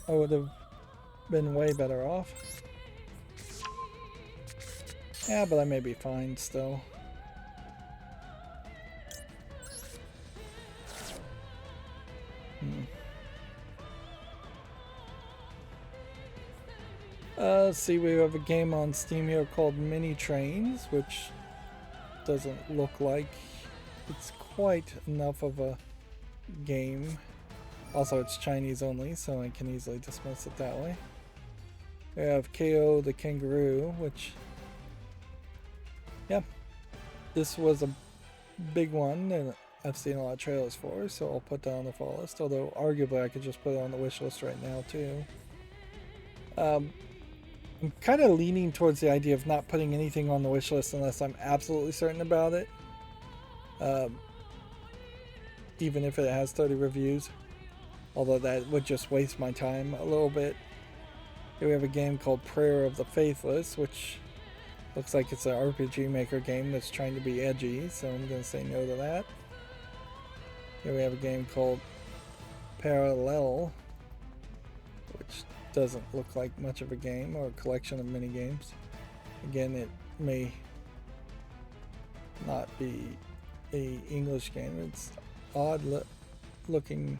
I would have been way better off. Yeah, but I may be fine still. Let's see, we have a game on Steam here called Mini Trains, which doesn't look like it's quite enough of a game. Also, it's Chinese only, so I can easily dismiss it that way. We have KO the Kangaroo, which, yeah, this was a big one and I've seen a lot of trailers for, so I'll put that on the fall list, although arguably I could just put it on the wish list right now too. I'm kind of leaning towards the idea of not putting anything on the wish list unless I'm absolutely certain about it. Even if it has 30 reviews. Although that would just waste my time a little bit. Here we have a game called Prayer of the Faithless, which looks like it's an RPG Maker game that's trying to be edgy, so I'm going to say no to that. Here we have a game called Parallel, which doesn't look like much of a game or a collection of mini games. Again, it may not be a English game. It's odd looking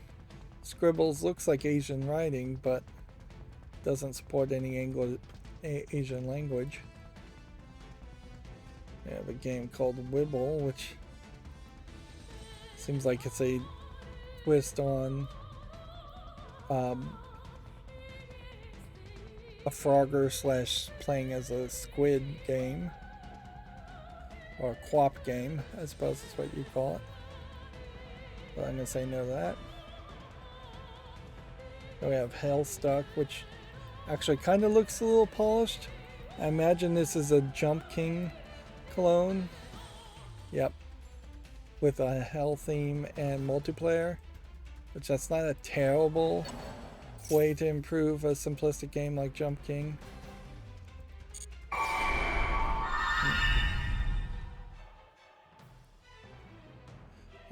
scribbles, looks like Asian writing, but doesn't support any Asian language. We have a game called Wibble, which seems like it's a twist on a Frogger slash playing as a squid game, or a quap game, I suppose is what you call it. But I'm gonna say no to that. Then we have Hellstuck, which actually kind of looks a little polished. I imagine this is a Jump King clone. Yep. With a hell theme and multiplayer. Which that's not a terrible way to improve a simplistic game like Jump King.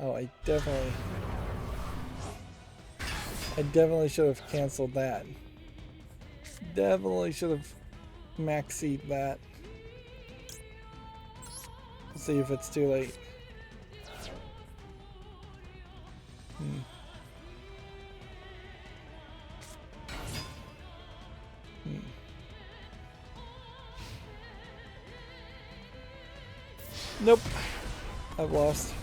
Oh, I definitely should have canceled that. Definitely should have maxied that. Let's see if it's too late. Nope. I've lost.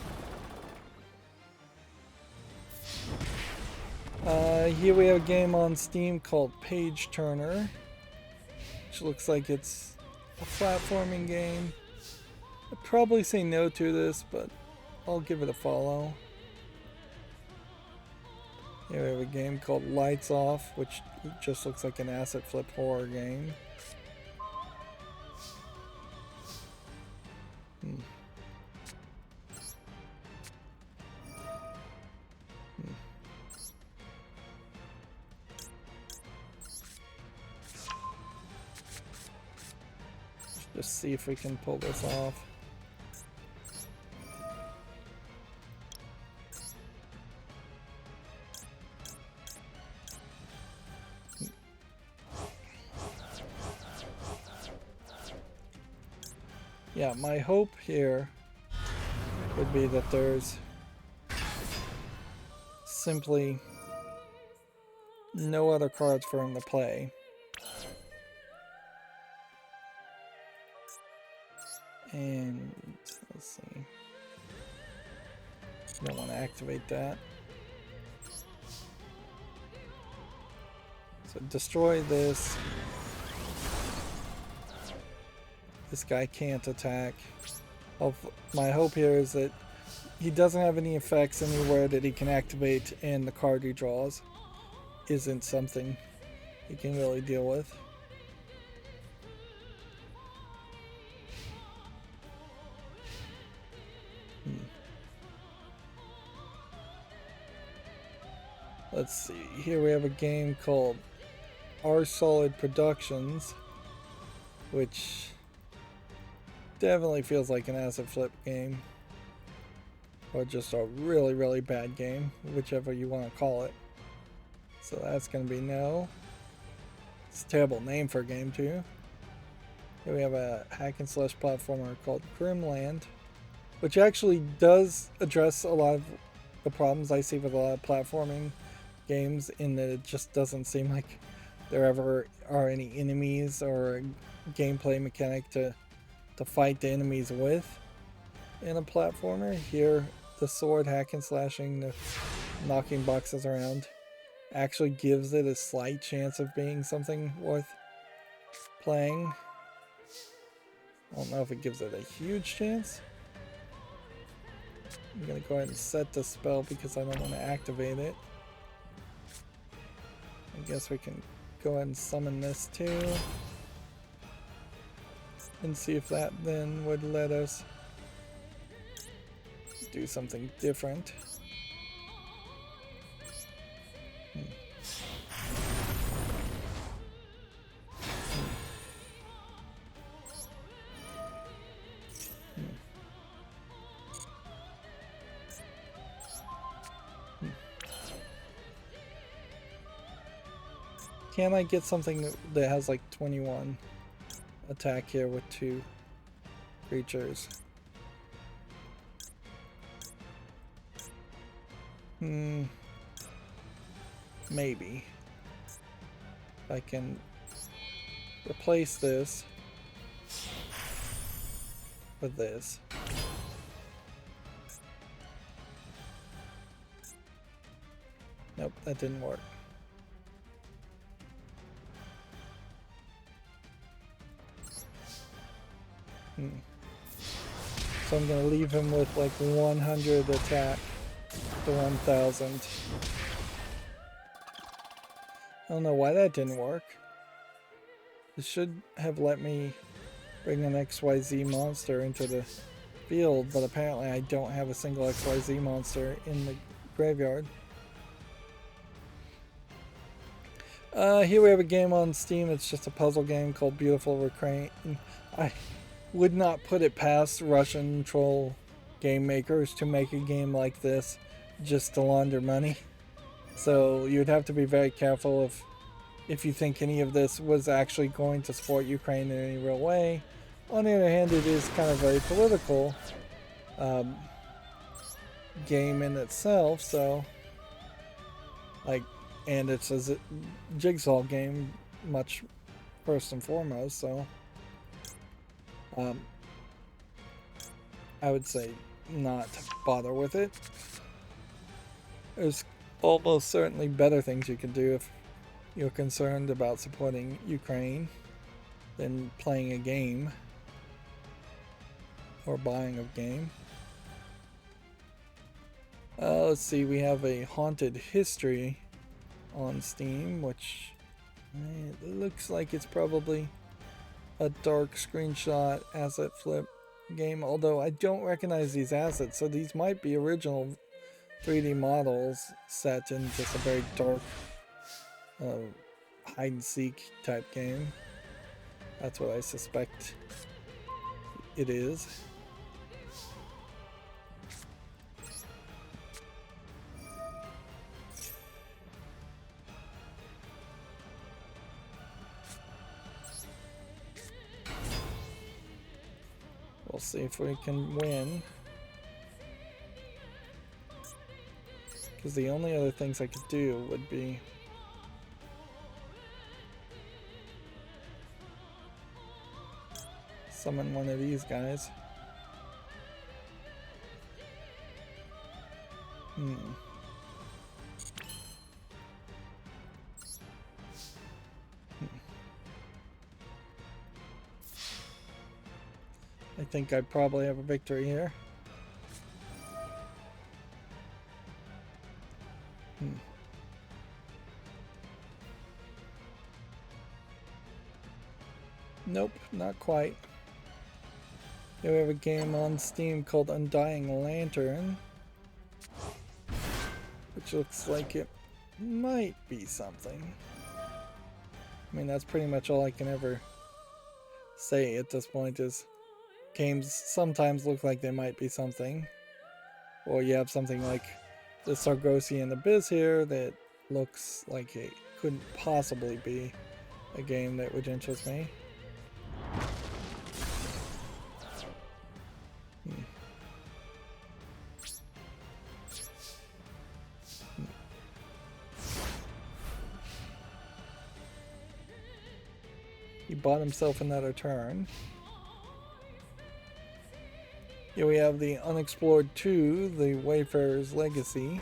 Here we have a game on Steam called Page Turner, which looks like it's a platforming game. I'd probably say no to this, but I'll give it a follow. Here we have a game called Lights Off, which just looks like an asset flip horror game. Just see if we can pull this off. Yeah, my hope here would be that there's simply no other cards for him to play. And let's see. Don't want to activate that. So destroy this. This guy can't attack. My hope here is that he doesn't have any effects anywhere that he can activate, and the card he draws isn't something he can really deal with. Let's see, here we have a game called R Solid Productions, which definitely feels like an asset flip game, or just a really, really bad game, whichever you want to call it. So that's going to be no. It's a terrible name for a game too. Here we have a hack and slash platformer called Grimland, which actually does address a lot of the problems I see with a lot of platforming games, in that it just doesn't seem like there ever are any enemies or a gameplay mechanic to fight the enemies with in a platformer. Here, the sword hack and slashing, the knocking boxes around, actually gives it a slight chance of being something worth playing. I don't know if it gives it a huge chance. I'm gonna go ahead and set the spell because I don't want to activate it. I guess we can go ahead and summon this too. And see if that then would let us do something different. Can I get something that has like 21 attack here with 2 creatures? Maybe. I can replace this with this. Nope, that didn't work. So I'm going to leave him with like 100 attack to 1000. I don't know why that didn't work. It should have let me bring an XYZ monster into the field, but apparently I don't have a single XYZ monster in the graveyard. Here we have a game on Steam. It's just a puzzle game called Beautiful Ukraine. I would not put it past Russian troll game makers to make a game like this just to launder money. So you'd have to be very careful if you think any of this was actually going to support Ukraine in any real way. On the other hand, it is kind of a political game in itself, so and it's a jigsaw game, much first and foremost, so I would say not to bother with it. There's almost certainly better things you can do if you're concerned about supporting Ukraine than playing a game or buying a game. Let's see, we have a Haunted History on Steam, which it looks like it's probably a dark screenshot asset flip game, although I don't recognize these assets, so these might be original 3D models set in just a very dark hide and seek type game. That's what I suspect it is. We'll see if we can win. Because the only other things I could do would be summon one of these guys. I think I probably have a victory here. Nope, not quite. Here we have a game on Steam called Undying Lantern, which looks like it might be something. I mean, that's pretty much all I can ever say at this point, is games sometimes look like they might be something. Or you have something like the Sargosian Abyss here that looks like it couldn't possibly be a game that would interest me. He bought himself another turn. Here we have the Unexplored 2, the Wayfarer's Legacy,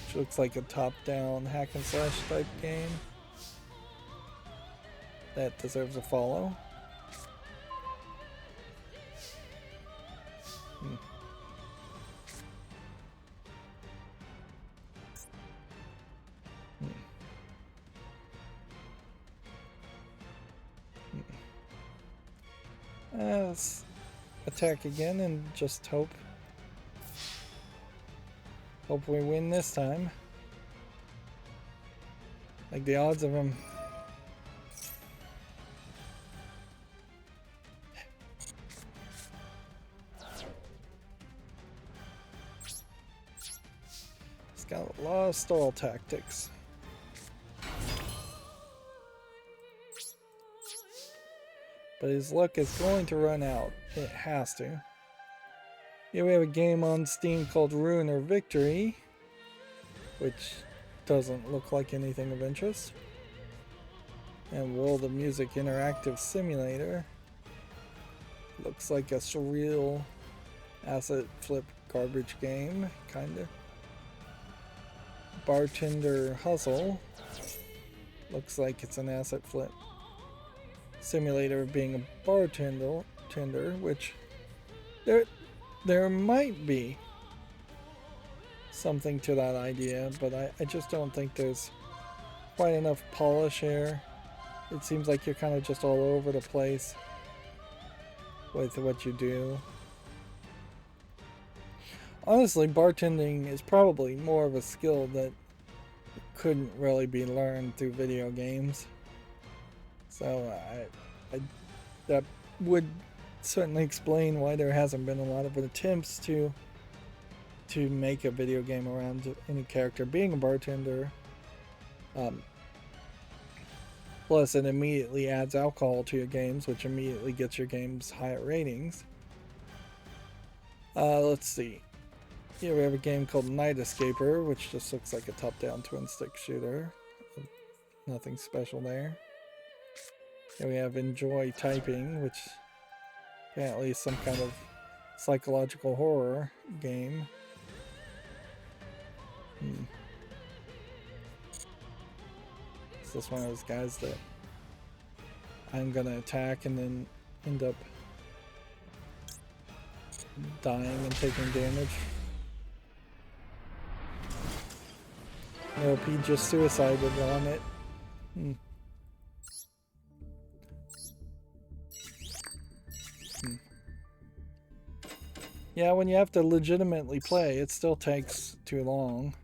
which looks like a top-down hack and slash type game. That deserves a follow. Let's attack again and just hope we win this time. Like, the odds of him he's got a lot of stall tactics. But his luck is going to run out. It has to. Here we have a game on Steam called Ruin or Victory, which doesn't look like anything of interest. And World of Music Interactive Simulator. Looks like a surreal asset flip garbage game, kinda. Bartender Hustle. Looks like it's an asset flip simulator of being a bartender, which there might be something to that idea, but I just don't think there's quite enough polish here. It seems like you're kind of just all over the place with what you do. Honestly, bartending is probably more of a skill that couldn't really be learned through video games. So that would certainly explain why there hasn't been a lot of attempts to make a video game around any character being a bartender. Plus, it immediately adds alcohol to your games, which immediately gets your games higher ratings. Let's see. Here we have a game called Night Escaper, which just looks like a top-down twin-stick shooter. Nothing special there. Here we have Enjoy Typing, which apparently is some kind of psychological horror game. Is this one of those guys that I'm gonna attack and then end up dying and taking damage? Nope, he just suicided on it. Yeah, when you have to legitimately play, it still takes too long.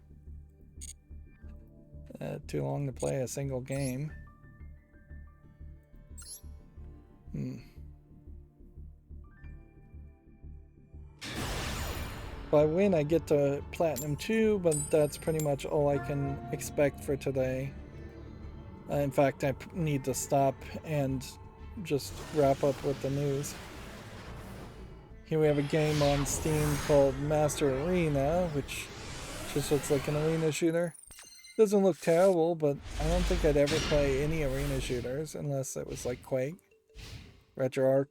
Too long to play a single game. If I win, I get to Platinum 2, but that's pretty much all I can expect for today. In fact, I need to stop and just wrap up with the news. Here we have a game on Steam called Master Arena, which just looks like an arena shooter. Doesn't look terrible, but I don't think I'd ever play any arena shooters unless it was like Quake. RetroArch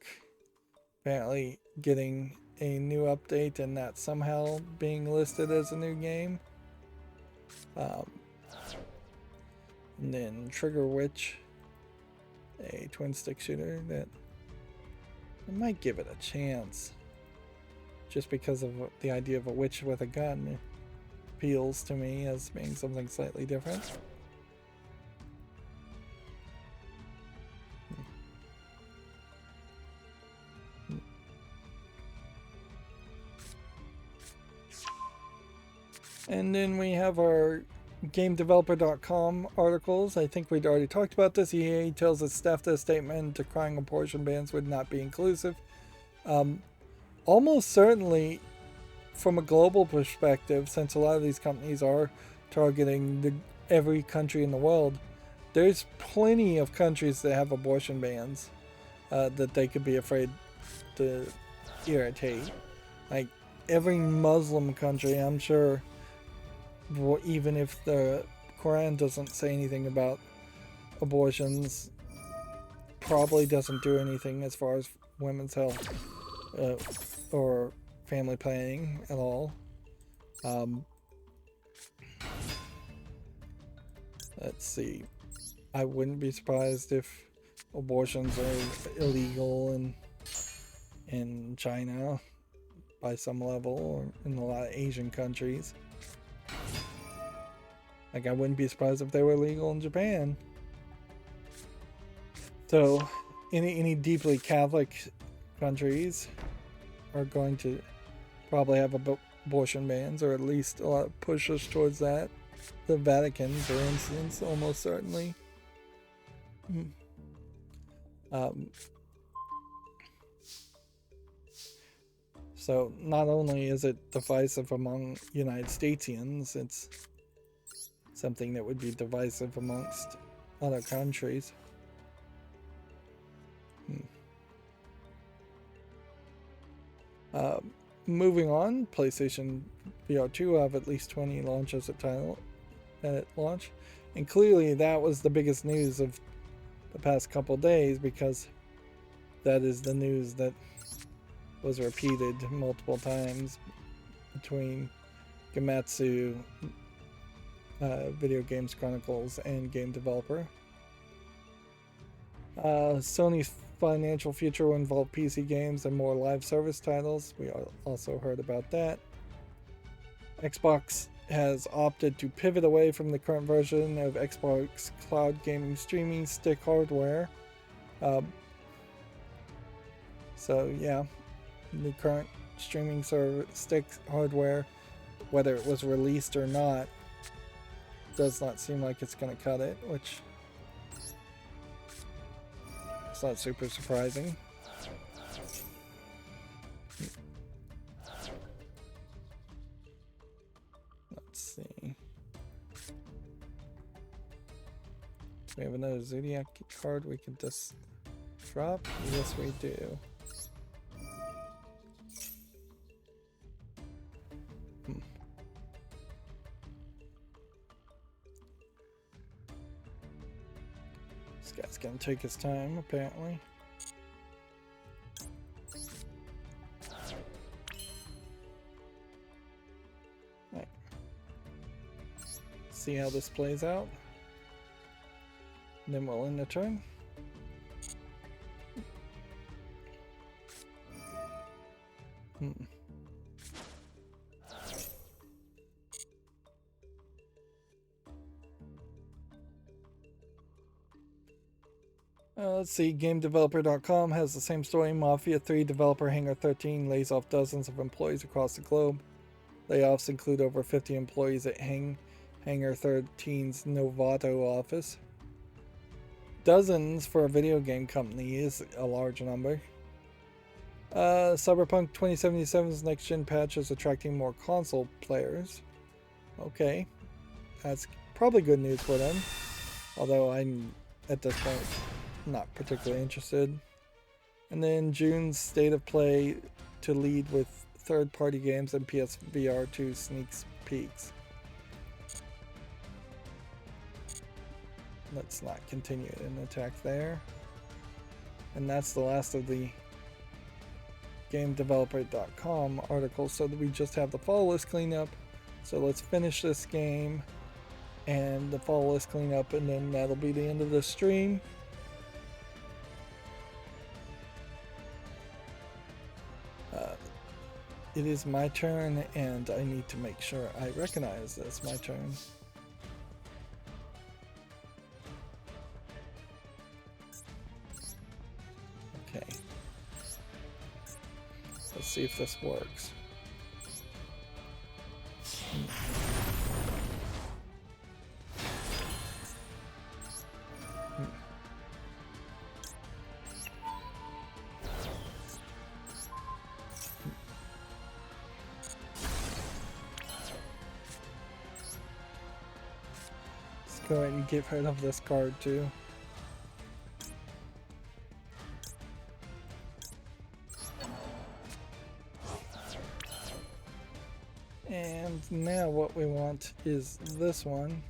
apparently getting a new update and that somehow being listed as a new game. And then Trigger Witch, a twin stick shooter that I might give it a chance. Just because of the idea of a witch with a gun appeals to me as being something slightly different. And then we have our GameDeveloper.com articles. I think we'd already talked about this. EA tells its staff that a statement decrying abortion bans would not be inclusive. Almost certainly, from a global perspective, since a lot of these companies are targeting every country in the world, there's plenty of countries that have abortion bans that they could be afraid to irritate. Like every Muslim country, I'm sure, even if the Quran doesn't say anything about abortions, probably doesn't do anything as far as women's health or family planning at all. Let's see. I wouldn't be surprised if abortions are illegal in China by some level, or in a lot of Asian countries. Like, I wouldn't be surprised if they were legal in Japan. So, any deeply Catholic countries are going to probably have abortion bans, or at least a lot of pushes towards that. The Vatican, for instance, almost certainly. So not only is it divisive among United Statesians, it's something that would be divisive amongst other countries. Moving on, PlayStation VR 2 will have at least 20 launches at launch, and clearly that was the biggest news of the past couple days, because that is the news that was repeated multiple times between Gematsu, Video Games Chronicles, and Game Developer. Sony's financial future will involve PC games and more live service titles. We also heard about that. Xbox has opted to pivot away from the current version of Xbox Cloud Gaming Streaming Stick hardware. So yeah, the current streaming stick hardware, whether it was released or not, does not seem like it's going to cut it, which is not super surprising. Let's see. Do we have another Zodiac card we can just drop? Yes, we do. This guy's gonna take his time, apparently. Right. See how this plays out. And then we'll end the turn. Let's see, GameDeveloper.com has the same story. Mafia 3 developer Hangar 13 lays off dozens of employees across the globe. Layoffs include over 50 employees at Hangar 13's Novato office. Dozens for a video game company is a large number. Cyberpunk 2077's next-gen patch is attracting more console players. Okay, that's probably good news for them. Although I'm, at this point, not particularly interested. And then June's State of Play to lead with third-party games and PSVR 2 sneak peeks. Let's not continue an attack there. And that's the last of the GameDeveloper.com articles, so that we just have the follow list cleanup. So let's finish this game and the follow list cleanup, and then that'll be the end of the stream. It is my turn, and I need to make sure I recognize that it's my turn. Okay. Let's see if this works. Go ahead and get rid of this card too. And now what we want is this one.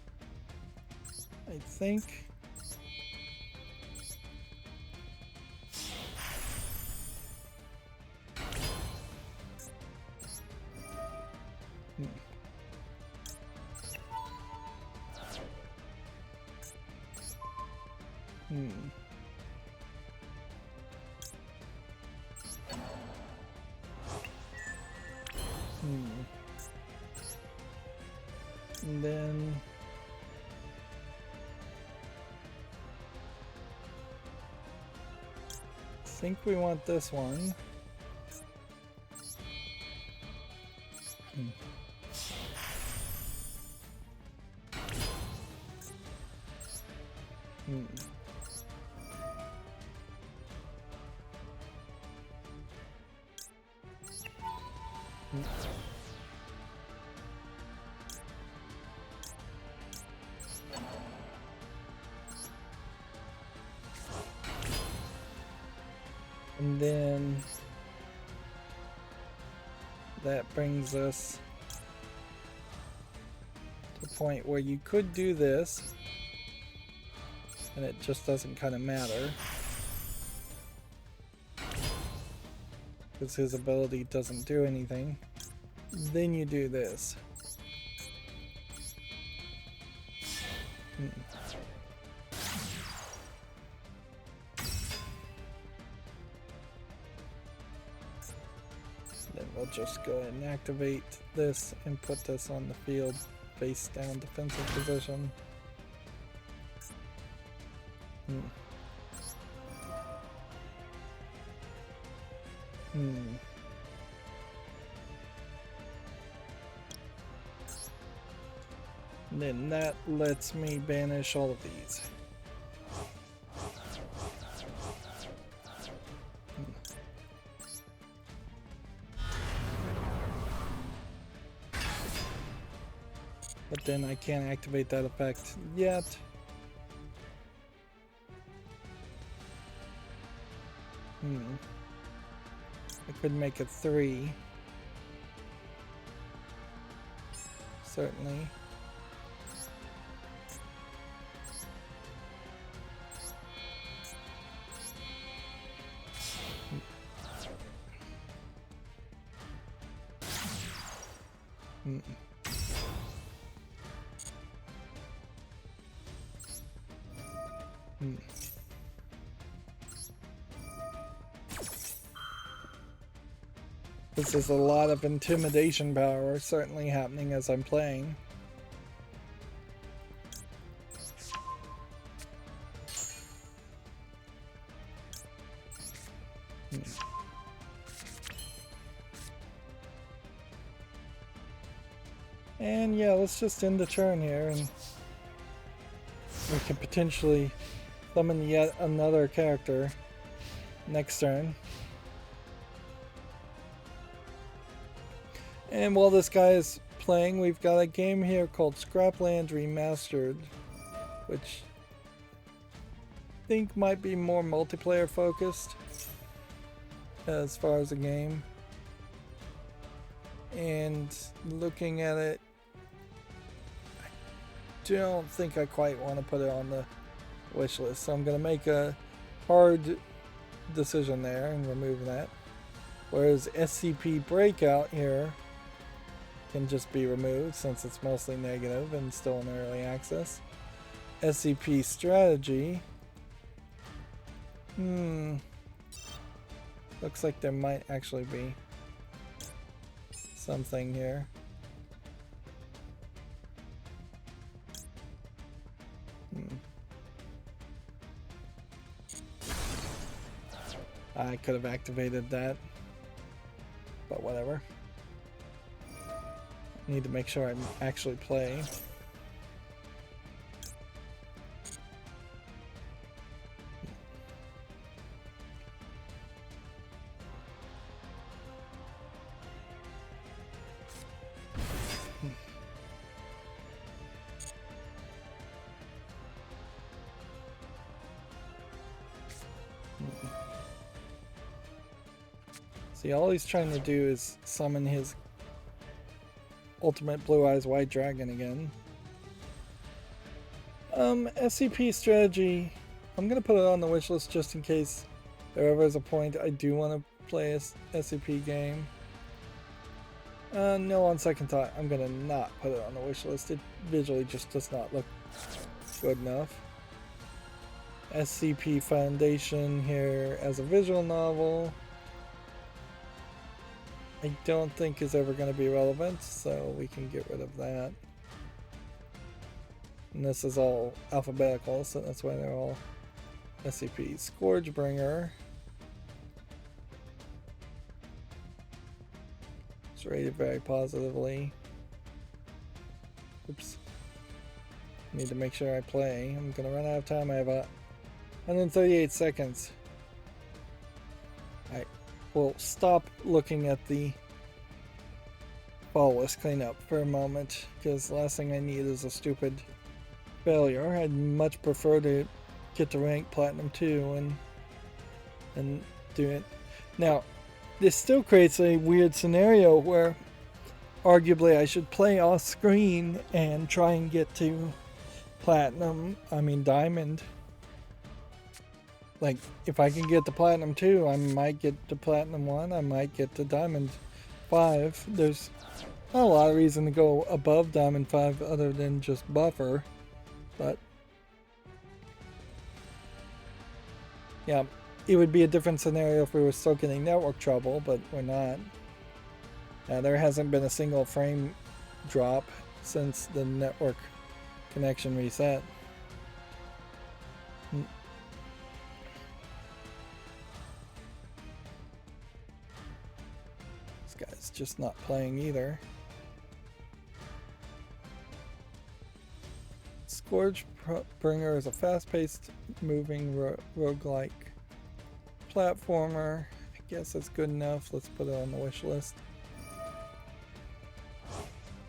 I think. And then I think we want this one. And then that brings us to a point where you could do this, and it just doesn't kind of matter, because his ability doesn't do anything. Then you do this. Then we'll just go ahead and activate this and put this on the field face down defensive position. And then that lets me banish all of these. But then I can't activate that effect yet. I could make it 3. Certainly. This is a lot of intimidation power certainly happening as I'm playing. And yeah, let's just end the turn here, and we can potentially summon yet another character next turn. And while this guy is playing, we've got a game here called Scrapland Remastered, which I think might be more multiplayer focused as far as the game. And looking at it, I don't think I quite want to put it on the wish list, so I'm going to make a hard decision there and remove that. Whereas SCP Breakout here can just be removed since it's mostly negative and still in early access. SCP Strategy, looks like there might actually be something here. I could have activated that, but whatever. Need to make sure I actually play. See, all he's trying to do is summon his ultimate Blue Eyes White Dragon again. SCP Strategy, I'm gonna put it on the wish list just in case there ever is a point I do want to play a SCP game. No, on second thought, I'm gonna not put it on the wish list. It visually just does not look good enough. SCP Foundation here as a visual novel, I don't think is ever going to be relevant, so we can get rid of that. And this is all alphabetical, so that's why they're all SCP. Scourgebringer. It's rated very positively. Oops. Need to make sure I play. I'm going to run out of time. I have 138 seconds. Alright. We'll stop looking at the ball list cleanup for a moment, because the last thing I need is a stupid failure. I'd much prefer to get to rank Platinum 2 and do it. Now, this still creates a weird scenario where arguably I should play off screen and try and get to Diamond. Like, if I can get to Platinum 2, I might get to Platinum 1, I might get to Diamond 5. There's not a lot of reason to go above Diamond 5 other than just buffer, but yeah, it would be a different scenario if we were still getting network trouble, but we're not. There hasn't been a single frame drop since the network connection reset. This guy's just not playing either. Scourgebringer is a fast-paced, moving roguelike platformer. I guess that's good enough. Let's put it on the wish list.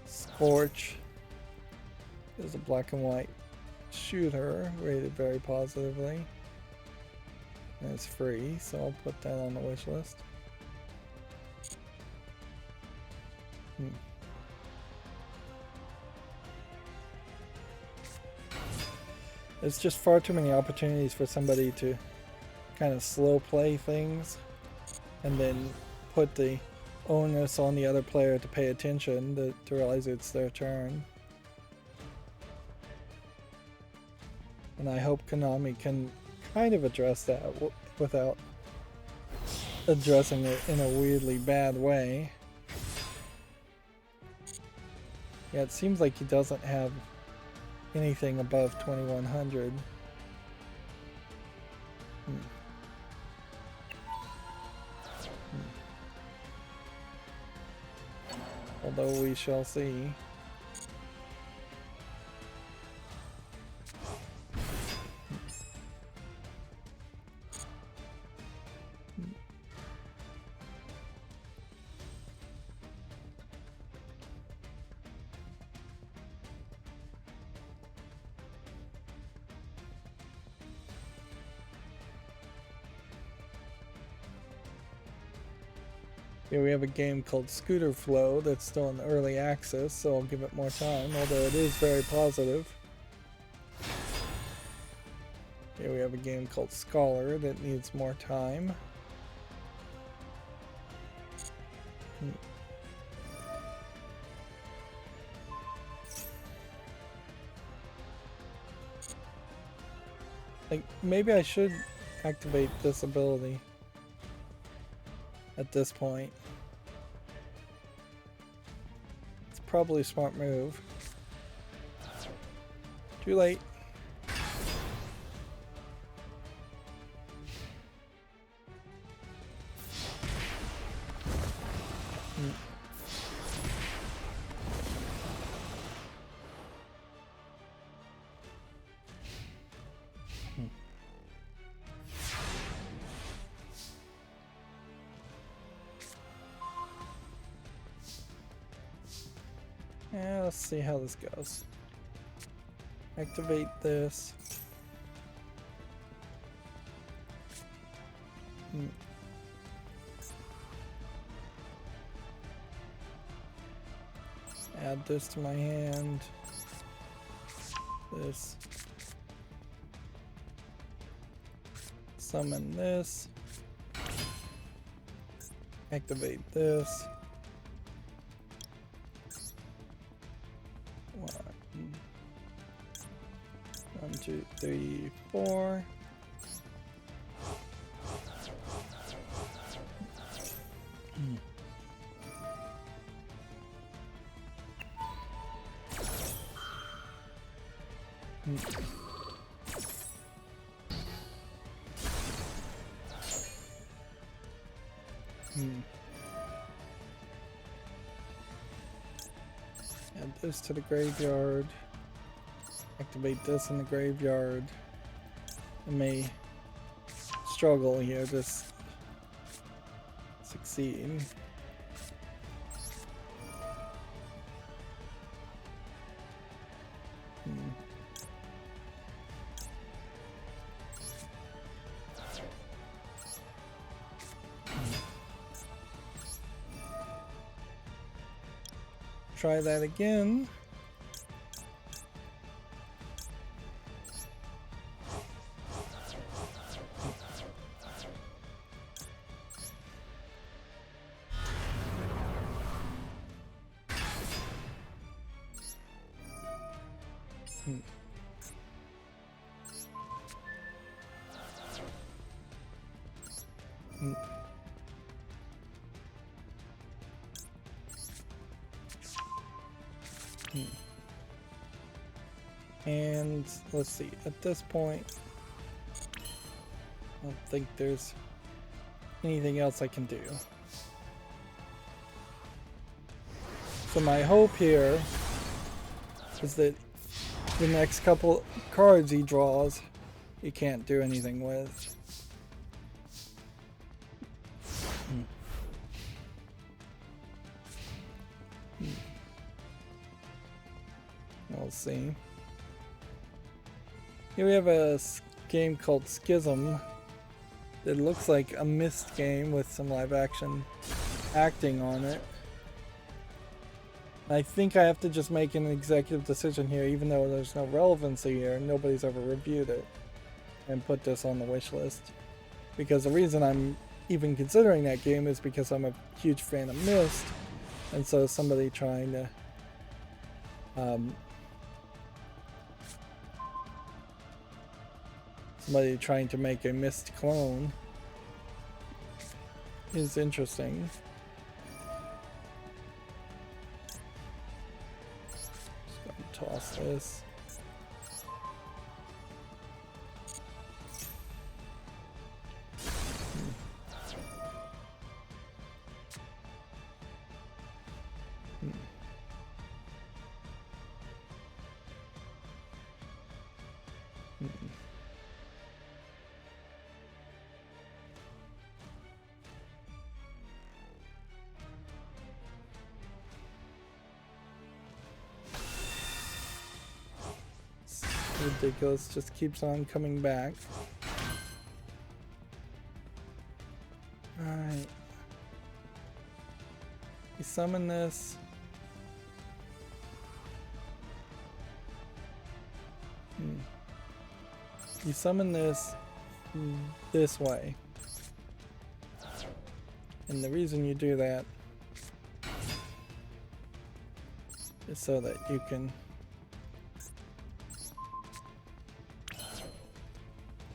Scorch is a black and white shooter, rated very positively. And it's free, so I'll put that on the wish list. There's just far too many opportunities for somebody to kind of slow play things and then put the onus on the other player to pay attention, to realize it's their turn. And I hope Konami can kind of address that without addressing it in a weirdly bad way. Yeah, it seems like he doesn't have anything above 2100. Although we shall see. Here we have a game called Scooter Flow that's still in early access, so I'll give it more time, although it is very positive. Here we have a game called Scholar that needs more time. Like, maybe I should activate this ability at this point. It's probably a smart move. Too late. Yeah, let's see how this goes. Activate this. Add this to my hand. This. Summon this. Activate this. 1, 2, 3, 4. Add this to the graveyard. Activate this in the graveyard. I may struggle here to succeed. Try that again. And let's see, at this point, I don't think there's anything else I can do. So my hope here is that the next couple cards he draws, he can't do anything with. We'll see. Here we have a game called Schism. It looks like a Myst game with some live action acting on it. I think I have to just make an executive decision here, even though there's no relevancy here and nobody's ever reviewed it, and put this on the wish list. Because the reason I'm even considering that game is because I'm a huge fan of Myst, and so somebody trying to make a Myst clone is interesting. Just gonna toss this. Ridiculous, just keeps on coming back. Alright. You summon this. You summon this way. And the reason you do that is so that you can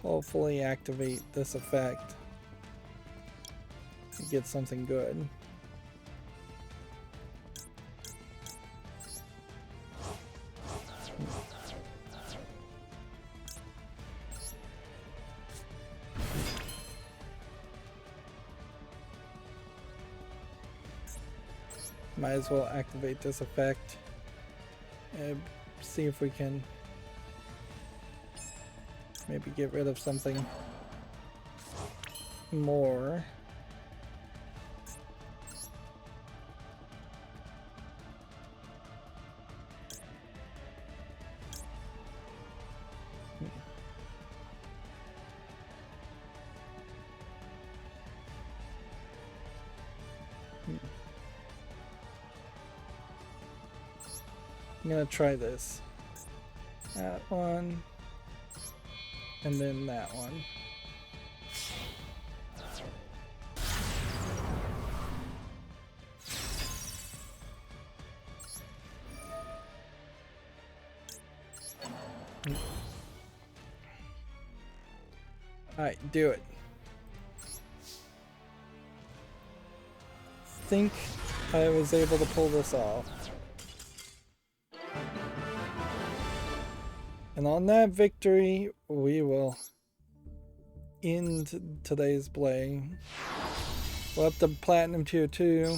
hopefully activate this effect and get something good. Might as well activate this effect and see if we can maybe get rid of something more. I'm gonna try this. That one. And then that one. Alright, do it. Think I was able to pull this off. And on that victory, we will end today's play. We're up to Platinum Tier 2.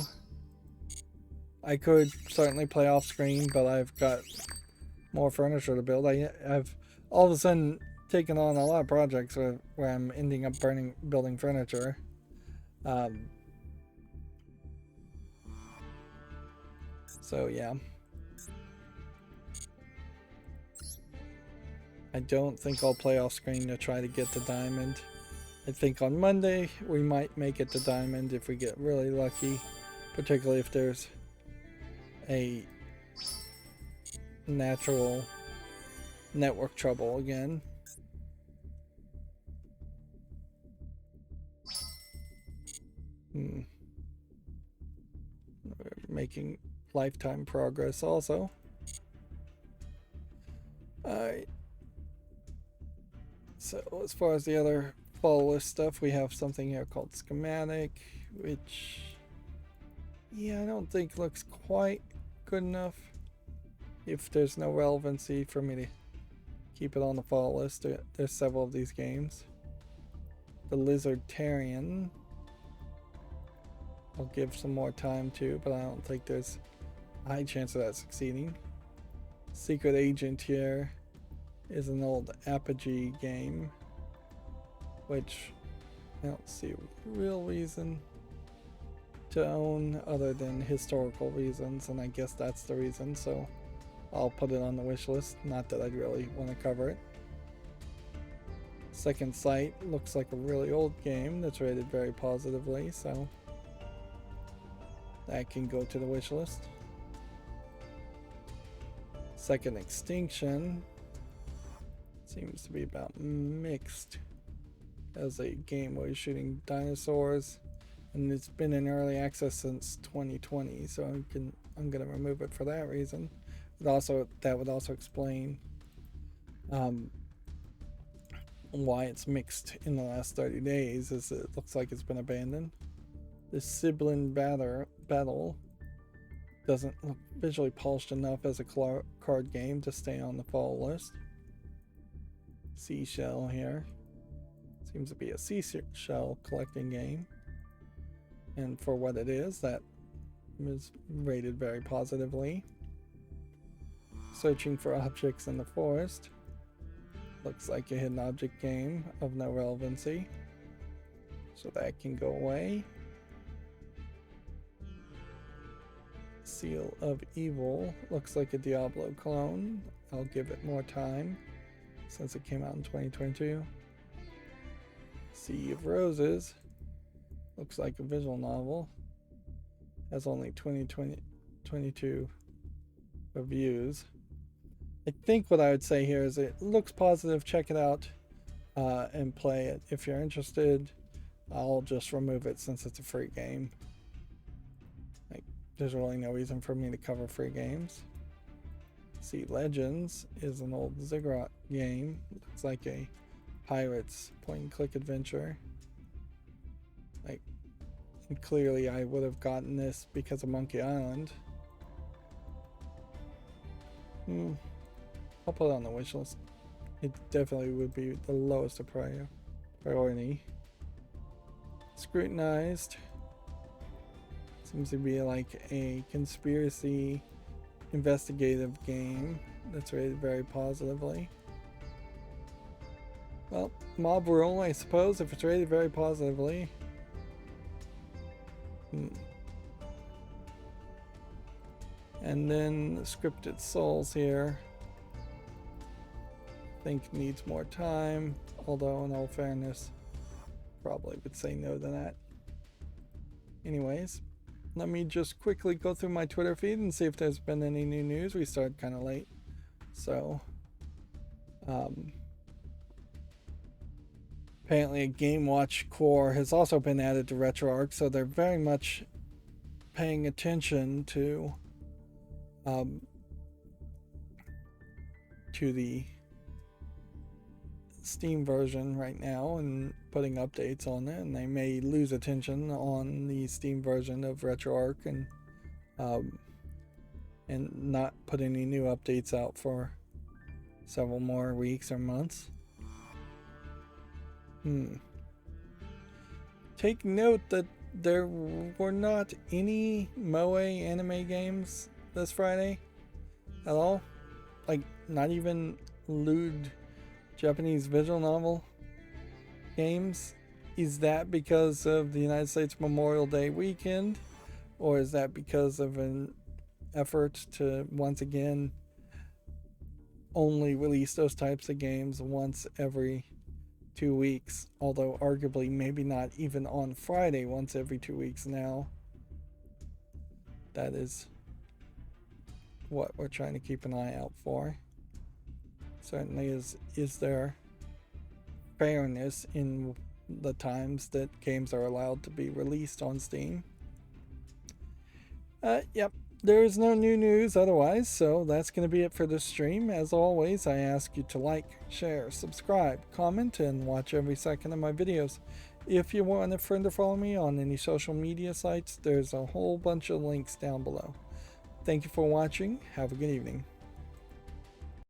I could certainly play off screen, but I've got more furniture to build. I've all of a sudden taken on a lot of projects where I'm ending up building furniture. So yeah. I don't think I'll play off screen to try to get to diamond. I think on Monday we might make it to diamond if we get really lucky, particularly if there's a natural network trouble again. We're making lifetime progress also. Alright. So as far as the other follow list stuff, we have something here called schematic, which, yeah, I don't think looks quite good enough if there's no relevancy for me to keep it on the fall list. There's several of these games. The Lizardtarian, I'll give some more time to, but I don't think there's a high chance of that succeeding. Secret Agent here is an old Apogee game, which I don't see a real reason to own other than historical reasons, and I guess that's the reason, so I'll put it on the wish list. Not that I'd really want to cover it. Second Sight looks like a really old game that's rated very positively, so that can go to the wish list. Second Extinction seems to be about mixed as a game where you're shooting dinosaurs, and it's been in early access since 2020, so I'm gonna remove it for that reason. That would also explain why it's mixed in the last 30 days, as it looks like it's been abandoned. The Sibling Battle doesn't look visually polished enough as a card game to stay on the fall list. Seashell here seems to be a seashell collecting game, and for what it is, that is rated very positively. Searching for Objects in the Forest looks like a hidden object game of no relevancy, so that can go away. Seal of Evil looks like a Diablo clone. I'll give it more time since it came out in 2022. Sea of Roses looks like a visual novel. Has only 22 reviews. I think what I would say here is it looks positive. Check it out and play it. If you're interested, I'll just remove it since it's a free game. There's really no reason for me to cover free games. Sea Legends is an old Ziggurat game. Looks like a pirates point-and-click adventure. And clearly I would have gotten this because of Monkey Island. I'll put it on the wish list. It definitely would be the lowest of priority. Scrutinized seems to be like a conspiracy investigative game that's rated very positively. Well, Mob Rule, I suppose, if it's rated very positively. And then Scripted Souls here, I think needs more time, although in all fairness, probably would say no to that. Anyways, let me just quickly go through my Twitter feed and see if there's been any new news. We started kind of late, so apparently a Game Watch core has also been added to RetroArch, so they're very much paying attention to the Steam version right now and putting updates on it, and they may lose attention on the Steam version of RetroArch and not put any new updates out for several more weeks or months. Take note that there were not any Moe anime games this Friday at all. Like, not even lewd Japanese visual novel games. Is that because of the United States Memorial Day weekend, or is that because of an effort to once again only release those types of games once every 2 weeks, although arguably maybe not even on Friday once every 2 weeks now? That is what we're trying to keep an eye out for. Certainly is there fairness in the times that games are allowed to be released on Steam. Yep, there is no new news otherwise, so that's going to be it for this stream. As always, I ask you to like, share, subscribe, comment, and watch every second of my videos. If you want a friend to follow me on any social media sites, there's a whole bunch of links down below. Thank you for watching. Have a good evening.